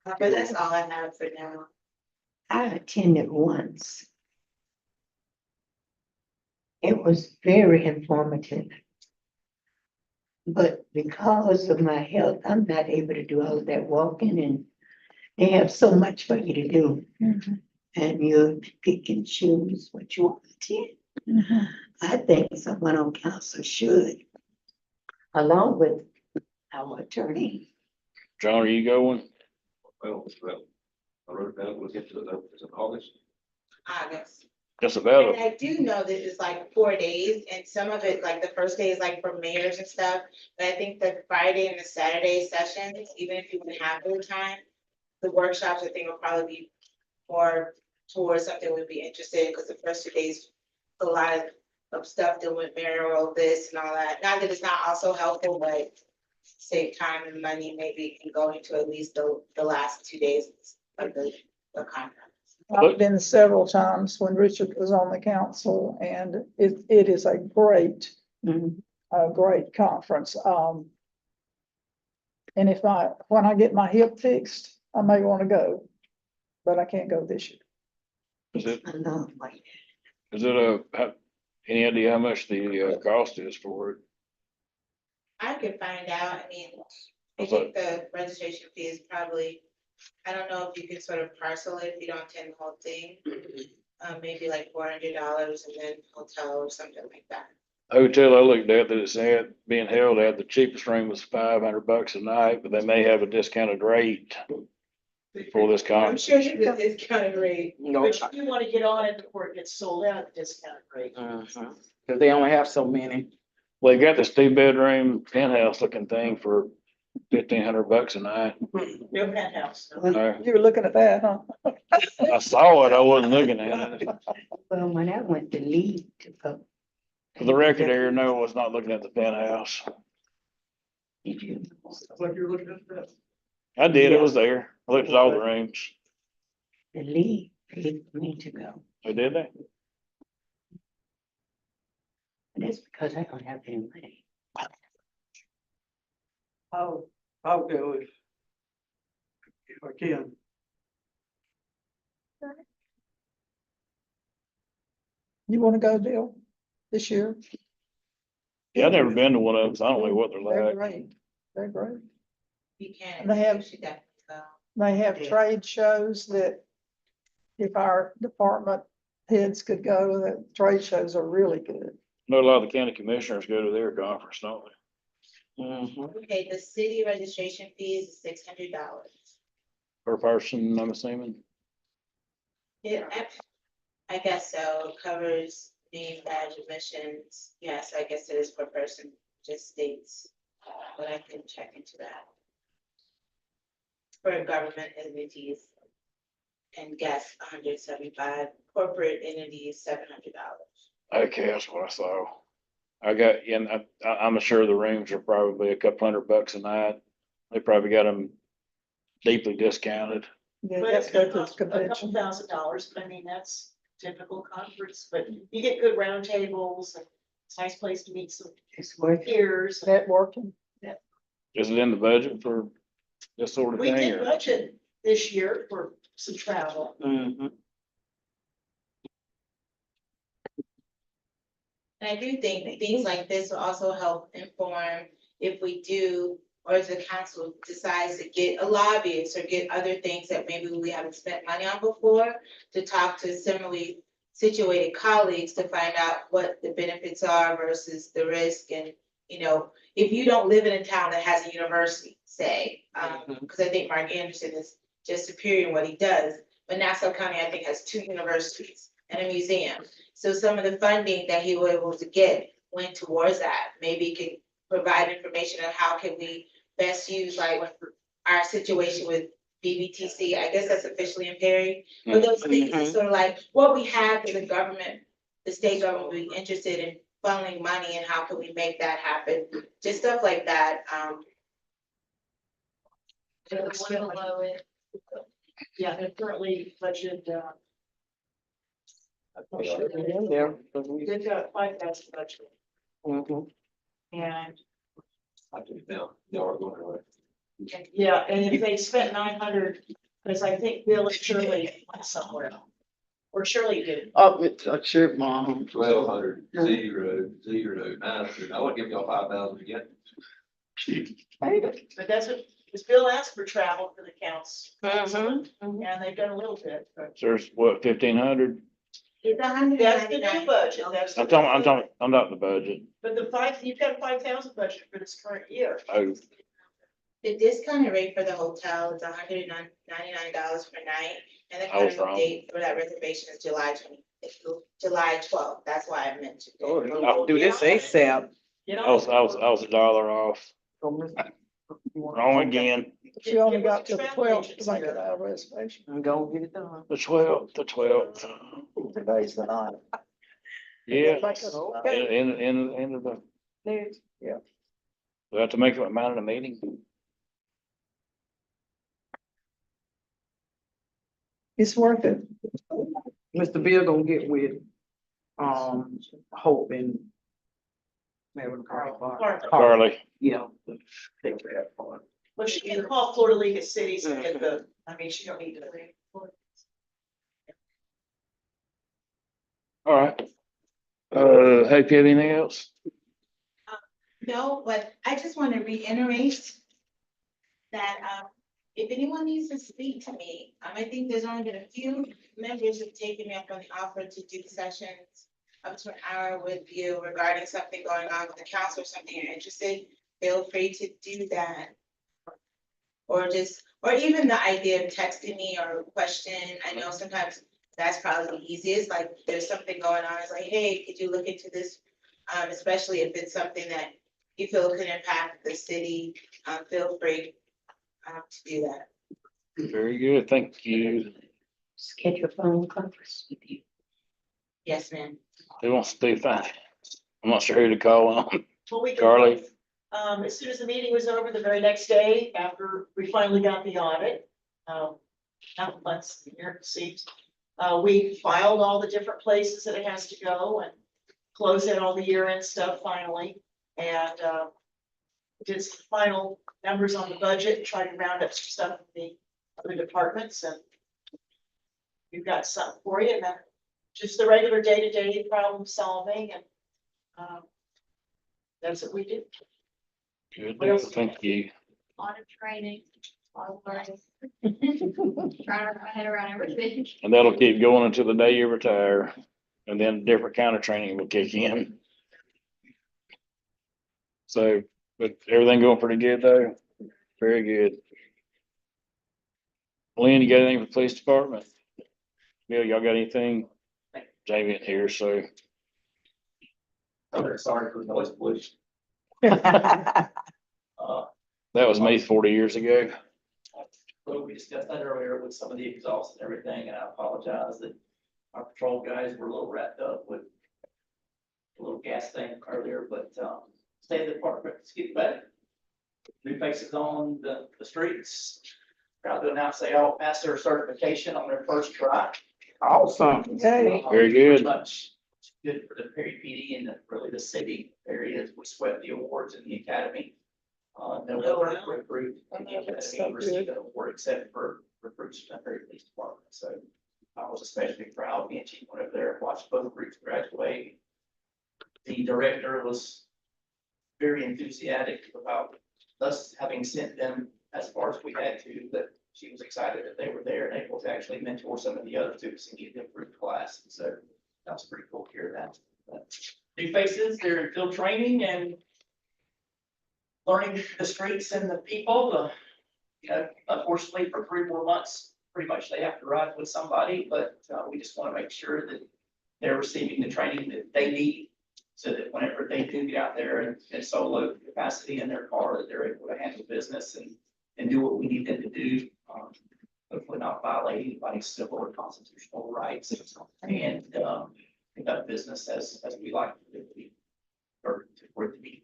But that's all I have for now. I attended once. It was very informative. But because of my health, I'm not able to do all of that walking, and they have so much for you to do. And you pick and choose what you want to attend. I think someone on council should, along with our attorney. John, are you going? Well, I wrote it down, we'll get to the, is it August? August. Just about And it. I do know that it's like 4 days, and some of it, like the first day is like for mayors and stuff. But I think the Friday and the Saturday sessions, even if you would have the time, the workshops, I think will probably be more towards something we'd be interested in, because the first 2 days, a lot of stuff dealing with mayoral this and all that. Not that it's not also helpful, but save time and money, maybe can go into at least the last 2 days of the conference. I've been several times when Richard was on the council, and it is a great, a great conference. And when I get my hip fixed, I may want to go, but I can't go this year. Is it, I know, like, any idea how much the cost is for it? I could find out, I mean, I What's think the registration fee is probably, I don't know if you can sort of parcel it if you don't attend the whole thing. Maybe like $400 and then hotel or something like that. Hotel I looked at that it's had being held at, the cheapest room was $500 a night, but they may have a discounted rate for this I'm conference. sure you get a discounted rate, No, but you want to get on it before it gets sold out at discounted rate. cause they only have so many. Well, they got this 2-bedroom penthouse looking thing for $1,500 a night. No penthouse. You were looking at that, huh? I saw it, I wasn't looking at it. well, when I went to leave to go. For the record, Aaron, no, I was not looking at the penthouse. Did you? Like you're looking at that. I did, it was there. I looked at all the rooms. The league paid for me to go, Oh, did they? and it's because I don't have any money. I'll go if I can. You want to go, Bill, this year? Yeah, I've never been to one of them, so I don't know what they're They're like. great. They're great. You can. They have- you should definitely go. They have trade shows that if our department heads could go, the trade shows are really good. I know a lot of the county commissioners go to their conference, don't they? Okay, the city registration fee is $600. Per person, I'm assuming. Yeah, I guess so. It covers name, badge, admissions. Yes, I guess it is per person, just states, but I can check into that. For government entities and guests, $175, corporate entities, $700. Okay, that's what I saw. I got, and I'm sure the rooms are probably a couple $100 a night. They probably got them deeply discounted. Yeah, But that's it's go gonna to cost the a couple convention. $1,000s, but I mean, that's typical conference, but you get good round tables and it's a nice place to meet some It's worth it. peers. Networking. Is it in the budget for this sort of We thing? did or- budget this year for some travel. And I do think that things like this will also help inform if we do, or if the council decides to get a lobbyist or get other things that maybe we haven't spent money on before, to talk to similarly situated colleagues to find out what the benefits are versus the risk. And, you know, if you don't live in a town that has a university, say, because I think Mark Anderson is just superior in what he does, but Nassau County, I think, has 2 universities and a museum. So some of the funding that he was able to get went towards that. Maybe he could provide information on how can we best use like our situation with BBTC. I guess that's officially in Perry. But those things are sort of like what we have in the government, the state government would be interested in funneling money and how can we make that happen? Just stuff like that. Yeah, they're currently budgeted, they've got 5,000 budget. And I do now, y'all are going away. Yeah, and if they spent 900, because I think Bill and Shirley went somewhere. Or Shirley did. Oh, it's a trip, Mom. 1,200, 0, I would give y'all 5,000 again. But that's what, because Bill asked for travel for the counts. Mhm. And they've done a little bit, but There's what, 1,500? It's $199. that's the new budget, that's. the I'm talking the budget. But you've got a 5,000 budget for this current year. Oh, The discounted rate for the hotel is $199 per night, and the I was current wrong. date for that reservation is July 12th. That's why I mentioned it. I'll do this ASAP. You I know? was $1 off. Wrong again. But you only got to the Travel 12th to agents make it here. out of reservation. I'm gonna get it done. The 12th. Today's the night. Yeah. Make it- Okay. End of the, we have to make it a matter of the meeting. It's worth it. Mr. Bill gonna get with, Hope and. Carly. Yeah. Take that part. Well, she can call Florida League of Cities and get the, I mean, she don't need to. All right. Hey, you have anything else? No, but I just want to reiterate that, if anyone needs to speak to me, I think there's only been a few members who've taken me up on the offer to do sessions up to an hour with you regarding something going on with the council or something you're interested, feel free to do that. Or even the idea of texting me or a question. I know sometimes that's probably the easiest, like there's something going on, it's like, hey, could you look into this? Especially if it's something that you feel could impact the city, feel free to do that. Very good. Thank you. Schedule a phone conference with you. Yes, ma'am. Who wants to do that? I'm not sure who to call on. Well, we can- Carly? As soon as the meeting was over, the very next day, after we finally got the audit, not months, here it seems. We filed all the different places that it has to go and closed out all the year-end stuff finally. And, did some final numbers on the budget, and tried to round up some stuff in the other departments, and we've got something for you, and then just the regular day-to-day problem solving, and, that's what we do. Good. What else? Thank you. A lot of training, a lot of learning. Trying to wrap my head around everything. And that'll keep going until the day you retire. And then different kind of training will kick in. So, but everything going pretty good though? Very good. Lynn, you got anything for the police department? Bill, y'all got anything? Jamie ain't here, so. I'm very sorry for the noise pollution. That was me 40 years ago. Well, we discussed that earlier with some of the exhaust and everything, and I apologize that our patrol guys were a little wrapped up with a little gas thing earlier, but, state of the department is getting better. New faces on the streets. Proud to announce they all passed their certification on their first try. Awesome. Hey. Very good. Pretty much good for the Perry PD and really the city areas. We swept the awards in the academy. No other recruit in the academy received an award except for recruits from the Perry Police Department. So I was especially proud being chief went over there, watched both groups graduate. The director was very enthusiastic about us having sent them as far as we had to, but she was excited that they were there and able to actually mentor some of the other students and get them through the class. And so that was pretty cool to hear that. But new faces, they're in field training and learning the streets and the people. You know, unfortunately, for 3 or 4 months, pretty much they have to ride with somebody, but we just want to make sure that they're receiving the training that they need so that whenever they do get out there in solo capacity in their car, that they're able to handle business and do what we need them to do. Hopefully not violate anybody's civil or constitutional rights and conduct business as we like to do. Or for it to be.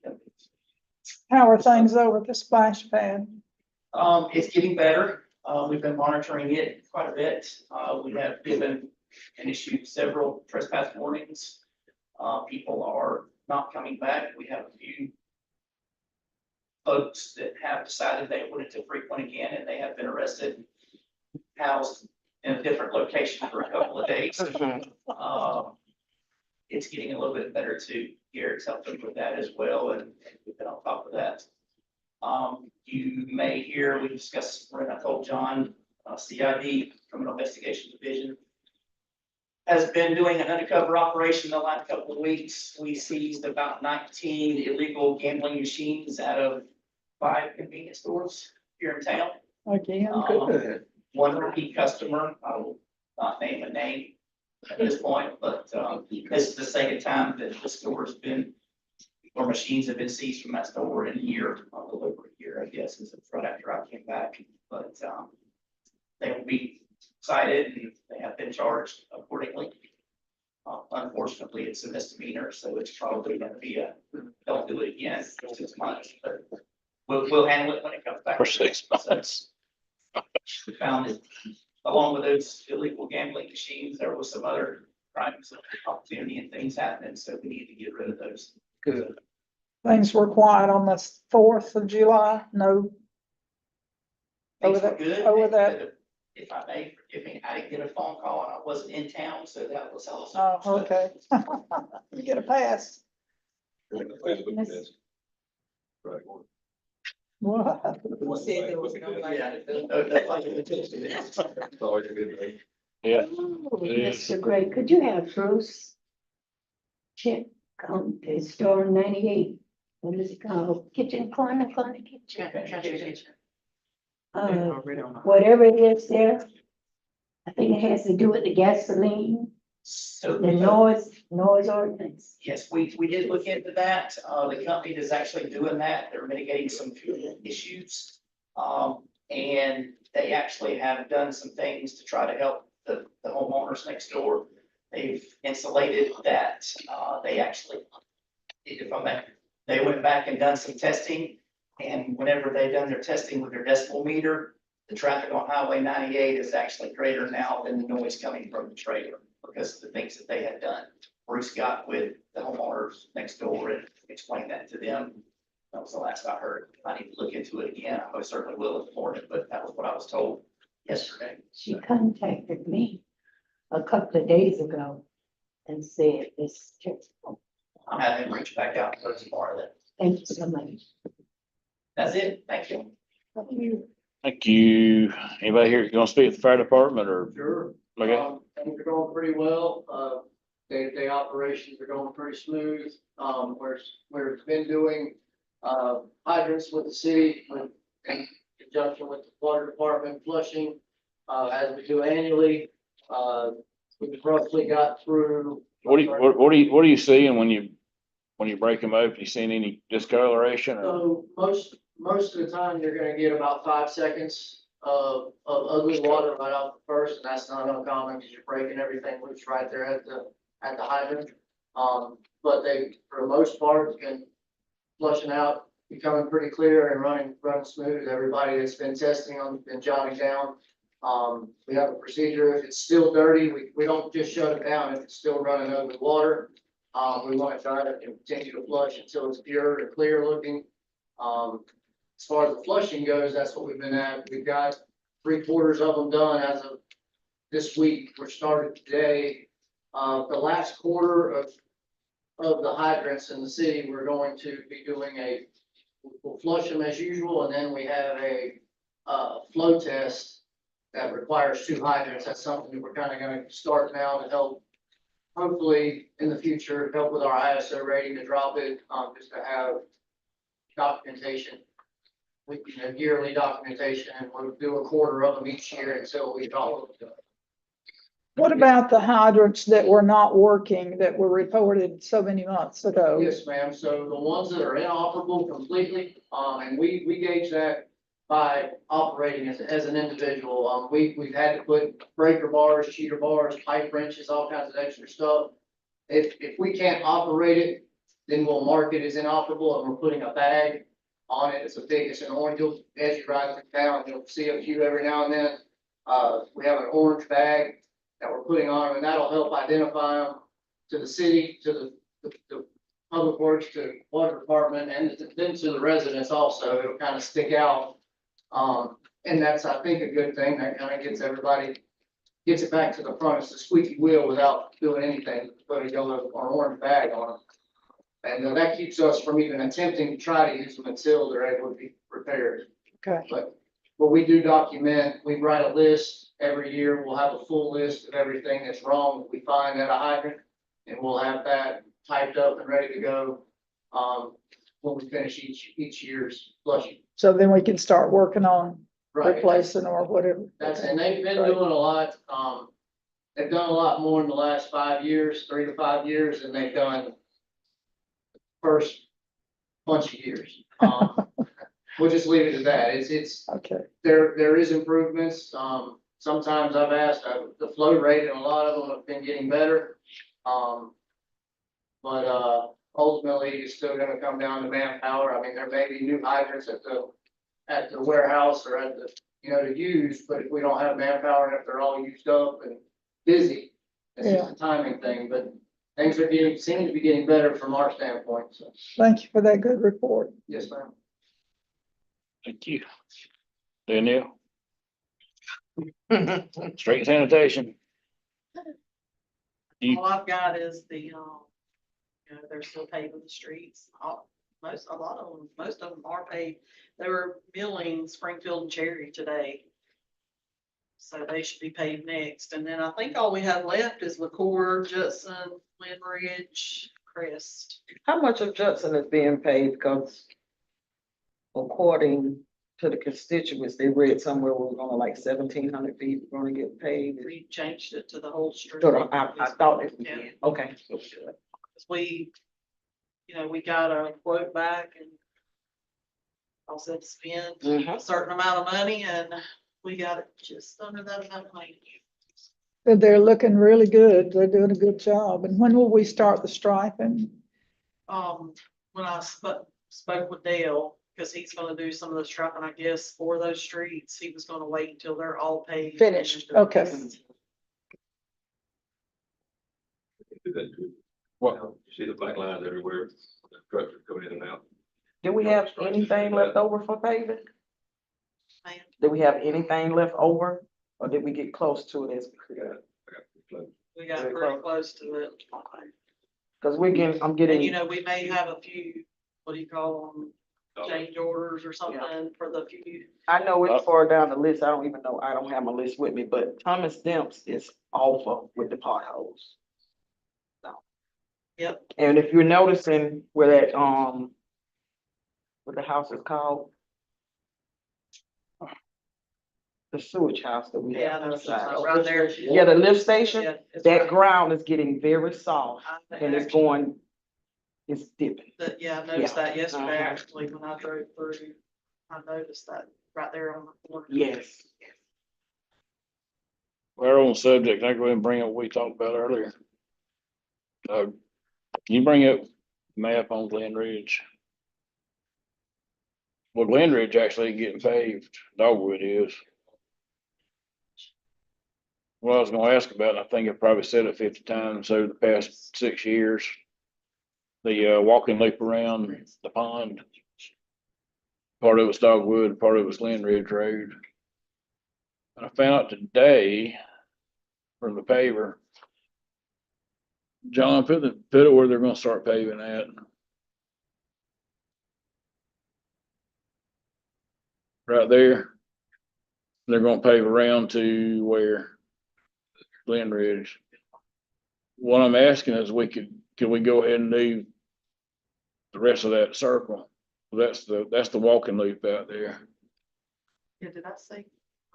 How are things over at the splash pad? It's getting better. We've been monitoring it quite a bit. We have given and issued several trespass warnings. People are not coming back. We have a few folks that have decided they wanted to frequent again, and they have been arrested, housed in a different location for a couple of days. It's getting a little bit better too. Garrett's helping with that as well, and we've been on top of that. You may hear, we discussed, when I told John, CID, Criminal Investigation Division, has been doing an undercover operation the last couple of weeks. We seized about 19 illegal gambling machines out of 5 convenience stores here in town. Again, good. One repeat customer, I will not name a name at this point, but this is the second time that the store's been, or machines have been seized from that store in a year, a little over a year, I guess, is right after I came back. But they will be cited and they have been charged accordingly. Unfortunately, it's a misdemeanor, so it's probably gonna be don't do it again for 6 months, but we'll handle it when it comes back. For 6 months. We found that along with those illegal gambling machines, there was some other crimes of opportunity and things happening, so we need to get rid of those. Good. Things were quiet on the 4th of July, no. Things Over were good. over that. If I may, forgive me, I didn't get a phone call and I wasn't in town, so that was also. Oh, okay. You get a pass. Right. What? We'll see if there was no like. Yeah, that's like it is. It's always a good thing. Yeah. Oh, It is. Mr. Gray, could you have Bruce check on the store 98? What is it called? Kitchen corner kitchen? Whatever it is there, I think it has to do with the gasoline, So. the noise ordinance. Yes, we did look into that. The company is actually doing that. They're mitigating some fuel issues. And they actually have done some things to try to help the homeowners next door. They've insulated that. They actually, if I may, they went back and done some testing. And whenever they've done their testing with their decibel meter, the traffic on Highway 98 is actually greater now than the noise coming from the trailer because of the things that they had done. Bruce got with the homeowners next door and explained that to them. That was the last I heard. I need to look into it again. I certainly will in the morning, but that was what I was told yesterday. She contacted me a couple of days ago and said it's just, I'm having him reach back out to tomorrow then. thank you so much. That's it. Thank you. Thank you. Anybody here gonna speak at the fire department or? Sure. Okay. Things are going pretty well. Day-to-day operations are going pretty smooth. We've been doing, hydrants with the city, in conjunction with the water department flushing, as we do annually. We've roughly got through. What do you seeing when you break them open? You seen any discoloration or? So most of the time, you're gonna get about 5 seconds of ugly water right off the first, and that's not uncommon because you're breaking everything loose right there at the hydrant. But they, for the most part, been flushing out, becoming pretty clear and running smooth. Everybody that's been testing them, been jotting down. We have a procedure. If it's still dirty, we don't just shut it down. If it's still running ugly water, we want to try to continue to flush until it's pure and clear looking. As far as the flushing goes, that's what we've been at. We've got 3/4 of them done as of this week. We're started today. The last quarter of the hydrants in the city, we're going to be doing we'll flush them as usual, and then we have a flow test that requires 2 hydrants. That's something that we're kind of going to start now to help, hopefully in the future, help with our ISO rating to drop it, just to have documentation. Yearly documentation, and we'll do 1/4 of them each year until we drop them. What about the hydrants that were not working that were reported so many months ago? Yes, ma'am. So the ones that are inoperable completely, and we gauge that by operating as an individual. We've had to put breaker bars, cheater bars, pipe wrenches, all kinds of extra stuff. If we can't operate it, then we'll mark it as inoperable, and we're putting a bag on it. It's an orange, as you ride through town, you'll see a few every now and then. We have an orange bag that we're putting on them, and that'll help identify them to the city, to the Public Works to Water Department and then to the residents also, it'll kind of stick out. And that's, I think, a good thing. That kind of gets everybody, gets it back to the front. It's the squeaky wheel without doing anything, put a yellow or orange bag on it. And that keeps us from even attempting to try to use them until they're able to be repaired. Okay. But we do document, we write a list every year. We'll have a full list of everything that's wrong that we find at a hydrant. And we'll have that typed up and ready to go, when we finish each year's flushing. So then we can start working on Right. replacing or whatever. And they've been doing a lot, they've done a lot more in the last 5 years, 3 to 5 years, than they've done first bunch of years. We'll just leave it at that. It's, Okay. there is improvements. Sometimes I've asked, the flow rate and a lot of them have been getting better. But ultimately it's still gonna come down to manpower. I mean, there may be new hydrants at the warehouse or at the, to use, but if we don't have manpower and if they're all used up and busy, it's just a timing thing, but things are seem to be getting better from our standpoint, so, Thank you for that good report. yes, ma'am. Thank you. Danielle? Street sanitation. All I've got is they're still paving the streets. Most of them are paved. They were milling Springfield and Cherry today. So they should be paved next. And then I think all we have left is LaCour, Judson, Glen Ridge, Crest. How much of Judson is being paid? Because according to the constituents, they read somewhere we're gonna like 1,700 feet gonna get paid. We changed it to the whole street. I thought it was, Yeah. okay. We got a quote back and I said spend a certain amount of money and we got it just under that amount of money. But they're looking really good. They're doing a good job. And when will we start the striping? When I spoke with Dale, because he's gonna do some of the striping, I guess, for those streets, he was gonna wait until they're all paved. Finished, okay. What? You see the black lines everywhere, the trucks are coming in and out. Do we have anything left over for paving? Do we have anything left over, or did we get close to it as? We got pretty close to it. Cause I'm And getting, we may have a few, what do you call them, change orders or something for the few. I know it's far down the list. I don't even know, I don't have my list with me, but Thomas Demps is awful with the potholes. Yep. And if you're noticing where that, what the house is called? The sewage house that we have. Yeah, on the that's side. right there. Yeah, the lift station, Yeah, it's that right. ground is getting very soft and it's dipping. Yeah, I noticed that yesterday, Uh-huh. actually, when I drove through, I noticed that right there on the corner. Yes. We're on the subject. I go ahead and bring up what we talked about earlier. You bring up map on Glen Ridge. Well, Glen Ridge actually ain't getting paved. Dogwood is. Well, I was gonna ask about, I think I've probably said it 50 times over the past 6 years. The walking loop around the pond. Part of it was Dogwood, part of it was Glen Ridge Road. And I found out today from the paver, John, put it where they're gonna start paving at. Right there. They're gonna pave around to where? Glen Ridge. What I'm asking is could we go ahead and do the rest of that circle? That's the walking loop out there. Yeah, did I say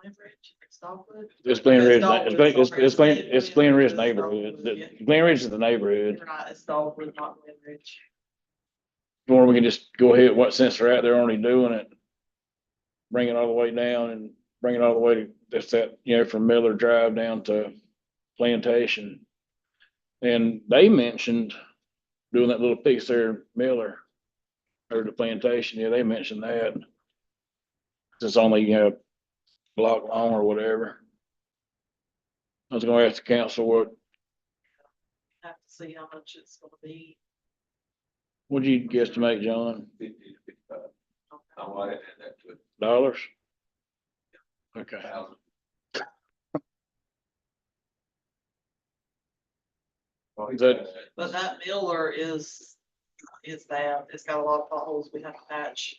Glen Ridge? It's Dogwood? It's Glen Ridge, Dogwood, it's Glen Ridge neighborhood. Glen Ridge is the neighborhood. You're right, it's Dogwood, not Glen Ridge. Or we can just go ahead, since they're out there already doing it, bring it all the way down and bring it all the way to, that's that, from Miller Drive down to Plantation. And they mentioned doing that little piece there, Miller, or the Plantation, they mentioned that. It's only, block long or whatever. I was gonna ask the council what, Have to see how much it's gonna be. What'd you guesstimate, John? 50 to 55. I might add that to it. Dollars? Okay. 1,000. Is that, But that Miller is bad. It's got a lot of potholes we have to patch.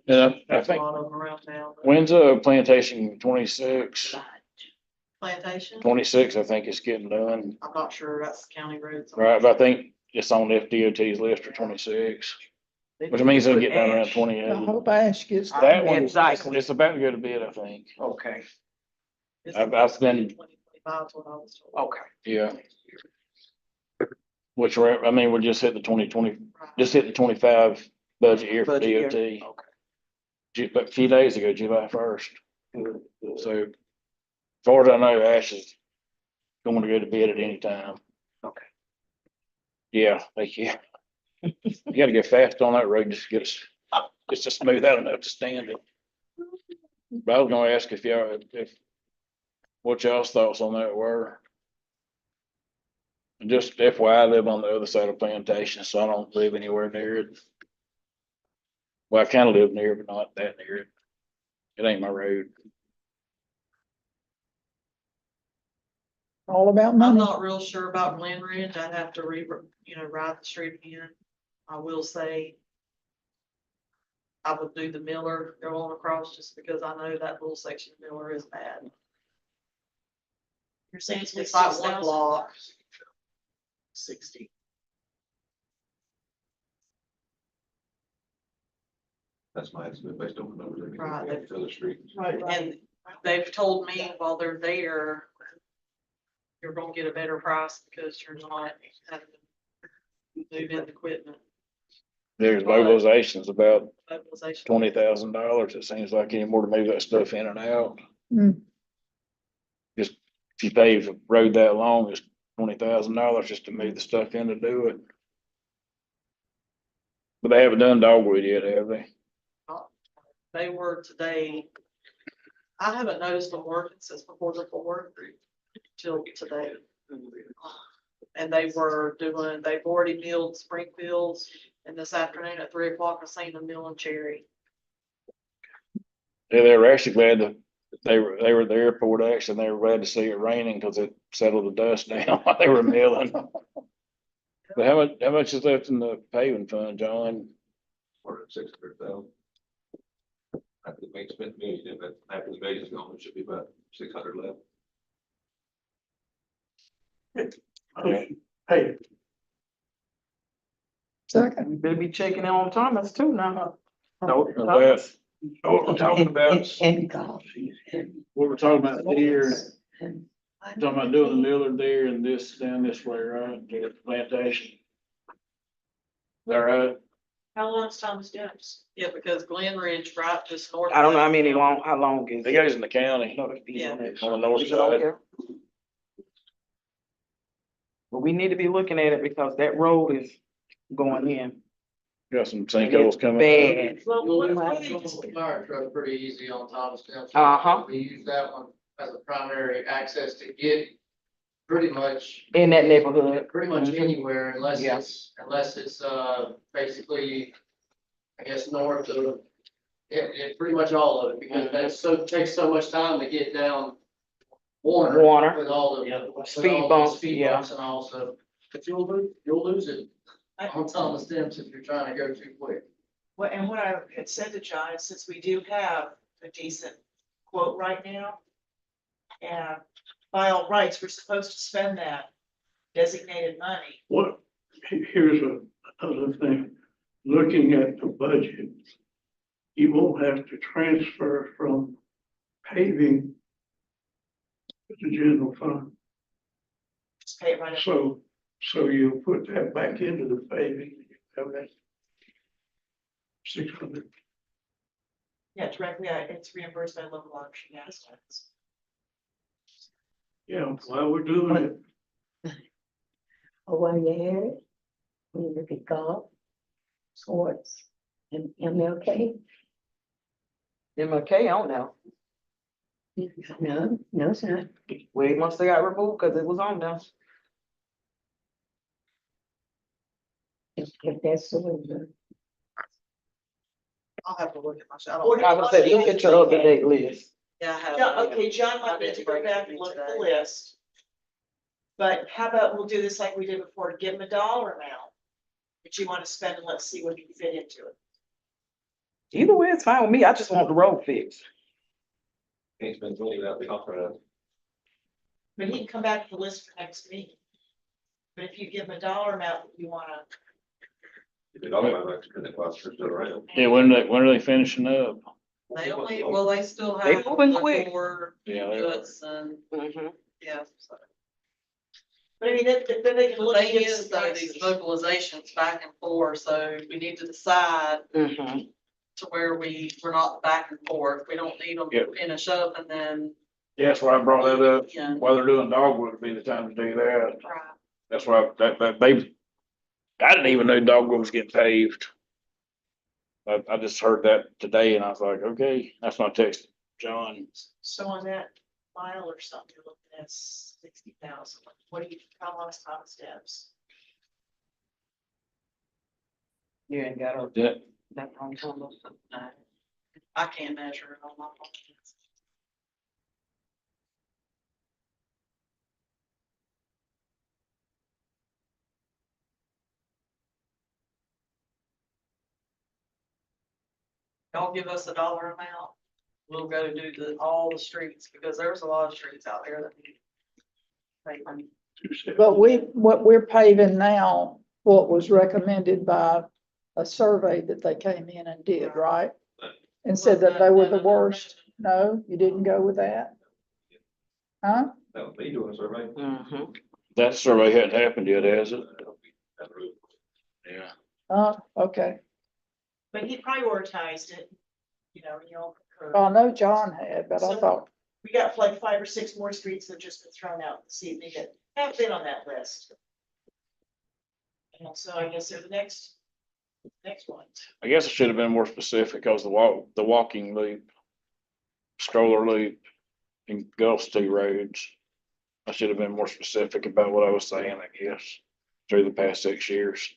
and I There's a think, lot of them around town. when's plantation 26? Plantation, 26, I think it's getting done. I'm not sure, that's county roads. Right, but I think it's on FDOT's list for 26, which means it'll get done around I 28. hope Ash gets. That one, Exactly. it's about to go to bid, I think. Okay, It's I've been- 2025 is what I was told. okay. Yeah. Which we're, I mean, we're just hit the 2020, just hit the 25 budget year for Budget year. DOT. Okay. But a few days ago, July 1st. So as far as I know, Ash is going to go to bid at any time. Okay. Yeah, thank you. You gotta get fast on that road, just get us, just to smooth out enough to stand it. But I was gonna ask if y'all, what y'all's thoughts on that were. And just FYI, I live on the other side of Plantation, so I don't live anywhere near it. Well, I kinda live near, but not that near it. It ain't my road. All about I'm money. not real sure about Glen Ridge. I'd have to ride the street again. I will say I would do the Miller, go on across just because I know that little section of Miller is bad. You're saying It's like one block. 60. That's my estimate based on the numbers. Right. To the street. And they've told me while they're there, you're gonna get a better price because you're not having to move in equipment. There's mobilizations about Mobilization. $20,000. It seems like anymore to move that stuff in and out. Hmm. Just if you pave a road that long, it's $20,000 just to move the stuff in to do it. But they haven't done Dogwood yet, have they? They were today. I haven't noticed them working since before the board till today. And they've already milled Springfields, and this afternoon at 3 o'clock, I seen them milling Cherry. Yeah, they were actually glad that they were at the airport actually, and they were glad to see it raining because it settled the dust down while they were milling. But how much is left in the paving fund, John? Or 600,000. After the bank spent million, but after the million is gone, it should be about 600 left. Hey, Second. We better be checking in on Thomas too now. No, Thomas. what we're talking about, And golf. what we're talking about here, And- talking about doing the Miller there and this down this way, right, to the plantation. Is that right? How long's Thomas Jones? Yeah, because Glen Ridge, right, just north. I don't know how long is It goes in the county Yeah. on the north Is it on side. here? But we need to be looking at it because that road is going in. Got some And sinkholes it's coming. bad. Well, You'll what, lose what that fire truck pretty easy on Thomas Downs. Uh-huh. We use that one as a primary access to get pretty much, In that neighborhood. pretty much anywhere unless Yeah. it's, basically, I guess, north of, pretty much all of it, because takes so much time to get down Warner. Warner. With all the. Yeah. with Speed all the bumps, Speed yeah. bumps and all, so, but you'll lose it on Thomas Downs if you're trying to go too quick. and what I had said to John is since we do have a decent quote right now. And by all rights, we're supposed to spend that designated money. what, here's another thing, looking at the budget. You won't have to transfer from paving to the general fund. Just pay it right up. So you put that back into the paving, you have that 600. Yeah, directly, it's reimbursed by local option gas tax. Yeah, while we're doing it, Oh, while you're at it, when you look at golf, sports, and MLK, MLK, I don't know. no, it's not. Well, once they got removed because it was on them. If that's the way. I'll have to look at my, I I don't. would say, look at your up-to-date list. Yeah, I have. Okay, John might need to go back and look at the list. But how about we'll do this like we did before, give him a dollar amount that you want to spend and let's see what he can fit into it. Either way, it's fine with me. I just want the road fixed. Can't spend 20 without the contract. But he can come back to the list for next meeting. But if you give him a dollar amount that you wanna, If it all went back to the clusters still around. Yeah, when are they finishing up? They only, well, they still They have. moving the quick. core Yeah, they are. goods and, yeah, so. but I mean, then they can The look. thing at is, some though, these prices. vocalizations back and forth, so we need to decide to where we're not back and forth. We don't need them Yep. finish up and then. Yeah, that's why I brought that up. Yeah. While they're doing dogwood would be the time to do that. Right. That's why I didn't even know dogwood was getting paved. I just heard that today and I was like, okay, that's my text, John. So on that mile or something, you're looking at 60,000. What do you, how long is top steps? You ain't got a, Yeah, that wrong number. No, I can't measure it on my phone. Don't give us a dollar amount. We'll go do all the streets because there's a lot of streets out there that need. paving. But what we're paving now, what was recommended by a survey that they came in and did, right? And said that they were the worst. No, you didn't go with that? Huh? That would be doing a survey. that survey hadn't happened yet, has it? Yeah. Okay. But he prioritized it, you know, concur. I know John had, but I thought, We got like 5 or 6 more streets that just been thrown out this evening that have been on that list. And so I guess they're the next one. I guess I should have been more specific because the walking loop, stroller loop, and Gulf Two roads. I should have been more specific about what I was saying, I guess, through the past 6 years.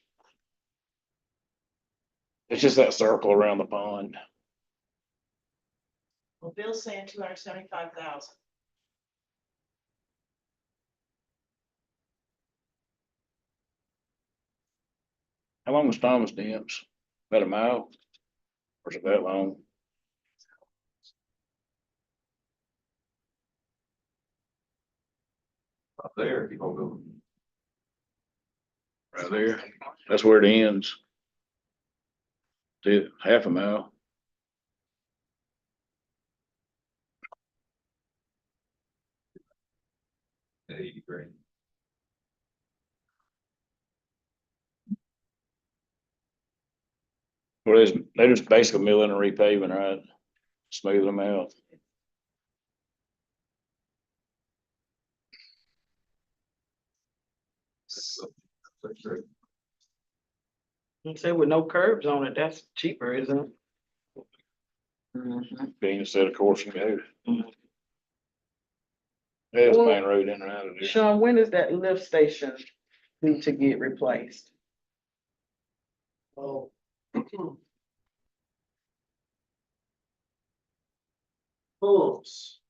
It's just that circle around the pond. Well, Bill's saying 275,000. How long was Thomas Dance? About a mile? Or is it that long? Up there, if you gonna go. Right there. That's where it ends. To half a mile. at 80 grand. Well, they're just basically milling and repaving, right? Smoothing them out. You say with no curbs on it, that's cheaper, isn't it? Being a set of course and go. There's Well, main road in and out of there. Sean, when does that lift station need to get replaced? Oh. Pumps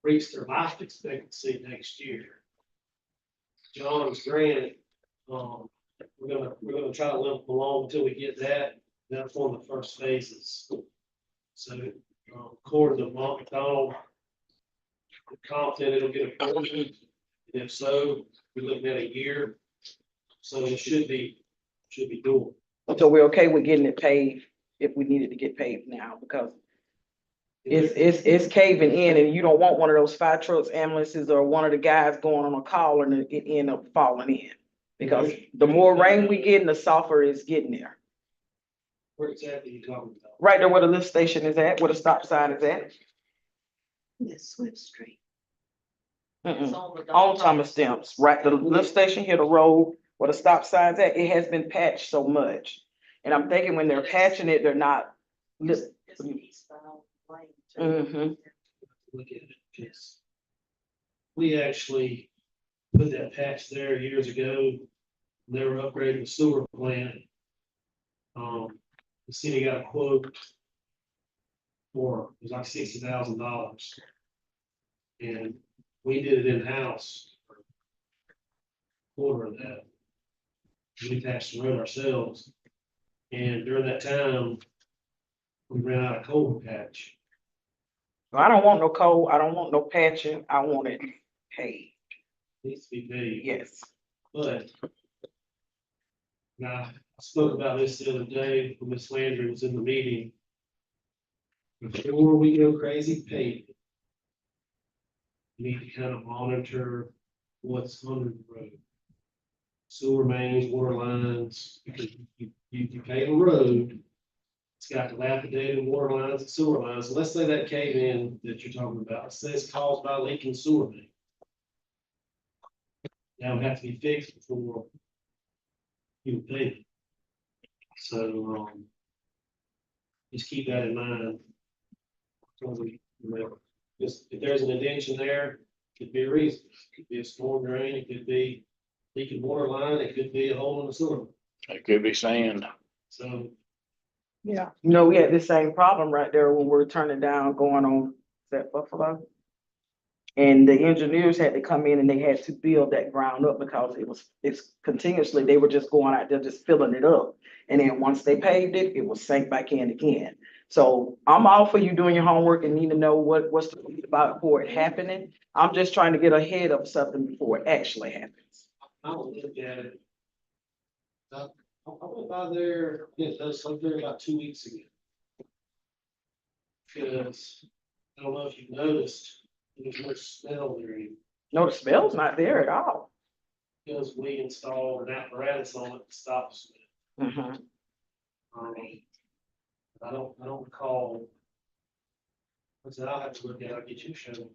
reach their life expectancy next year. John's grant, we're gonna try to limp along until we get that, that's one of the first phases. So, according to McDonald, we're confident it'll get approved, and if so, we're looking at a year. So it should be doable. So we're okay with getting it paved if we needed to get paved now, because it's caving in and you don't want one of those fire trucks, ambulances, or one of the guys going on a call and it end up falling in. Because the more rain we get, the softer it's getting there. Where exactly you talking about? Right there where the lift station is at, where the stop sign is at. Yes, Swift Street. On Thomas Stamps, right, the lift station here, the road where the stop sign's at, it has been patched so much. And I'm thinking when they're patching it, they're not. It's an eastbound lane. Look at it, yes. We actually put that patch there years ago. They were upgrading the sewer plant. The city got a quote for, it was like $60,000. And we did it in-house. For a quarter of that. We patched the road ourselves. And during that time, we ran out of coal patch. I don't want no cold, I don't want no patching, I want it paid, Needs to be paid. yes. But now, I spoke about this the other day when Ms. Landry was in the meeting. Before we go crazy paving, we need to kind of monitor what's under the road. Sewer mains, water lines, because you pave a road, it's got dilapidated water lines and sewer lines. So let's say that cave in that you're talking about, let's say it's caused by leaking sewer main. That would have to be fixed before you pave it. So, just keep that in mind. Just if there's an indention there, could be a reason. It could be a storm drain, it could be leaking water line, it could be a hole in the sewer. It could be sand. So, Yeah, You know, we had the same problem right there when we were turning down going on, is that Buffalo? And the engineers had to come in and they had to build that ground up because it's continuously, they were just going out there, just filling it up. And then once they paved it, it was sank back in again. So I'm all for you doing your homework and need to know what's to read about before it happening. I'm just trying to get ahead of something before it actually happens. I'll look at it. I went by there, something about 2 weeks ago. Because, I don't know if you've noticed, there's no smell there anymore. No, the smell's not there at all. Because we installed an apparatus on it to stop the smell. Mhm. I don't recall. I said, I'll have to look at it, I'll get you a show.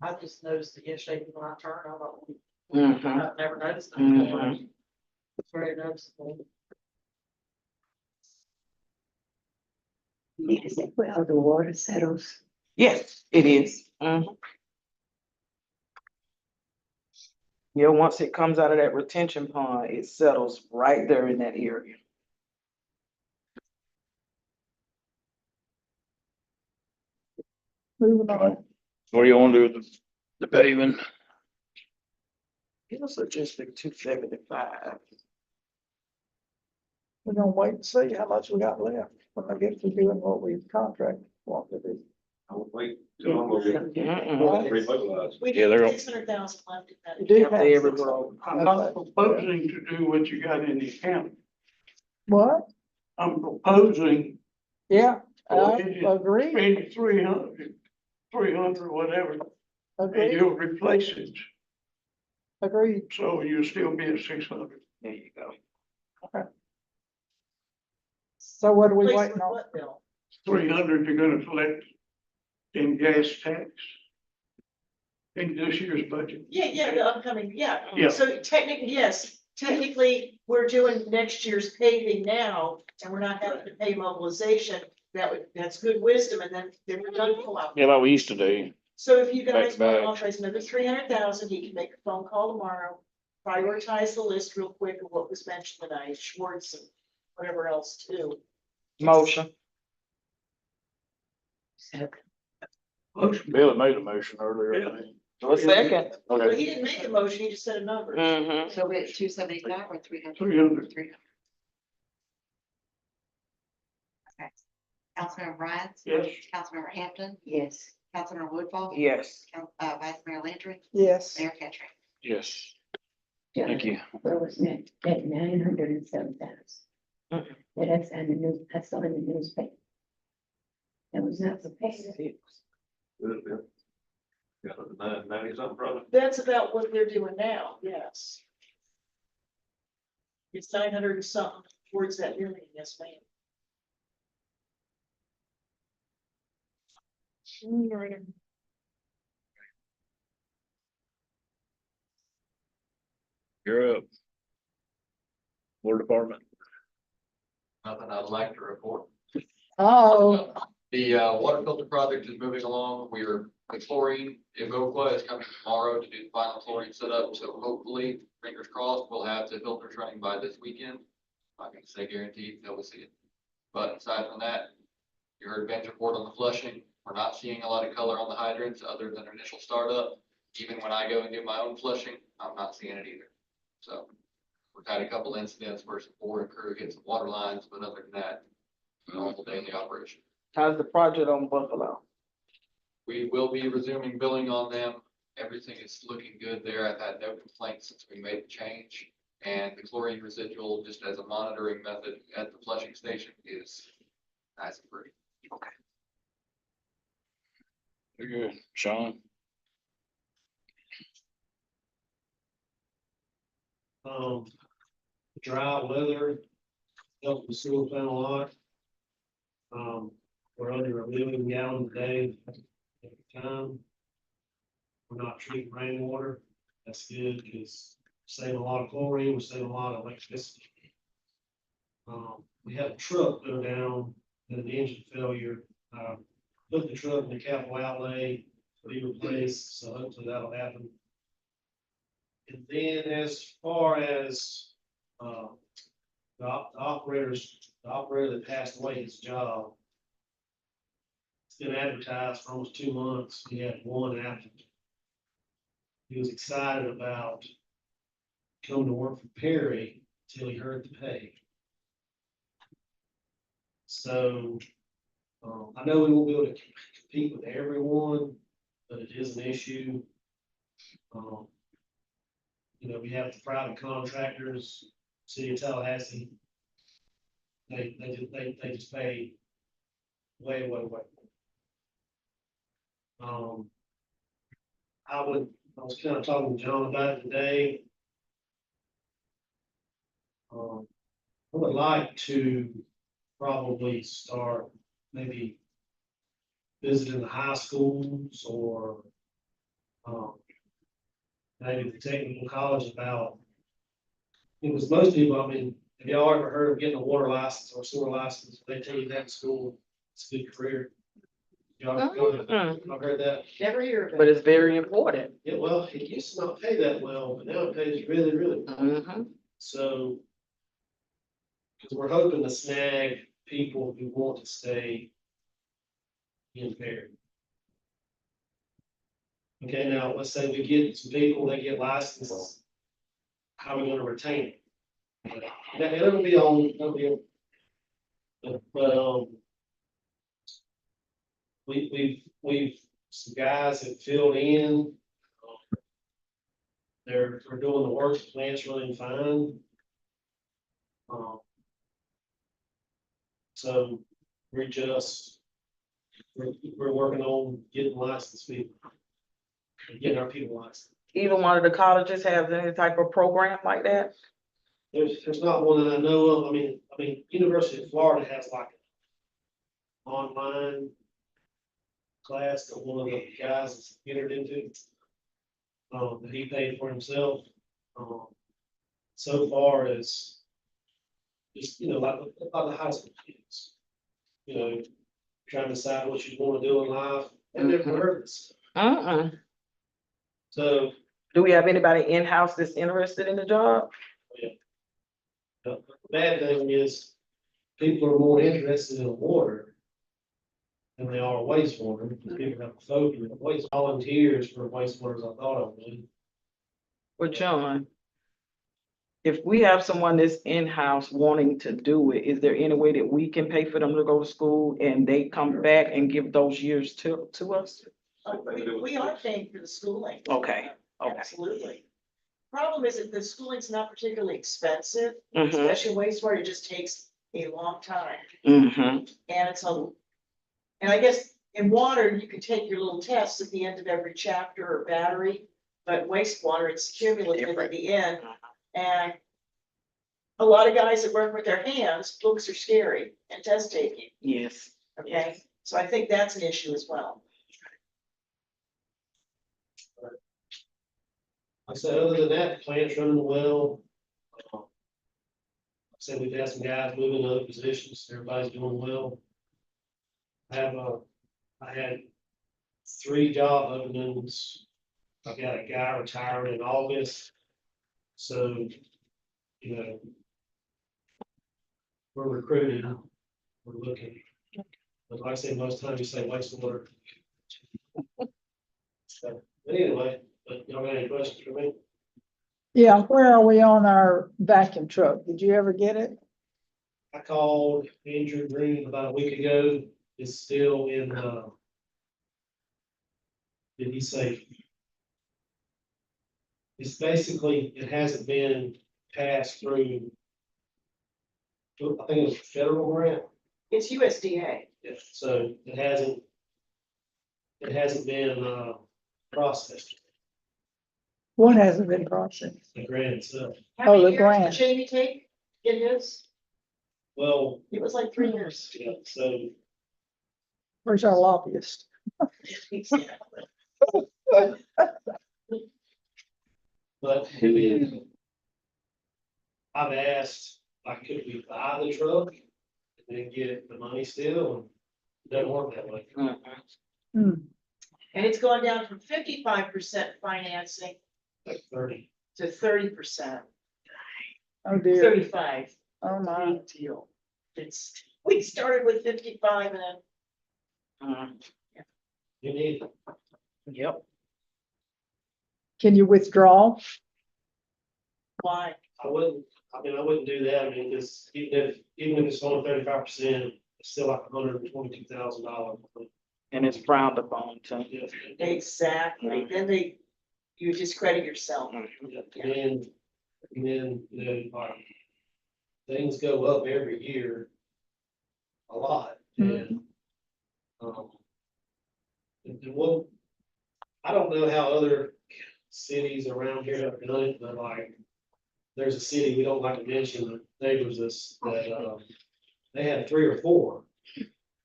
I just noticed it yesterday when I turned, I thought, Mhm. I've never noticed it before. Mhm. It's very noticeable. Is that where the water settles? Yes, it is. Mhm. Yeah, once it comes out of that retention pond, it settles right there in that area. moving on. What do you want to do with the paving? It was logistic 275. We're gonna wait and see how much we got left when I get to doing what we contracted for to do. I would wait till I'm gonna get Mm-mm. remobilized. We Yeah, they're- did 600,000 left in that. You do have Every six. road. I'm not proposing to do what you got in the account. What? I'm proposing Yeah, I Spend agree, 300, whatever, and agree, you'll replace it, agree. so you'll still be at 600. There you go. So what are we Place waiting with on? what, Bill? 300 you're gonna collect in gas tax in this year's budget. Yeah, the upcoming, yeah. Yeah. So technically, yes, technically, we're doing next year's paving now, and we're not having to pay mobilization. That's good wisdom, and then we're done pull out. Yeah, like we used to do. So if you guys Back. want to authorize another 300,000, he can make a phone call tomorrow. Prioritize the list real quick of what was mentioned tonight, Schwartz and whatever else too. Motion. Motion. Bill had made a motion earlier. I think. A second. But Okay. he didn't make a motion, he just said a number. Mm-hmm. So we're at 275 or 300? 300. 300. Okay. Councilmember Bryant? Yes. Councilmember Hampton? Yes. Councilmember Woodfall? Yes. Vice Mayor Landry? Yes, Mayor Ketchum? Yes, John, thank you. Where was that 907,000? Mhm. That's in the news, I saw in the newspaper. That was not the paper. Good, Bill. Got a 90 something, brother. That's about what they're doing now, yes. It's 900 and something towards that million, yes, ma'am. You're up. Water Department. Nothing I'd like to report. oh, The water filter project is moving along. The chlorine, Evoqua is coming tomorrow to do the final chlorine setup. So hopefully, fingers crossed, we'll have the filters running by this weekend. I'm not gonna say guaranteed until we see it. But aside from that, you heard Ben's report on the flushing. We're not seeing a lot of color on the hydrants other than initial startup. Even when I go and do my own flushing, I'm not seeing it either. So we've had a couple incidents where some boring crew hit some water lines, but other than that, normal daily operation. How's the project on Buffalo? We will be resuming billing on them. Everything is looking good there. I've had no complaints since we made the change. And the chlorine residual, just as a monitoring method at the flushing station, is nice and pretty. Very good. Sean? Dry weather helps the sewer plant a lot. We're under 1 million gallons a day at the time. We're not treating rainwater. That's good because we're saving a lot of chlorine, we're saving a lot of electricity. We had a truck go down in an engine failure. Put the truck in the capital outlay to be replaced, so hopefully that'll happen. And then as far as, the operator that passed away, his job. It's been advertised for almost 2 months. He had one applicant. He was excited about coming to work for Perry until he heard the pay. So, I know we won't be able to compete with everyone, but it is an issue. We have the private contractors, City of Tallahassee. They just pay way. I was kind of talking to John about it today. I would like to probably start maybe visiting the high schools or maybe the technical college about, because most people, I mean, have y'all ever heard of getting a water license or sewer license? They tell you that in school, it's a good career. Y'all heard that? Never hear of it. But it's very important. Yeah, well, it used to not pay that well, but now it pays really well. Mm-hmm. So, because we're hoping to snag people who want to stay in Perry. Okay, now let's say we get some people, they get licenses. How are we gonna retain it? Now, it'll be on, but, we've, some guys have filled in. They're doing the work, the plant's running fine. So we're working on getting licensed people. Getting our people licensed. Even one of the colleges has any type of program like that? There's not one that I know of. I mean, University of Florida has like an online class that one of the guys has entered into. That he paid for himself. So far as just, like the high school kids, trying to decide what you want to do in life. They've never heard this. So. Do we have anybody in-house that's interested in the job? Yeah. The bad thing is, people are more interested in water than they are wastewater. People have a phobia of waste volunteers for wastewater, as I thought I would. Well, John, if we have someone that's in-house wanting to do it, is there any way that we can pay for them to go to school and they come back and give those years to us? We are paying for the schooling. Okay. Absolutely. Problem is that the schooling's not particularly expensive, Mm-hmm. especially wastewater, it just takes a long time. Mm-hmm. And I guess in water, you can take your little tests at the end of every chapter or battery, but wastewater, it's cumulative at the end. And a lot of guys that work with their hands, books are scary and test taking. Yes. Okay, so I think that's an issue as well. Like I said, other than that, the plant's running well. Like I said, we've had some guys moving to other positions, everybody's doing well. I had 3 job openings. I've got a guy retiring in August. So, we're recruiting, we're looking. But like I say, most times you say wastewater. So, but anyway, but y'all got any questions for me? Yeah, where are we on our vacuum truck? Did you ever get it? I called Andrew Green about a week ago. It's still in, did he say? It's basically, it hasn't been passed through. I think it was a federal grant. It's USDA. Yeah, so it hasn't been, processed, What hasn't been processed? the grant itself. How many Oh, the years grant. did Jamie take in his? Well, It was like 3 years. yeah, so Where's our lobbyist? but I mean, I've asked, like, could we buy the truck and then get the money still? And it doesn't work that way. Hmm. And it's gone down from 55% financing Like 30. to 30%, Oh dear. 35. Oh my. Big deal. We started with 55 and then. You need it. Yep. Can you withdraw? Why? I wouldn't do that. I mean, because even if it's only 35%, it's still like $122,000. And it's frowned upon too. Exactly. Then you discredit yourself. And then, you know, like, things go up every year a lot. And, and what, I don't know how other cities around here have done it, but like, there's a city we don't like to mention, the neighbors that they had 3 or 4.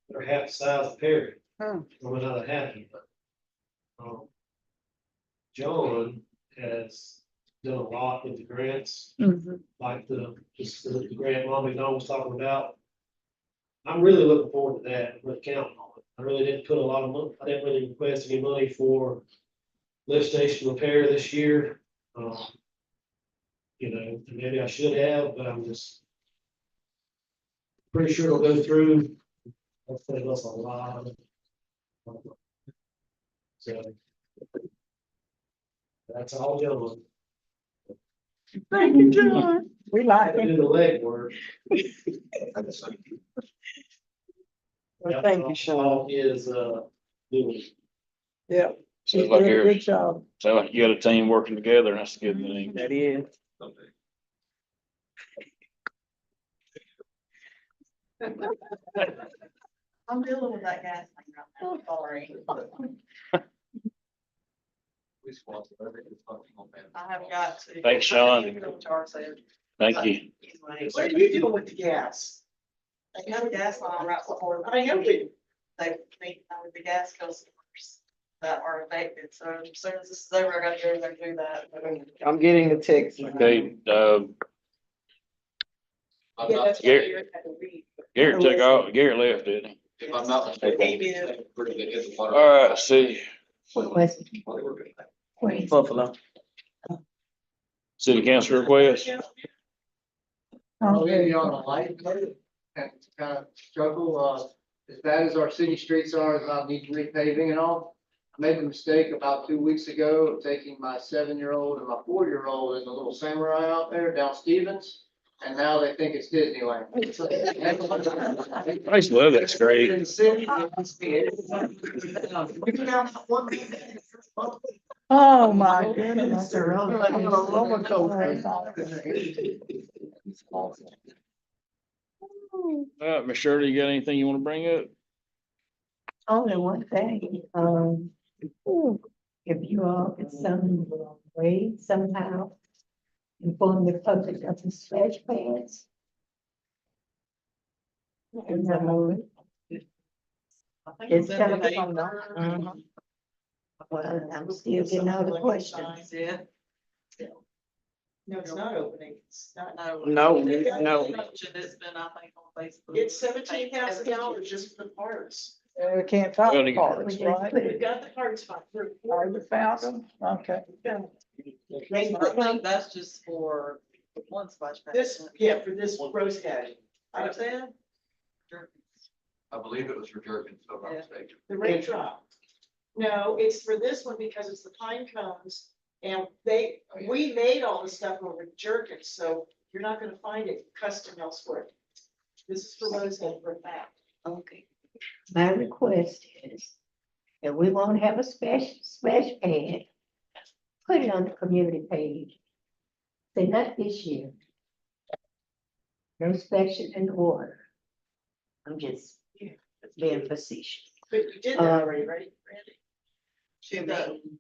They're half the size of Perry. I don't know how that happened, but John has done a lot with the grants, like the grant Mom McDonald was talking about. I'm really looking forward to that, with counting on it. I really didn't put a lot of money, I didn't really request any money for lift station repair this year. You know, maybe I should have, but I'm just pretty sure it'll go through. I'll save us a lot. So that's all John. Thank you, John. We like Do it. the legwork. Well, thank you, Sean. Is, doing. Yeah. She's Sounds like doing a you're- good job. So you got a team working together. That's a good thing. That is. I'm dealing with that gas thing right now, sorry. I have got to. Thanks, Sean. Charge there. Thank you. What are you doing with the gas? They got a gas line right before. I know, but They meet with the gas customers that are affected, so as soon as this is over, I gotta go there and do that. I'm getting the text. Okay, yeah, that's what Gary- you're at the read. Garrett took off, Garrett left, didn't he? If I'm not mistaken. Pretty good hit the water. All right, see, What was it? Wait. Buffalo. city council request. I'll leave you on a light note and kind of struggle, as bad as our city streets are, about needing repaving and all. I made the mistake about 2 weeks ago of taking my 7-year-old and my 4-year-old in the little Samurai out there down Stevens. And now they think it's Disneyland. I used to love that straight. Oh, my goodness. Miss Shirley, you got anything you want to bring up? Only one thing, if you all could some way somehow inform the public of the splash pads. And it's kind of, well, I'm still getting all the questions. Yeah. No, it's not opening. It's not. No, no. It's been, I think, on Facebook. It's $17,000 just for the parts. We can't talk Well, you- parts, right? We've got the parts fine. Oh, you found them? Okay. I think that's just for one splash pad. This, yeah, for this rose head. I'm saying, I believe it was for Jerkins, if I'm not Yeah. mistaken. the rate drop. No, it's for this one because it's the pine cones and we made all the stuff over at Jerkins, so you're not gonna find it custom elsewhere. This is for Rosehead for a fact. Okay. My request is that we won't have a splash pad. Put it on the community page. Say not this year. No splashing in the water. I'm just being facetious. But you did that already, right, Randy?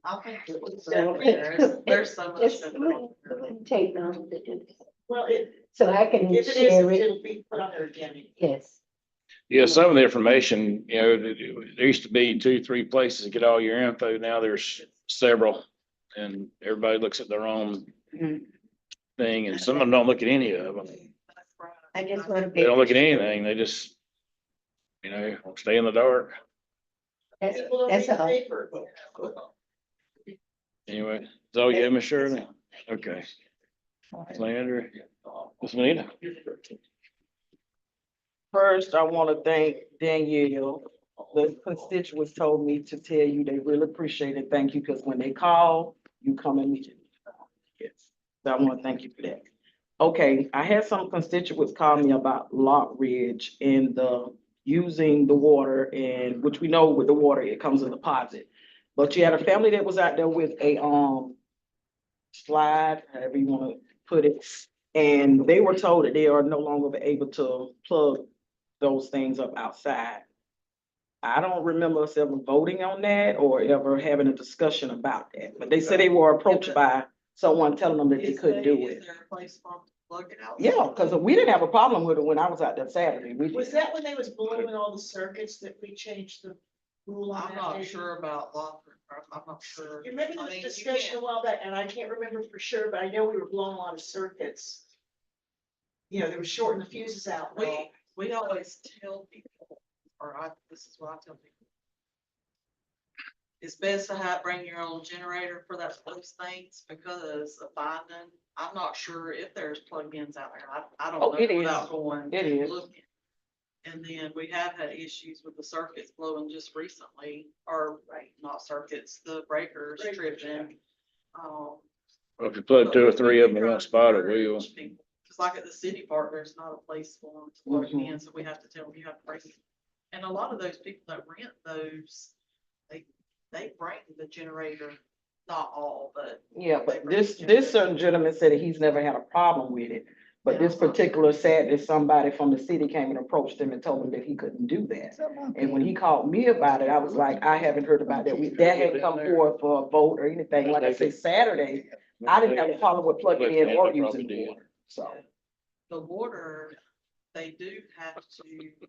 I think it was So, there's so much. Just wouldn't take long to do this. Well, So I can if it share is, it. it'll be put on there again. Yes. Yeah, some of the information, you know, there used to be 2, 3 places to get all your info. Now there's several. And everybody looks at their own thing and some of them don't look at any of them. I just want to They be. don't look at anything. They just, you know, stay in the dark. That's, People don't that's read the all. paper. Anyway, is that all you have, Miss Shirley? Okay. Landry, Miss Anita? First, I want to thank Danielle. The constituents told me to tell you they really appreciate it. Thank you, because when they call, you come and meet. Yes, so I want to thank you for that. Okay, I had some constituents call me about Lock Ridge and using the water, and which we know with the water, it comes in deposit. But you had a family that was out there with a slide, however you want to put it, and they were told that they are no longer able to plug those things up outside. I don't remember us ever voting on that or ever having a discussion about that, but they said they were approached by someone telling them that they couldn't do it. Is there a place for them to plug it out? Yeah, because we didn't have a problem with it when I was out there Saturday. Was that when they was blowing all the circuits that we changed the rule on? I'm that not maybe? sure about Locker, I'm not sure. You remember I this mean, you discussion a can't- while back, and I can't remember for sure, but I know we were blowing a lot of circuits. You know, they were shorting the fuses out. and all. We always tell people, this is what I tell people. It's best to bring your own generator for those things because of finding, I'm not sure if there's plugins out there. I don't Oh, know it is. without going. It is. looking. And then we have had issues with the circuits blowing just recently, or not circuits, the breakers tripping. Well, if you plug 2 or 3 of them in one spot, it will. Cause like at the city park, there's not a place for them to plug it in, so we have to tell them you have to bring it. And a lot of those people that rent those, they bring the generator, not all, but. Yeah, they but bring this the generator. certain gentleman said that he's never had a problem with it. But this particular said that somebody from the city came and approached him and told him that he couldn't do that. And when he called me about it, I was like, I haven't heard about that. That hadn't come forward for a vote or anything. Like I say, Saturday, I didn't have a problem with plugging in or using the water, so. The water, they do have to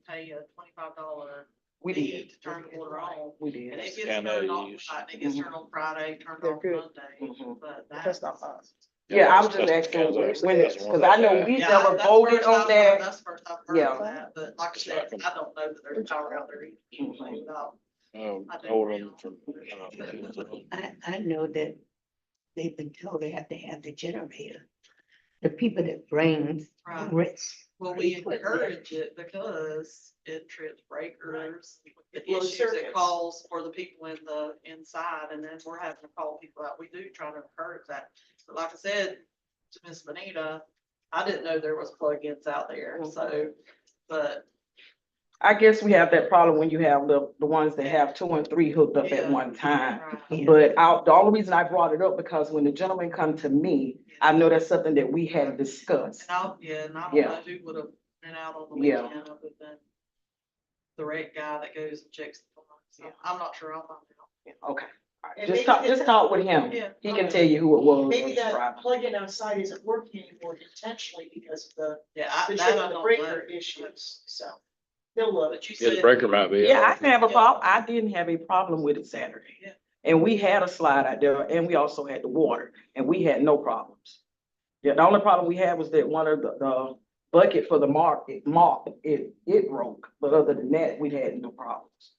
pay a $25 We fee did. to turn the water on. We did. And it gets Yeah, I know turned you on, use- it gets turned on Friday, turned They're on good. Monday, but That's not us. Yeah, I was just asking when it, because I know we Yeah, never that's voted first on I've heard- that. That's first I've heard Yeah. of that, but like I said, I don't know that there's power out there anyway without. Hold them from. I know that they've been told they have to have the generator. The people that bring Right. rents. Well, we encourage it because it trips breakers, the Blow issues circuits. it calls for the people in the inside, and then we're having to call people out. We do try to encourage that. But like I said to Miss Benita, I didn't know there was plugins out there, so, but. I guess we have that problem when you have the ones that have 2 and 3 hooked up at Yeah. one time. Right. But the only reason I brought it up because when the gentleman come to me, I know that's something that we had discussed. And I don't know who would have been out on the Yeah. weekend other than the rec guy that goes and checks the phones. So I'm not sure, I'll find out. Okay, all right. And Just maybe talk with him. Yeah. He can tell you who it was. Maybe who's that driving. plug-in outside isn't working anymore intentionally because of the Yeah, the that I tripping the don't breaker know. issues, so. They'll love it. But you Yeah, the said, breaker might be. Yeah, I didn't have a Yeah. problem. I didn't have a problem with it Saturday. Yeah. And we had a slide out there and we also had the water and we had no problems. Yeah, the only problem we had was that one of the bucket for the mop, it broke. But other than that, we had no problems.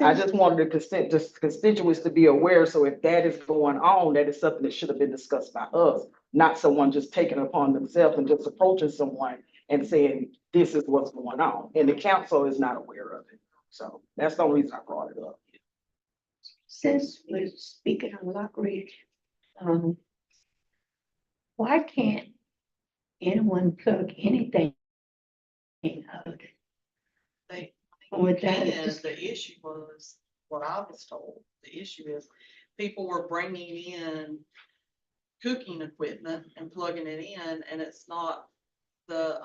I just wanted the constituents to be aware, so if that is going on, that is something that should have been discussed by us, not someone just taking it upon themselves and just approaching someone and saying, this is what's going on, and the council is not aware of it. So that's the only reason I brought it up. Since we're speaking on Lock Ridge, why can't anyone plug anything out? They, With that, and the issue was, what I was told, the issue is people were bringing in cooking equipment and plugging it in, and it's not the,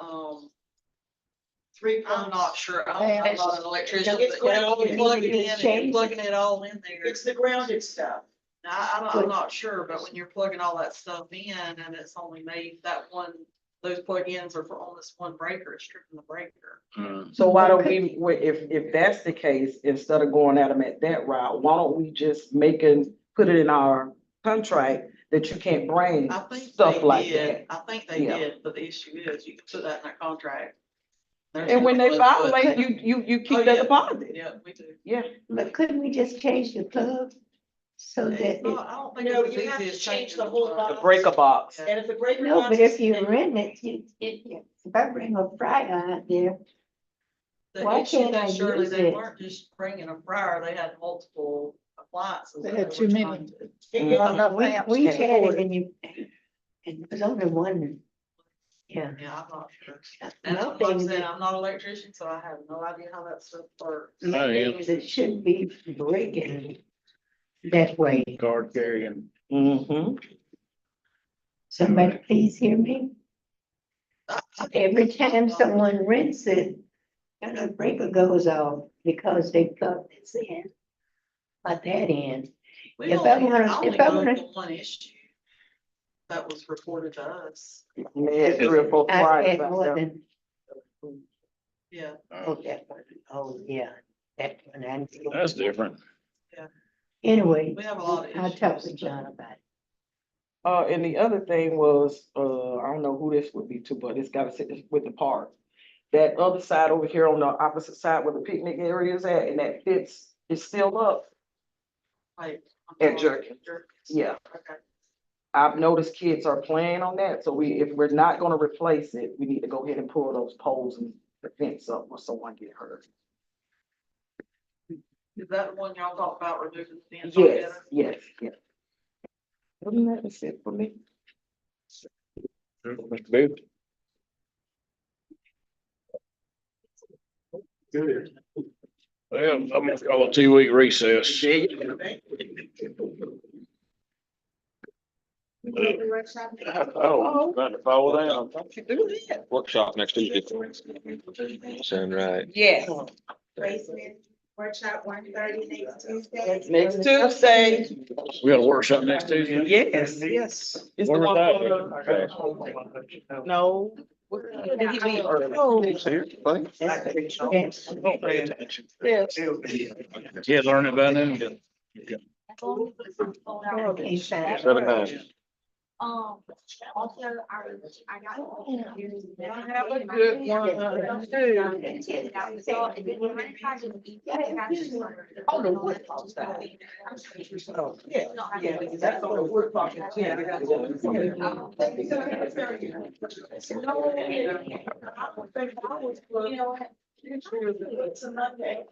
I'm not sure, I'm not an electrician, It's but you plug it in and grounded. you're plugging it all in there. It's the grounded stuff. I'm not sure, but when you're plugging all that stuff in and it's only made that one, those plug-ins are for on this one breaker, it's stripping the breaker. So why don't we, if that's the case, instead of going at them at that route, why don't we just put it in our contract that you can't bring I think stuff they like did, that? I think they Yeah. did, but the issue is you can put that in that contract. There's And when they no- violate, you keep Oh, that yeah. deposit. Yeah, we do. Yeah. but couldn't we just change the plug so that It's it, not, I don't think No, it's as you have easy to as change changing the whole plug. box. The breaker box. And if the breaker. no, box but if is- you rent it, if I bring a fryer out there, The why issue can't I is surely use they it? weren't just bringing a fryer, they had multiple appliances. They that had were too many. trying to- we had it and and it was only one. Yeah. Yeah, I'm not sure. And My like I thing said, is- I'm not an electrician, so I have no idea how that stuff works. My thing is it shouldn't be breaking that way. Card carrying. Mm-hmm. Somebody please hear me. Every time someone rents it, and a breaker goes off because they plugged this in. At that end. We If only, I wanna- I only if I know wanna- the one issue that was reported to us. They had 3 or 4 I fryers had out more there. than, Yeah. oh, that one, oh, yeah, that one. That's different. Anyway, We have a lot of I'll issues. talk with John about it. And the other thing was, I don't know who this would be to, but it's gotta sit with the park. That other side over here on the opposite side where the picnic area is at, and that fence is still up. Like. At Jerkins. Yeah. Okay. I've noticed kids are playing on that, so if we're not gonna replace it, we need to go ahead and pull those poles and the fence up or someone get hurt. Is that the one y'all talked about removing the fence? Yes, altogether? yes, yes. Wasn't that it for me? Mr. Booth? Well, I'm gonna call a 2-week recess. Oh, about to fall down. Workshop next Tuesday. Sound right. Yes. Basement workshop 1:30 next Tuesday. Next Tuesday. We got a workshop next Tuesday? Yes, yes. It's the Where one was that? for, no. Yes. Yeah, learn it by noon. Okay, fine. 7-9. Also, I got. Have a good one. Oh, the wood falls down. Oh, yeah, yeah, that's on the wood box. Yeah, I gotta go. You know what? It's a Monday.